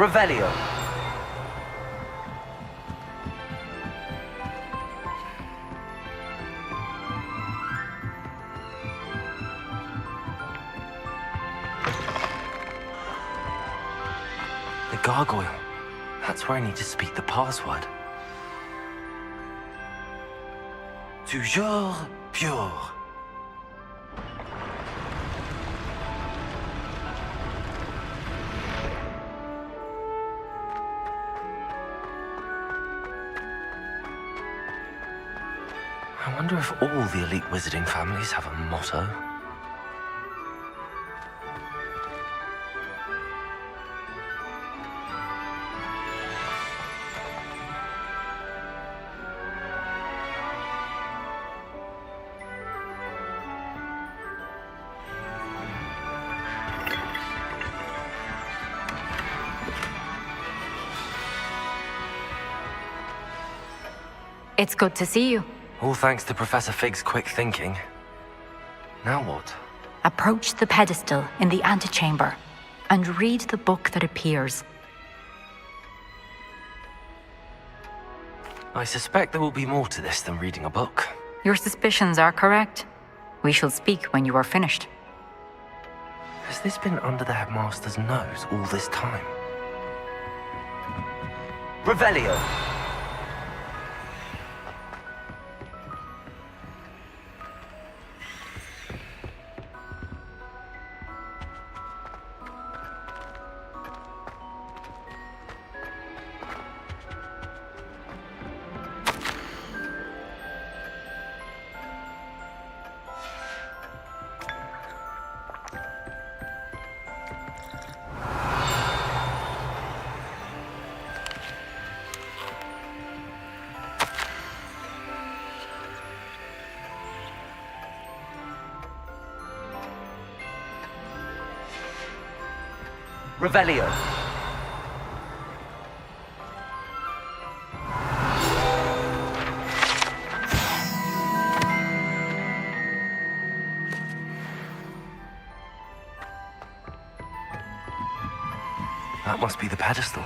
Speaker 1: Revelio.
Speaker 2: The gargoyle. That's where I need to speak the password. Toujours pure. I wonder if all the elite wizarding families have a motto.
Speaker 13: It's good to see you.
Speaker 2: All thanks to Professor Fig's quick thinking. Now what?
Speaker 13: Approach the pedestal in the antechamber and read the book that appears.
Speaker 2: I suspect there will be more to this than reading a book.
Speaker 13: Your suspicions are correct. We shall speak when you are finished.
Speaker 2: Has this been under the headmaster's nose all this time?
Speaker 1: Revelio. Revelio.
Speaker 2: That must be the pedestal.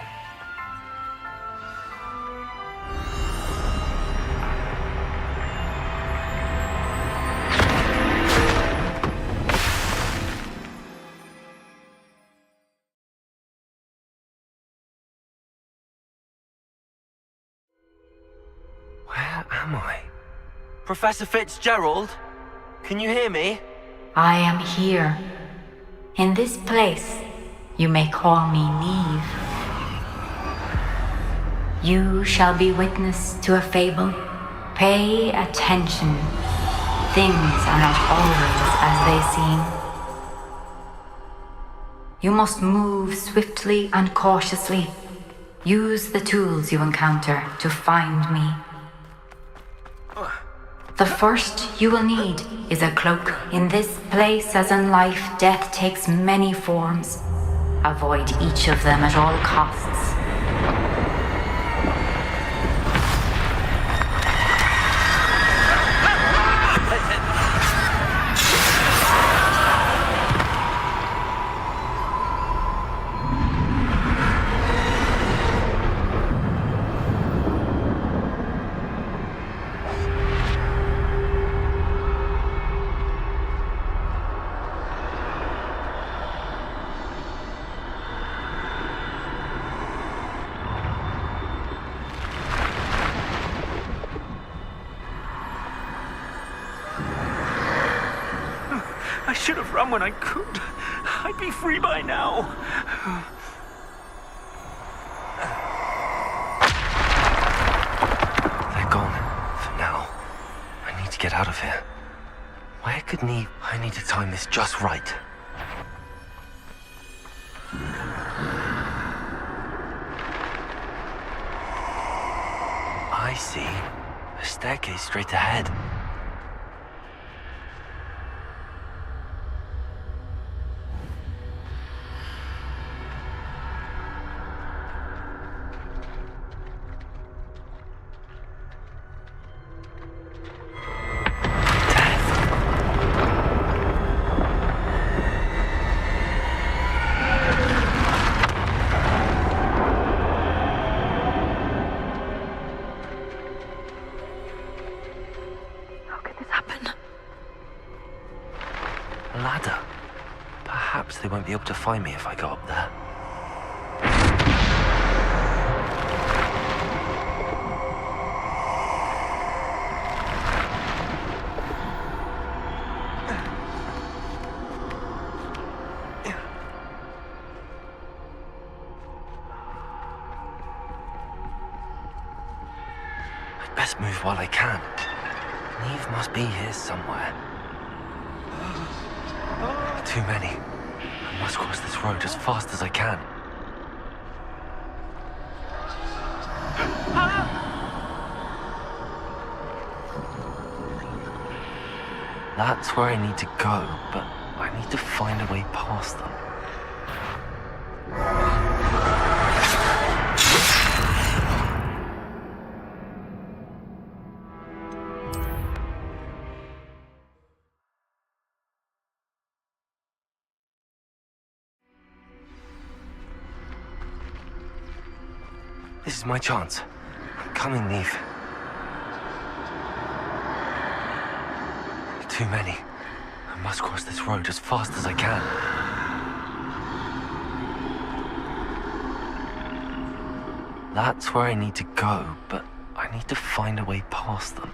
Speaker 2: Where am I?
Speaker 1: Professor Fitzgerald? Can you hear me?
Speaker 13: I am here. In this place, you may call me Neve. You shall be witness to a fable. Pay attention. Things are not always as they seem. You must move swiftly and cautiously. Use the tools you encounter to find me. The first you will need is a cloak. In this place, as in life, death takes many forms. Avoid each of them at all costs.
Speaker 18: I should have run when I could. I'd be free by now.
Speaker 2: They're gone. For now. I need to get out of here. Where could Neve... I need to time this just right. I see. A staircase straight ahead. able to find me if I go up there. I'd best move while I can. Neve must be here somewhere. Too many. I must cross this road as fast as I can. That's where I need to go, but I need to find a way past them. This is my chance. I'm coming, Neve. Too many. I must cross this road as fast as I can. That's where I need to go, but I need to find a way past them.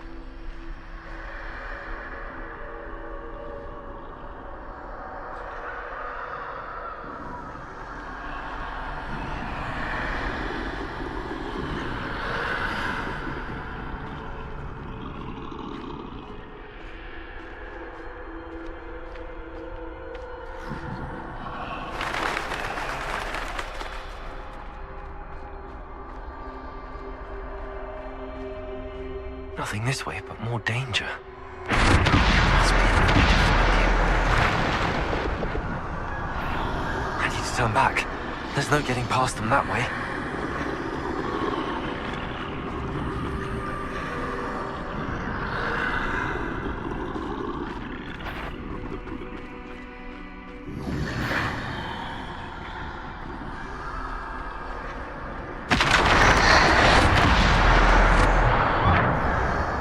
Speaker 2: Nothing this way, but more danger. I need to turn back. There's no getting past them that way.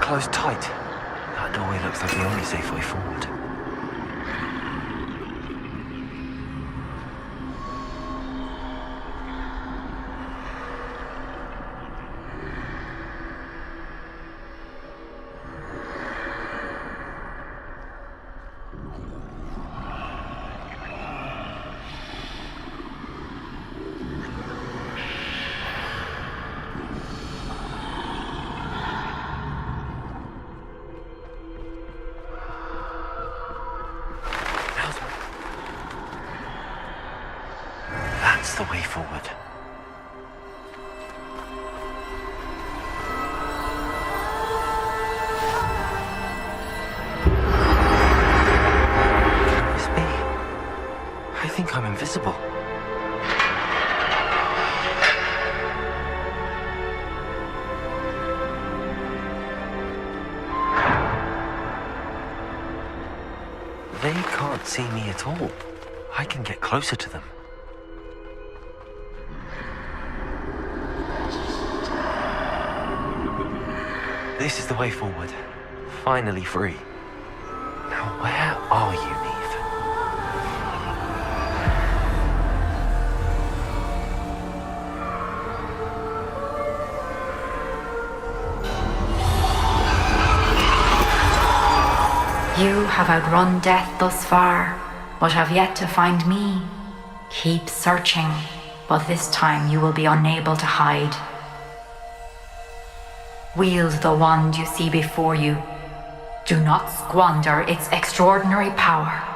Speaker 2: Close tight. That doorway looks like the only safe way forward. That's the way forward. Can this be? I think I'm invisible. They can't see me at all. I can get closer to them. This is the way forward. Finally free. Now where are you, Neve?
Speaker 13: You have outrun death thus far, but have yet to find me. Keep searching, but this time you will be unable to hide. Wield the wand you see before you. Do not squander its extraordinary power.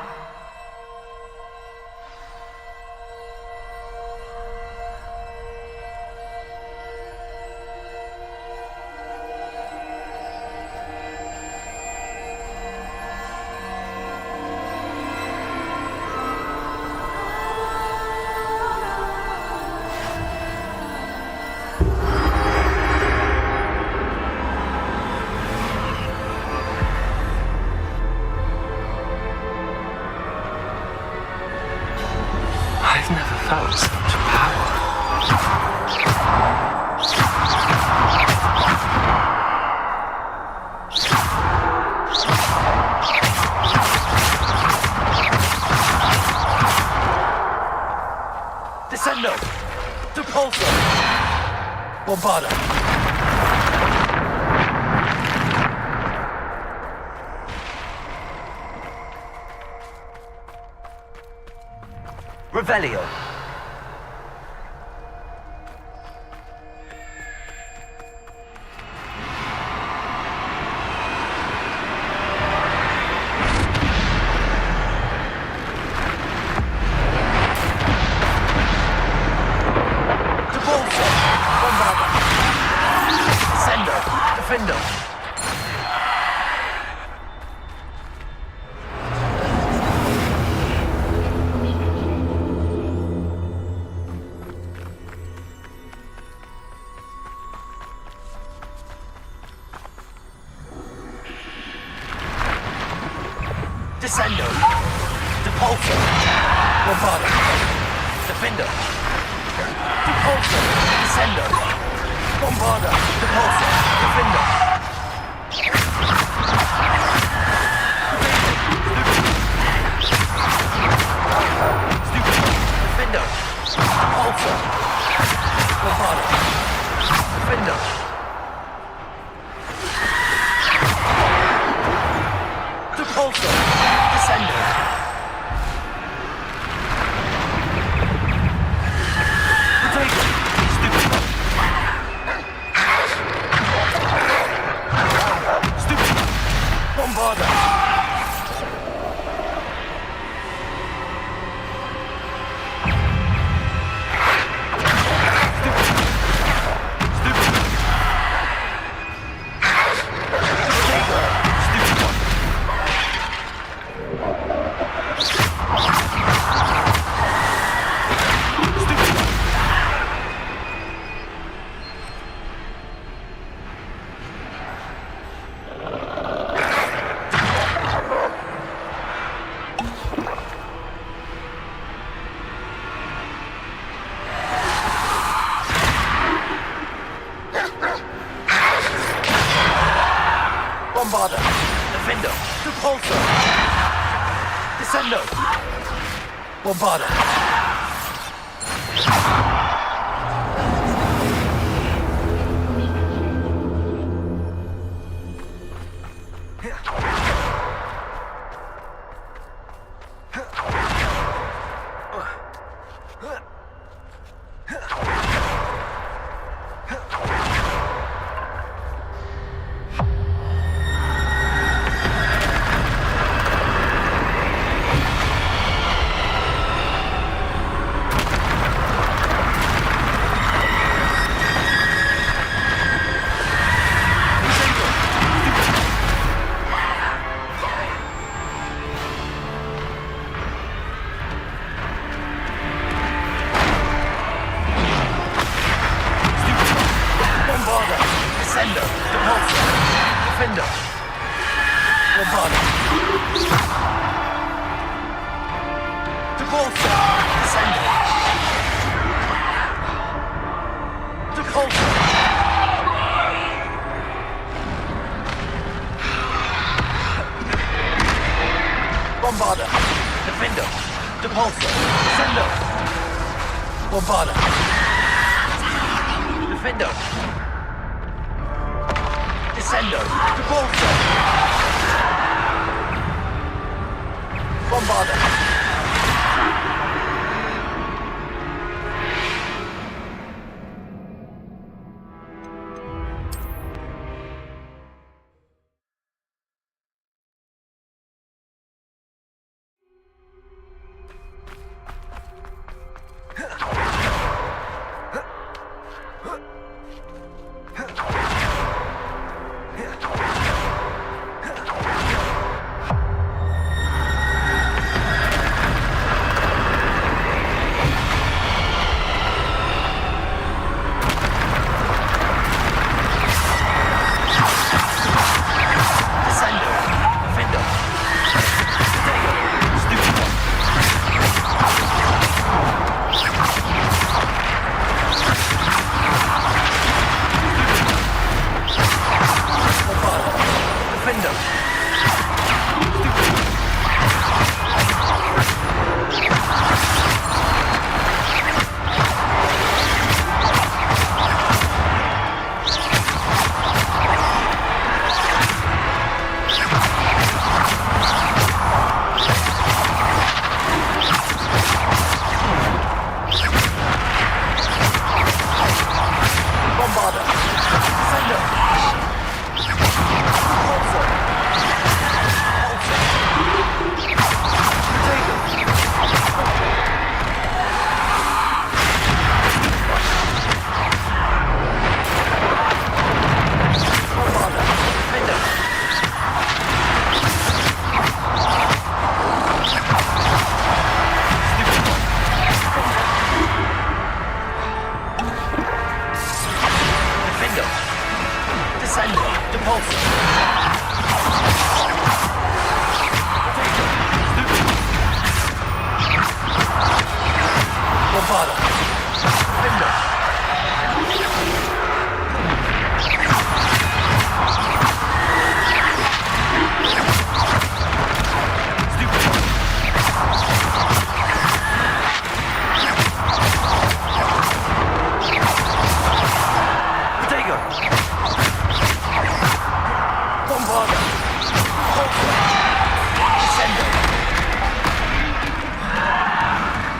Speaker 2: Bombarda! Revelio! Defender! Descendo! Depulso! Bombarda! Defender! Depulso! Descendo! Bombarda! Depulso! Defender! Defender! Depulso! Bombarda! Defender! Depulso! Descendo! Potato! Stupid! Stupid! Bombarda! Bombarda! Defendo! Depulso! Descendo! Bombarda! Descendo! Depulso! Defender! Bombarda! Depulso! Descendo! Depulso! Bombarda! Defender! Depulso! Descendo! Bombarda! Defender! Descendo! Depulso! Bombarda!
Speaker 1: Bombarder!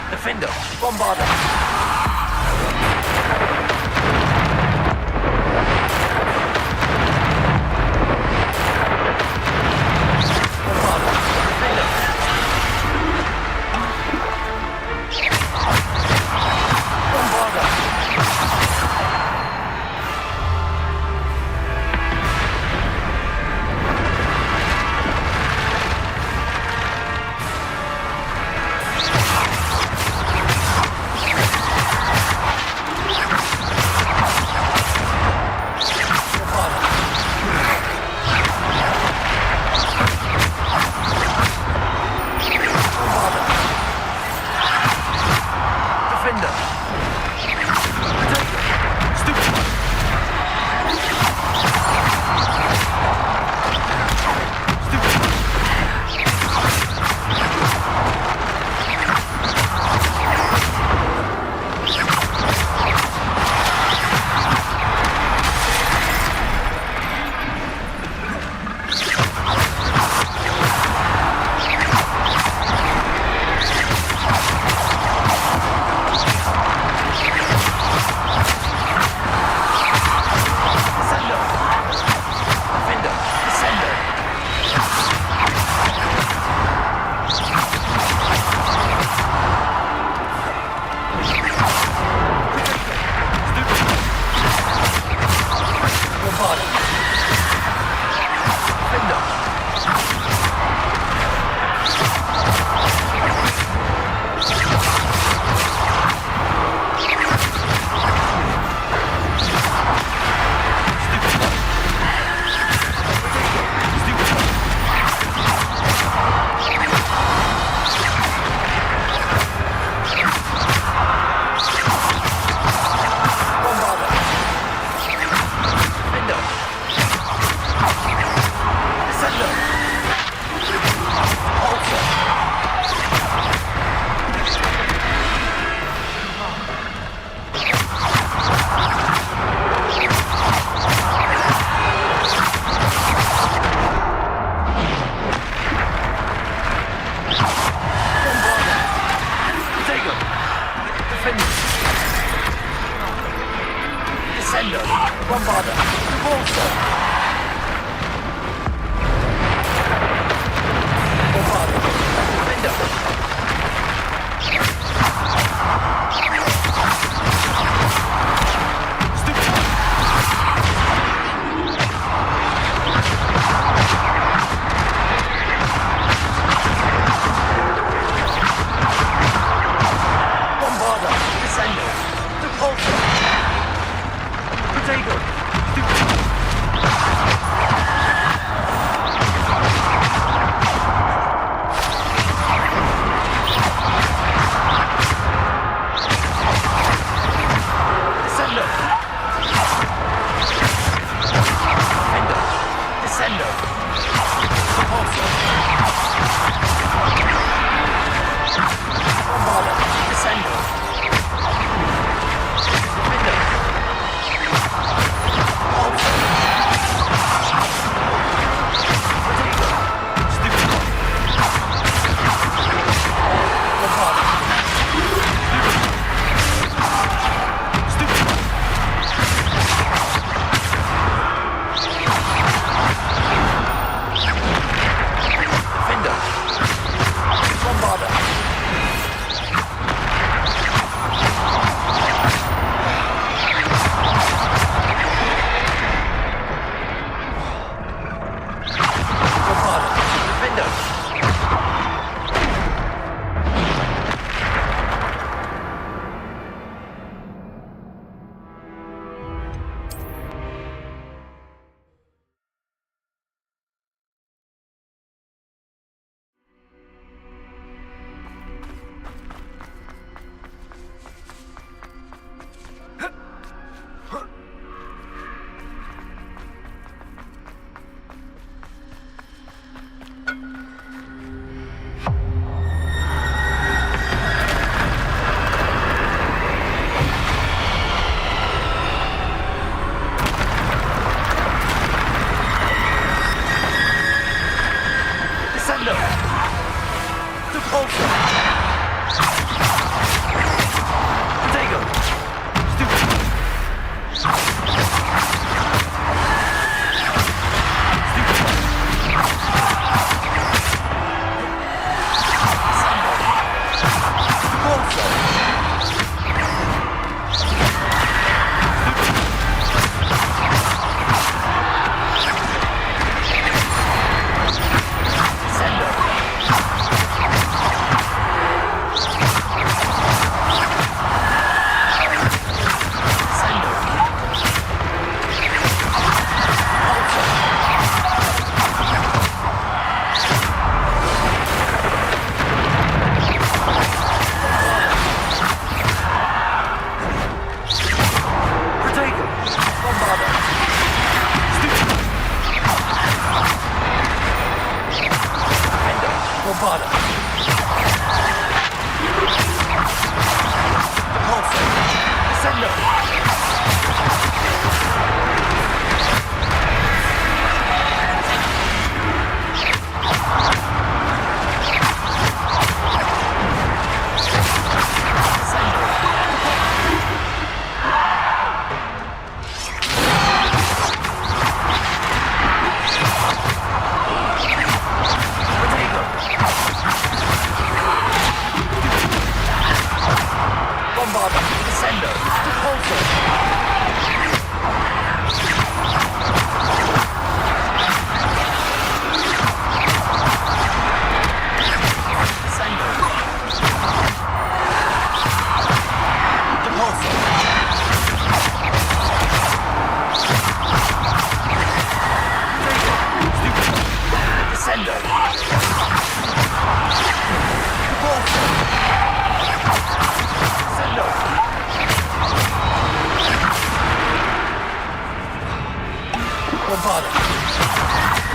Speaker 1: Descender! Repulsor!
Speaker 7: Bombarder! Repulsor! Descendo! Bombarder! Descendo! Repulsor! Bombarder!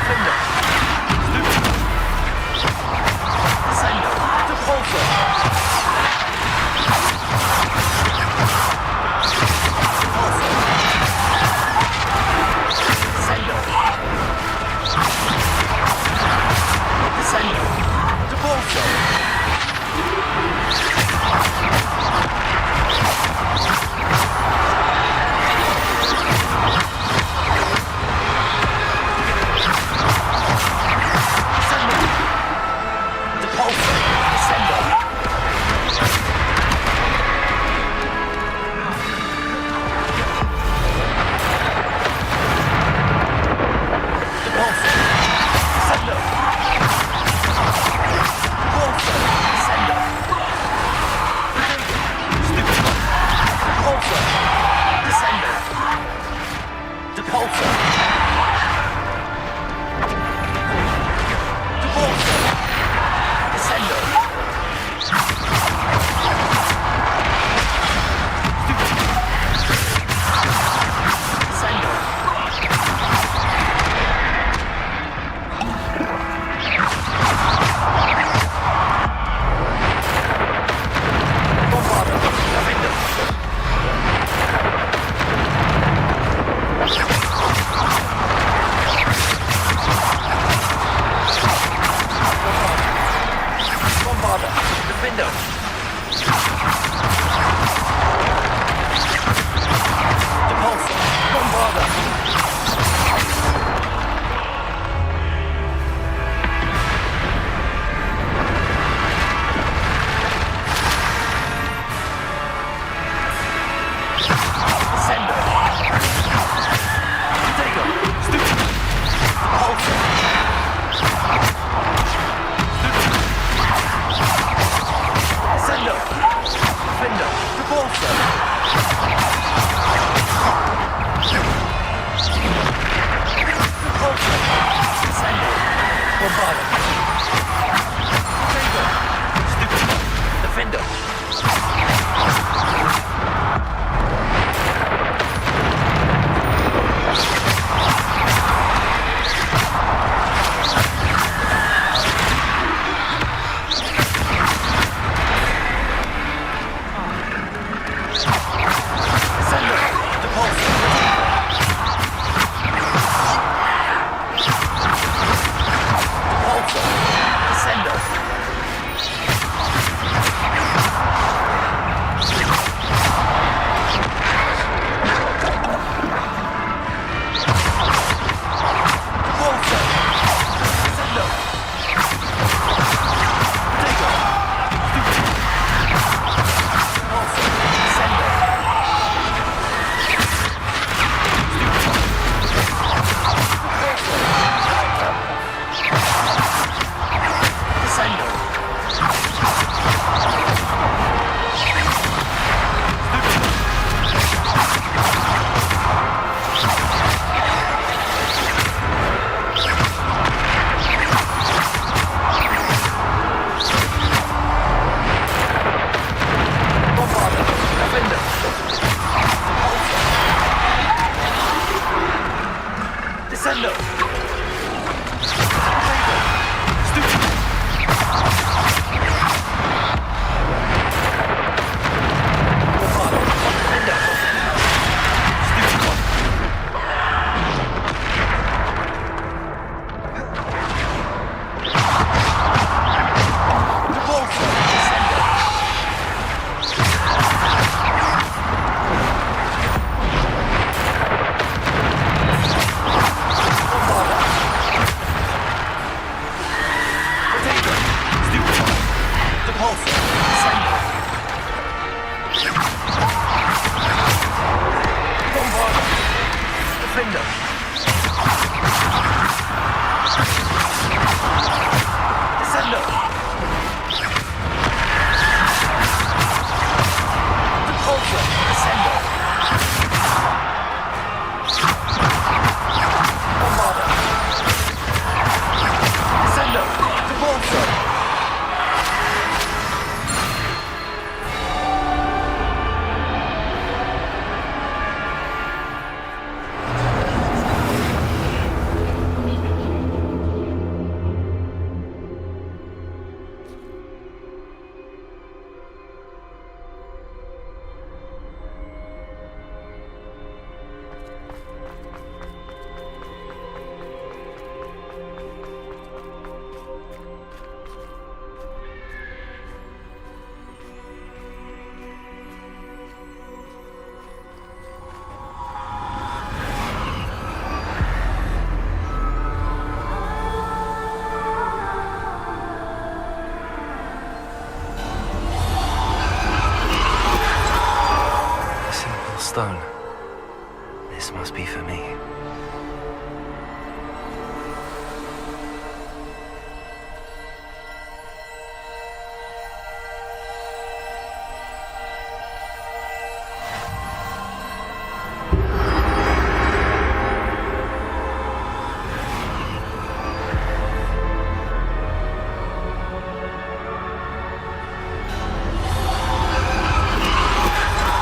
Speaker 7: Defender! Descendo! Repulsor! Descendo! Descendo! Repulsor! Descendo! Stupid!
Speaker 1: Defender! Descender! Repulsor! Descender! Bombarder! Descender! Repulsor!
Speaker 2: Stone. This must be for me.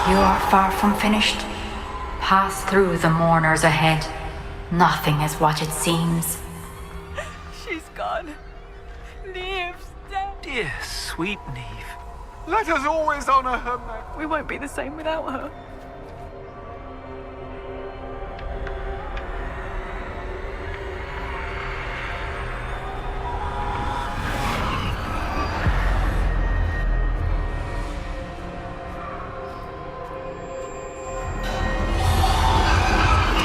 Speaker 13: You are far from finished. Pass through the mourners ahead. Nothing is what it seems.
Speaker 3: She's gone. Neve's dead.
Speaker 18: Dear, sweet Neve.
Speaker 4: Let us always honor her memory.
Speaker 3: We won't be the same without her.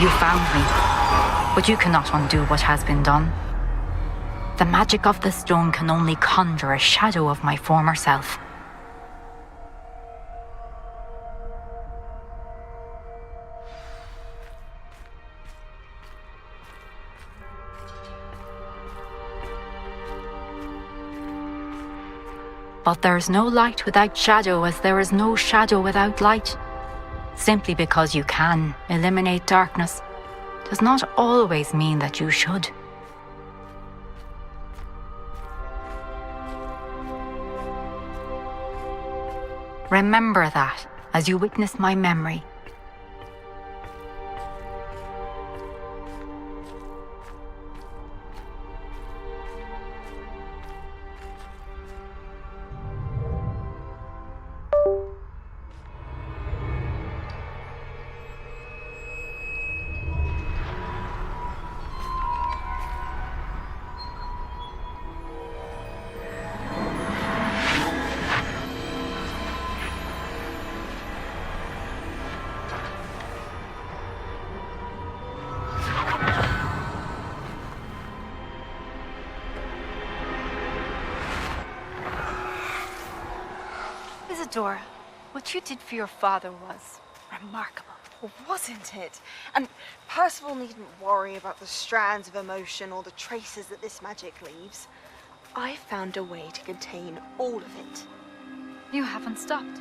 Speaker 13: You found me, but you cannot undo what has been done. The magic of the stone can only conjure a shadow of my former self. But there is no light without shadow, as there is no shadow without light. Simply because you can eliminate darkness does not always mean that you should. Remember that as you witness my memory.
Speaker 2: Isadora, what you did for your father was remarkable.
Speaker 21: Well, wasn't it? And Percival needn't worry about the strands of emotion or the traces that this magic leaves. I found a way to contain all of it.
Speaker 13: You haven't stopped.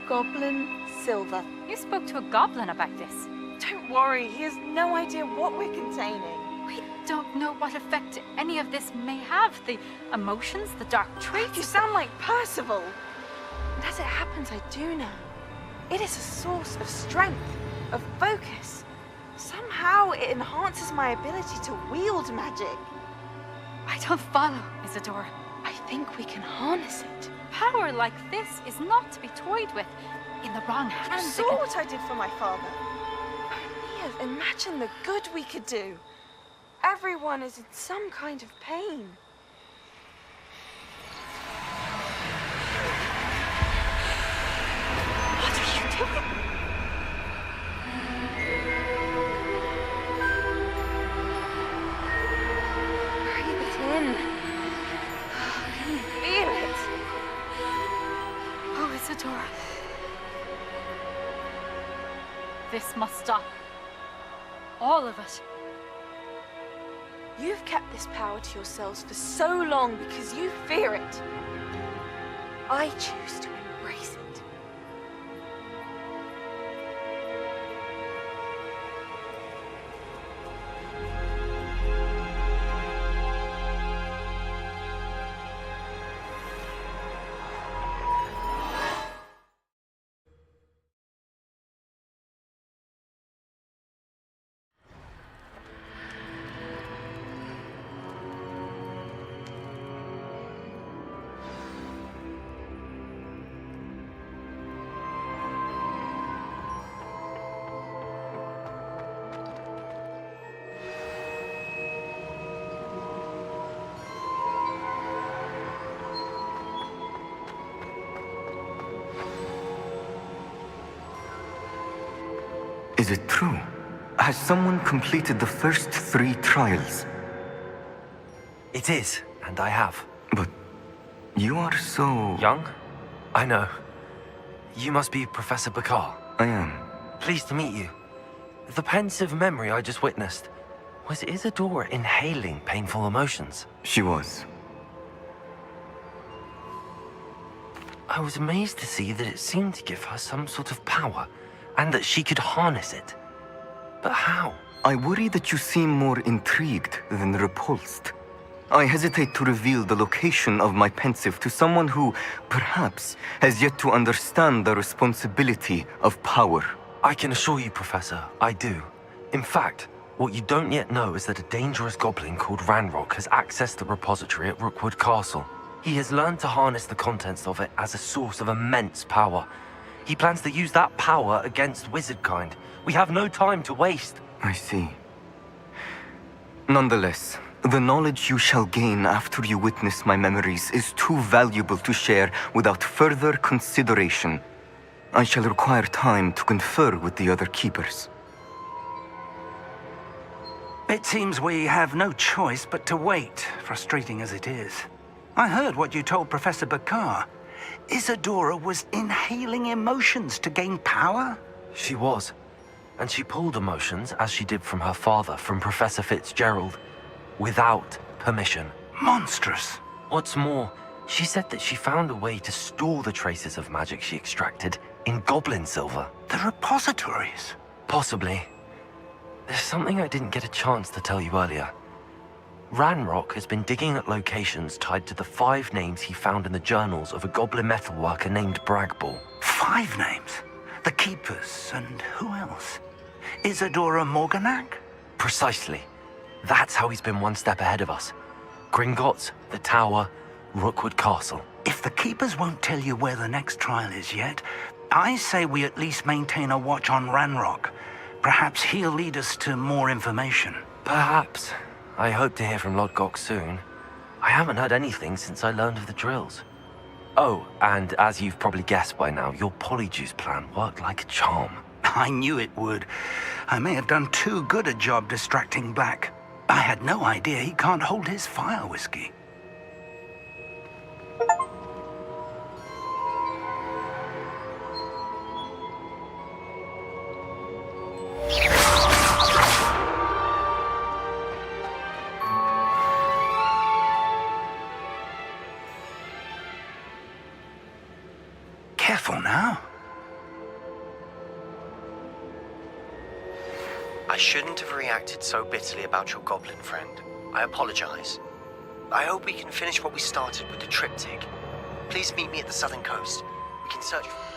Speaker 21: Goblin Silver.
Speaker 13: You spoke to a goblin about this.
Speaker 21: Don't worry, he has no idea what we're containing.
Speaker 13: We don't know what effect any of this may have. The emotions, the dark traits.
Speaker 21: You sound like Percival. And as it happens, I do know. It is a source of strength, of focus. Somehow it enhances my ability to wield magic.
Speaker 13: I don't follow, Isadora.
Speaker 21: I think we can harness it.
Speaker 13: Power like this is not to be toyed with. In the wrong hands.
Speaker 21: You saw what I did for my father. Only imagine the good we could do. Everyone is in some kind of pain.
Speaker 13: What are you doing?
Speaker 21: Breathe it in. Can you feel it?
Speaker 13: Oh, Isadora. This must stop.
Speaker 15: All of it.
Speaker 21: You've kept this power to yourselves for so long because you fear it. I choose to embrace it.
Speaker 12: Is it true? Has someone completed the first 3 trials?
Speaker 2: It is, and I have.
Speaker 12: But you are so...
Speaker 2: Young? I know. You must be Professor Bakar.
Speaker 12: I am.
Speaker 2: Pleased to meet you. The pensive memory I just witnessed, was Isadora inhaling painful emotions?
Speaker 12: She was.
Speaker 2: I was amazed to see that it seemed to give her some sort of power, and that she could harness it. But how?
Speaker 12: I worry that you seem more intrigued than repulsed. I hesitate to reveal the location of my pensive to someone who, perhaps, has yet to understand the responsibility of power.
Speaker 2: I can assure you, Professor, I do. In fact, what you don't yet know is that a dangerous goblin called Ranrock has accessed the repository at Rookwood Castle. He has learned to harness the contents of it as a source of immense power. He plans to use that power against wizardkind. We have no time to waste.
Speaker 12: I see. Nonetheless, the knowledge you shall gain after you witness my memories is too valuable to share without further consideration. I shall require time to confer with the other keepers.
Speaker 22: It seems we have no choice but to wait, frustrating as it is. I heard what you told Professor Bakar. Isadora was inhaling emotions to gain power?
Speaker 2: She was. And she pulled emotions, as she did from her father, from Professor Fitzgerald, without permission.
Speaker 22: Monstrous.
Speaker 2: What's more, she said that she found a way to store the traces of magic she extracted in goblin silver.
Speaker 22: The repositories?
Speaker 2: Possibly. There's something I didn't get a chance to tell you earlier. Ranrock has been digging at locations tied to the 5 names he found in the journals of a goblin metalworker named Bragball.
Speaker 22: 5 names? The Keepers, and who else? Isadora Morganac?
Speaker 2: Precisely. That's how he's been one step ahead of us. Gringotts, the Tower, Rookwood Castle.
Speaker 22: If the Keepers won't tell you where the next trial is yet, I say we at least maintain a watch on Ranrock. Perhaps he'll lead us to more information.
Speaker 2: Perhaps. I hope to hear from Lodgok soon. I haven't heard anything since I learned of the drills. Oh, and as you've probably guessed by now, your polyjuice plan worked like a charm.
Speaker 22: I knew it would. I may have done too good a job distracting Black. I had no idea he can't hold his fire whiskey. Careful now.
Speaker 8: I shouldn't have reacted so bitterly about your goblin friend. I apologize. I hope we can finish what we started with the triptych. Please meet me at the southern coast. We can search for...